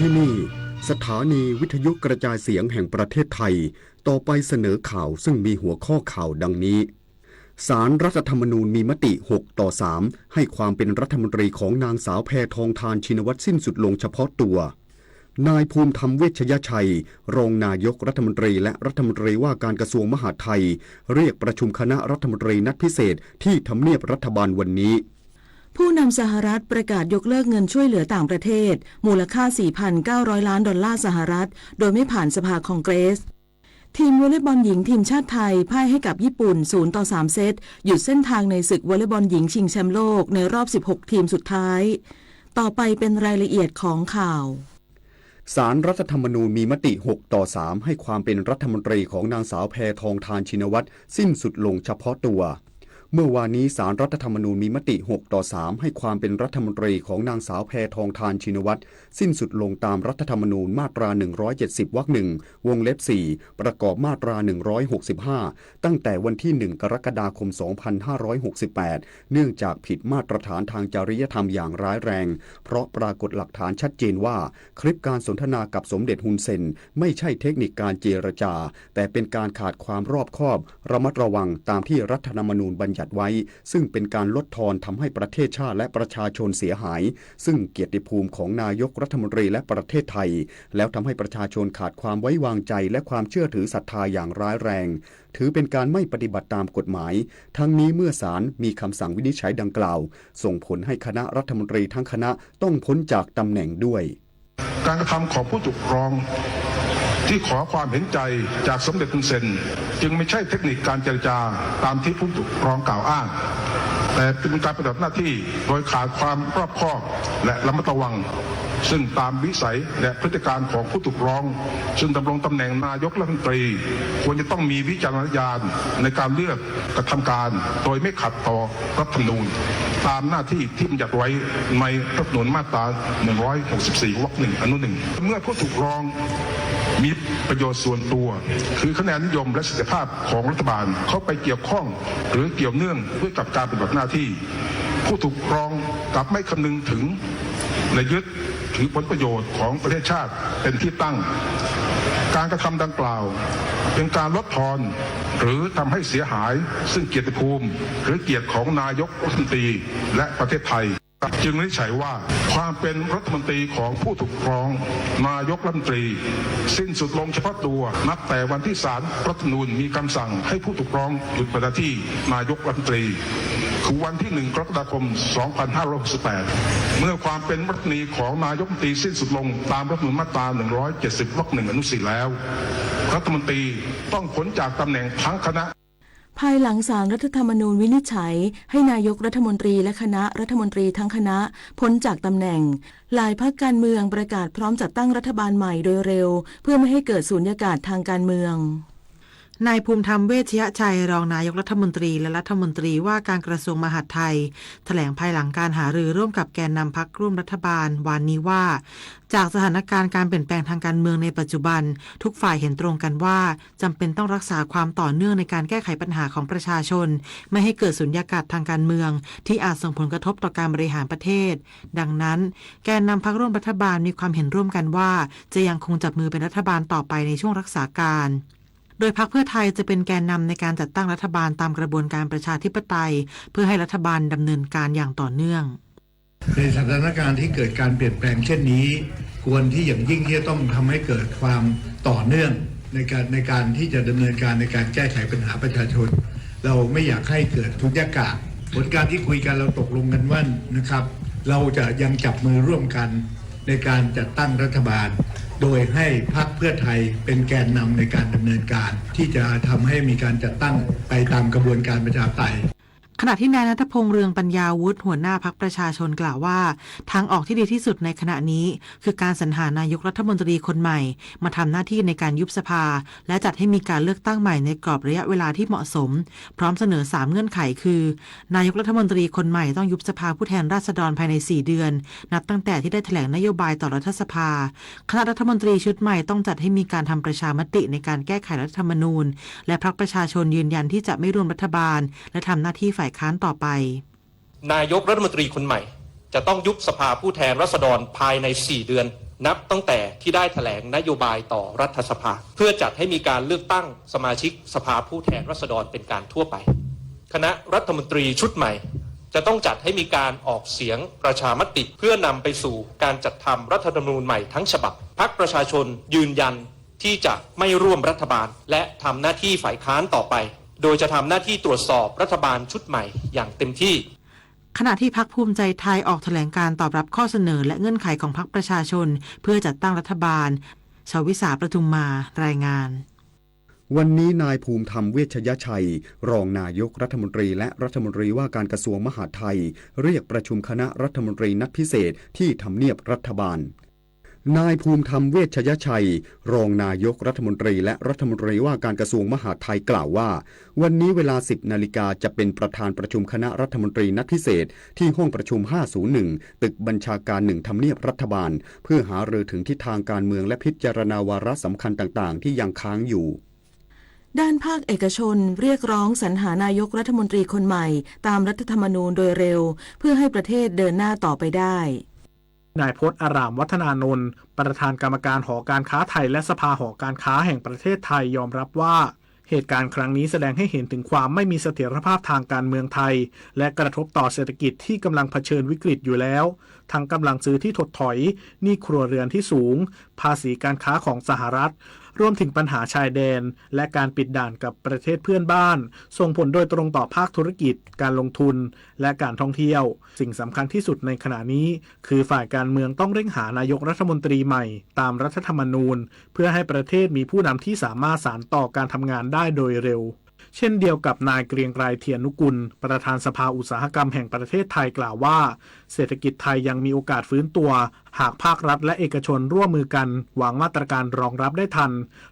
[SPEAKER 5] ที่นี่สถานีวิทยุกระจายเสียงแห่งประเทศไทยต่อไปเสนอข่าวซึ่งมีหัวข้อข่าวดังนี้ศาลรัฐธรรมนูญมีมติ6-3ให้ความเป็นรัฐมนตรีของนางสาวแพทองธารชินวัตรสิ้นสุดลงเฉพาะตัวนายภูมิธรรมเวชยชัยรองนายกรัฐมนตรีและรัฐมนตรีว่าการกระทรวงมหาดไทยเรียกประชุมคณะรัฐมนตรีนัดพิเศษที่ทำเนียบรัฐบาลวันนี้
[SPEAKER 18] ผู้นำสหรัฐประกาศยกเลิกเงินช่วยเหลือต่างประเทศมูลค่า 4,900 ล้านดอลลาร์สหรัฐโดยไม่ผ่านสภาคองเกรสทีมวอลเลย์บอลหญิงทีมชาติไทยพ่ายให้กับญี่ปุ่น0-3 เซตหยุดเส้นทางในศึกวอลเลย์บอลหญิงชิงแชมป์โลกในรอบ16ทีมสุดท้ายต่อไปเป็นรายละเอียดของข่าว
[SPEAKER 5] ศาลรัฐธรรมนูญมีมติ6-3ให้ความเป็นรัฐมนตรีของนางสาวแพทองธารชินวัตรสิ้นสุดลงเฉพาะตัวเมื่อวานนี้ศาลรัฐธรรมนูญมีมติ6-3ให้ความเป็นรัฐมนตรีของนางสาวแพทองธารชินวัตรสิ้นสุดลงตามรัฐธรรมนูญมาตรา170วรรค1วงเล็บ4ประกอบมาตรา165ตั้งแต่วันที่1กรกฎาคม2568เนื่องจากผิดมาตรฐานทางจริยธรรมอย่างร้ายแรงเพราะปรากฏหลักฐานชัดเจนว่าคลิปการสนทนากับสมเด็จฮุนเซนไม่ใช่เทคนิคการเจรจาแต่เป็นการขาดความรอบคอบระมัดระวังตามที่รัฐธรรมนูญบัญญัติไว้ซึ่งเป็นการลดทอนทำให้ประเทศชาติและประชาชนเสียหายซึ่งเกียรติภูมิของนายกรัฐมนตรีและประเทศไทยแล้วทำให้ประชาชนขาดความไว้วางใจและความเชื่อถือศรัทธาอย่างร้ายแรงถือเป็นการไม่ปฏิบัติตามกฎหมายทั้งนี้เมื่อศาลมีคำสั่งวินิจฉัยดังกล่าวส่งผลให้คณะรัฐมนตรีทั้งคณะต้องพ้นจากตำแหน่งด้วย
[SPEAKER 6] การกระทำของผู้ถูกร้องที่ขอความเห็นใจจากสมเด็จฮุนเซนจึงไม่ใช่เทคนิคการเจรจาตามที่ผู้ถูกร้องกล่าวอ้างแต่เป็นการปฏิบัติหน้าที่โดยขาดความรอบคอบและระมัดระวัง ซึ่งตามวิสัยและพฤติการของผู้ถูกร้องซึ่งดำรงตำแหน่งนายกรัฐมนตรีควรจะต้องมีวิจารณญาณในการเลือกกระทำการโดยไม่ขัดต่อรัฐธรรมนูญตามหน้าที่ที่บัญญัติไว้ในรัฐธรรมนูญมาตรา 164 วรรค 1 อนุ 1 เมื่อผู้ถูกร้องมีประโยชน์ส่วนตัวคือคะแนนนิยมและศักยภาพของรัฐบาลเข้าไปเกี่ยวข้องหรือเกี่ยวเนื่องด้วยกับการปฏิบัติหน้าที่ผู้ถูกร้องกลับไม่คำนึงถึงและยึดถือผลประโยชน์ของประเทศชาติเป็นที่ตั้งการกระทำดังกล่าวเป็นการลดทอนหรือทำให้เสียหายซึ่งเกียรติภูมิหรือเกียรติของนายกรัฐมนตรีและประเทศไทยจึงวินิจฉัยว่าความเป็นรัฐมนตรีของผู้ถูกร้องนายกรัฐมนตรีสิ้นสุดลงเฉพาะตัวนับแต่วันที่ศาลรัฐธรรมนูญมีคำสั่งให้ผู้ถูกร้องหยุดปฏิบัติหน้าที่นายกรัฐมนตรีคือวันที่ 1 กรกฎาคม 2568 เมื่อความเป็นรัฐมนตรีของนายกรัฐมนตรีสิ้นสุดลงตามรัฐธรรมนูญมาตรา 170 วรรค 1 อนุ 4 แล้วรัฐมนตรีต้องพ้นจากตำแหน่งทั้งคณะ
[SPEAKER 1] ภายหลังศาลรัฐธรรมนูญวินิจฉัยให้นายกรัฐมนตรีและคณะรัฐมนตรีทั้งคณะพ้นจากตำแหน่งหลายพรรคการเมืองประกาศพร้อมจัดตั้งรัฐบาลใหม่โดยเร็วเพื่อไม่ให้เกิดสูญญากาศทางการเมือง
[SPEAKER 7] นายภูมิธรรมเวชยชัยรองนายกรัฐมนตรีและรัฐมนตรีว่าการกระทรวงมหาดไทยแถลงภายหลังการหารือร่วมกับแกนนำพรรคร่วมรัฐบาลวันนี้ว่าจากสถานการณ์การเปลี่ยนแปลงทางการเมืองในปัจจุบันทุกฝ่ายเห็นตรงกันว่าจำเป็นต้องรักษาความต่อเนื่องในการแก้ไขปัญหาของประชาชนไม่ให้เกิดสุญญากาศทางการเมืองที่อาจส่งผลกระทบต่อการบริหารประเทศดังนั้นแกนนำพรรคร่วมรัฐบาลมีความเห็นร่วมกันว่าจะยังคงจับมือเป็นรัฐบาลต่อไปในช่วงรักษาการโดยพรรคเพื่อไทยจะเป็นแกนนำในการจัดตั้งรัฐบาลตามกระบวนการประชาธิปไตยเพื่อให้รัฐบาลดำเนินการอย่างต่อเนื่อง
[SPEAKER 22] ในสถานการณ์ที่เกิดการเปลี่ยนแปลงเช่นนี้ควรที่อย่างยิ่งที่จะต้องทำให้เกิดความต่อเนื่องในการที่จะดำเนินการในการแก้ไขปัญหาประชาชนเราไม่อยากให้เกิดทุกข์ยากาศผลการที่คุยกันเราตกลงกันว่านะครับเราจะยังจับมือร่วมกันในการจัดตั้งรัฐบาลโดยให้พรรคเพื่อไทยเป็นแกนนำในการดำเนินการที่จะทำให้มีการจัดตั้งไปตามกระบวนการประชาธิปไตย
[SPEAKER 7] ขณะที่นายณัฐพงษ์เรืองปัญญาวุฒิหัวหน้าพรรคประชาชนกล่าวว่าทางออกที่ดีที่สุดในขณะนี้คือการสรรหานายกรัฐมนตรีคนใหม่มาทำหน้าที่ในการยุบสภาและจัดให้มีการเลือกตั้งใหม่ในกรอบระยะเวลาที่เหมาะสมพร้อมเสนอ3เงื่อนไขคือนายกรัฐมนตรีคนใหม่ต้องยุบสภาผู้แทนราษฎรภายใน4เดือนนับตั้งแต่ที่ได้แถลงนโยบายต่อรัฐสภาคณะรัฐมนตรีชุดใหม่ต้องจัดให้มีการทำประชามติในการแก้ไขรัฐธรรมนูญและพรรคประชาชนยืนยันที่จะไม่ร่วมรัฐบาลและทำหน้าที่ฝ่ายค้านต่อไป
[SPEAKER 23] นายกรัฐมนตรีคนใหม่จะต้องยุบสภาผู้แทนราษฎรภายใน4เดือนนับตั้งแต่ที่ได้แถลงนโยบายต่อรัฐสภาเพื่อจัดให้มีการเลือกตั้งสมาชิกสภาผู้แทนราษฎรเป็นการทั่วไปคณะรัฐมนตรีชุดใหม่จะต้องจัดให้มีการออกเสียงประชามติเพื่อนำไปสู่การจัดทำรัฐธรรมนูญใหม่ทั้งฉบับพรรคประชาชนยืนยันที่จะไม่ร่วมรัฐบาลและทำหน้าที่ฝ่ายค้านต่อไปโดยจะทำหน้าที่ตรวจสอบรัฐบาลชุดใหม่อย่างเต็มที่
[SPEAKER 7] ขณะที่พรรคภูมิใจไทยออกแถลงการตอบรับข้อเสนอและเงื่อนไขของพรรคประชาชนเพื่อจัดตั้งรัฐบาลชวิสาประทุมมารายงาน
[SPEAKER 5] วันนี้นายภูมิธรรมเวชยชัยรองนายกรัฐมนตรีและรัฐมนตรีว่าการกระทรวงมหาดไทยเรียกประชุมคณะรัฐมนตรีนัดพิเศษที่ทำเนียบรัฐบาลนายภูมิธรรมเวชยชัยรองนายกรัฐมนตรีและรัฐมนตรีว่าการกระทรวงมหาดไทยกล่าวว่าวันนี้เวลา 10 นาฬิกาจะเป็นประธานประชุมคณะรัฐมนตรีนัดพิเศษที่ห้องประชุม 501 ตึกบัญชาการ1ทำเนียบรัฐบาลเพื่อหารือถึงทิศทางการเมืองและพิจารณาวาระสำคัญต่างๆที่ยังค้างอยู่
[SPEAKER 1] ด้านภาคเอกชนเรียกร้องสรรหานายกรัฐมนตรีคนใหม่ตามรัฐธรรมนูญโดยเร็วเพื่อให้ประเทศเดินหน้าต่อไปได้
[SPEAKER 11] นายพจน์อารามวัฒนานนท์ประธานกรรมการหอการค้าไทยและสภาหอการค้าแห่งประเทศไทยยอมรับว่าเหตุการณ์ครั้งนี้แสดงให้เห็นถึงความไม่มีเสถียรภาพทางการเมืองไทยและกระทบต่อเศรษฐกิจที่กำลังเผชิญวิกฤตอยู่แล้วทั้งกำลังซื้อที่ถดถอยหนี้ครัวเรือนที่สูงภาษีการค้าของสหรัฐรวมถึงปัญหาชายแดนและการปิดด่านกับประเทศเพื่อนบ้านส่งผลโดยตรงต่อภาคธุรกิจการลงทุนและการท่องเที่ยวสิ่งสำคัญที่สุดในขณะนี้คือฝ่ายการเมืองต้องเร่งหานายกรัฐมนตรีใหม่ตามรัฐธรรมนูญเพื่อให้ประเทศมีผู้นำที่สามารถสานต่อการทำงานได้โดยเร็ว เช่นเดียวกับนายเกรียงไกรเทียนนุกุลประธานสภาอุตสาหกรรมแห่งประเทศไทยกล่าวว่าเศรษฐกิจไทยยังมีโอกาสฟื้นตัวหากภาครัฐและเอกชนร่วมมือกันวางมาตรการรองรับได้ทัน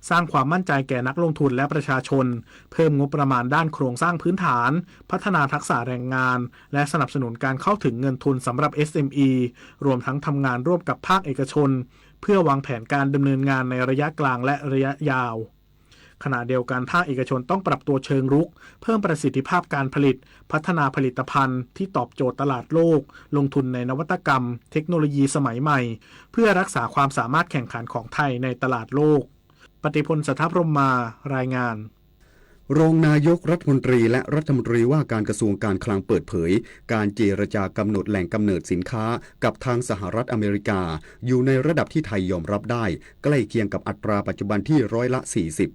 [SPEAKER 11] สร้างความมั่นใจแก่นักลงทุนและประชาชนเพิ่มงบประมาณด้านโครงสร้างพื้นฐานพัฒนาทักษะแรงงานและสนับสนุนการเข้าถึงเงินทุนสำหรับ SME รวมทั้งทำงานร่วมกับภาคเอกชนเพื่อวางแผนการดำเนินงานในระยะกลางและระยะยาวขณะเดียวกันภาคเอกชนต้องปรับตัวเชิงรุกเพิ่มประสิทธิภาพการผลิตพัฒนาผลิตภัณฑ์ที่ตอบโจทย์ตลาดโลกลงทุนในนวัตกรรมเทคโนโลยีสมัยใหม่เพื่อรักษาความสามารถแข่งขันของไทยในตลาดโลกปฏิพล สัทธพรหมมารายงาน
[SPEAKER 5] รองนายกรัฐมนตรีและรัฐมนตรีว่าการกระทรวงการคลังเปิดเผยการเจรจากำหนดแหล่งกำเนิดสินค้ากับทางสหรัฐอเมริกาอยู่ในระดับที่ไทยยอมรับได้ใกล้เคียงกับอัตราปัจจุบันที่40%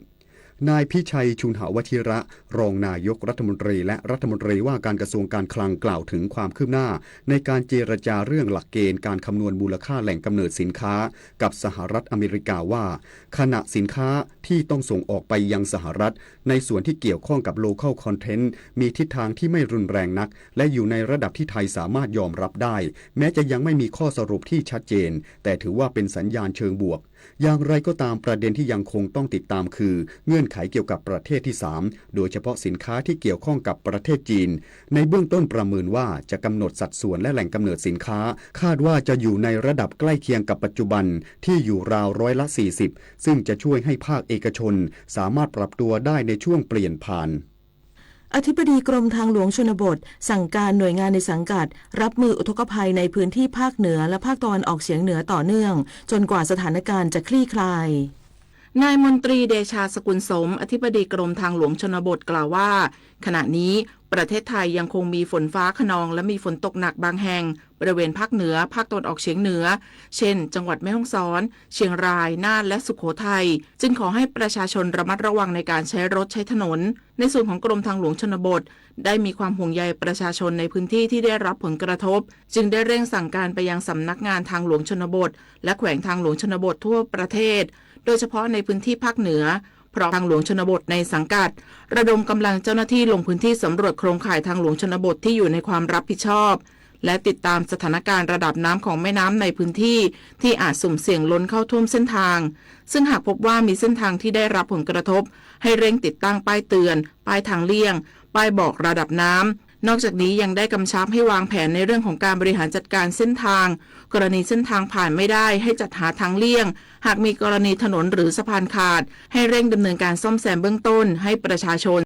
[SPEAKER 5] นายพิชัยชุนหวชิระรองนายกรัฐมนตรีและรัฐมนตรีว่าการกระทรวงการคลังกล่าวถึงความคืบหน้าในการเจรจาเรื่องหลักเกณฑ์การคำนวณมูลค่าแหล่งกำเนิดสินค้ากับสหรัฐอเมริกาว่าขณะสินค้าที่ต้องส่งออกไปยังสหรัฐในส่วนที่เกี่ยวข้องกับ local content มีทิศทางที่ไม่รุนแรงนักและอยู่ในระดับที่ไทยสามารถยอมรับได้แม้จะยังไม่มีข้อสรุปที่ชัดเจนแต่ถือว่าเป็นสัญญาณเชิงบวกอย่างไรก็ตามประเด็นที่ยังคงต้องติดตามคือเงื่อนไขเกี่ยวกับประเทศที่3โดยเฉพาะสินค้าที่เกี่ยวข้องกับประเทศจีนในเบื้องต้นประเมินว่าจะกำหนดสัดส่วนและแหล่งกำเนิดสินค้าคาดว่าจะอยู่ในระดับใกล้เคียงกับปัจจุบันที่อยู่ราว40%ซึ่งจะช่วยให้ภาคเอกชนสามารถปรับตัวได้ในช่วงเปลี่ยนผ่าน
[SPEAKER 3] อธิบดีกรมทางหลวงชนบทสั่งการหน่วยงานในสังกัดรับมืออุทกภัยในพื้นที่ภาคเหนือและภาคตะวันออกเฉียงเหนือต่อเนื่องจนกว่าสถานการณ์จะคลี่คลายนายมนตรีเดชาสกุลสมอธิบดีกรมทางหลวงชนบทกล่าวว่าขณะนี้ประเทศไทยยังคงมีฝนฟ้าคะนองและมีฝนตกหนักบางแห่งบริเวณภาคเหนือภาคตะวันออกเฉียงเหนือเช่นจังหวัดแม่ฮ่องสอนเชียงรายน่านและสุโขทัยจึงขอให้ประชาชนระมัดระวังในการใช้รถใช้ถนนในส่วนของกรมทางหลวงชนบทได้มีความห่วงใยประชาชนในพื้นที่ที่ได้รับผลกระทบจึงได้เร่งสั่งการไปยังสำนักงานทางหลวงชนบทและแขวงทางหลวงชนบททั่วประเทศโดยเฉพาะในพื้นที่ภาคเหนือเพราะทางหลวงชนบทในสังกัดระดมกำลังเจ้าหน้าที่ลงพื้นที่สำรวจโครงข่ายทางหลวงชนบทที่อยู่ในความรับผิดชอบและติดตามสถานการณ์ระดับน้ำของแม่น้ำในพื้นที่ที่อาจสุ่มเสี่ยงล้นเข้าท่วมเส้นทางซึ่งหากพบว่ามีเส้นทางที่ได้รับผลกระทบให้เร่งติดตั้งป้ายเตือนป้ายทางเลี่ยงป้ายบอกระดับน้ำนอกจากนี้ยังได้กำชับให้วางแผนในเรื่องของการบริหารจัดการเส้นทางกรณีเส้นทางผ่านไม่ได้ให้จัดหาทางเลี่ยงหากมีกรณีถนนหรือสะพานขาดให้เร่งดำเนินการซ่อมแซมเบื้องต้นให้ประชาชน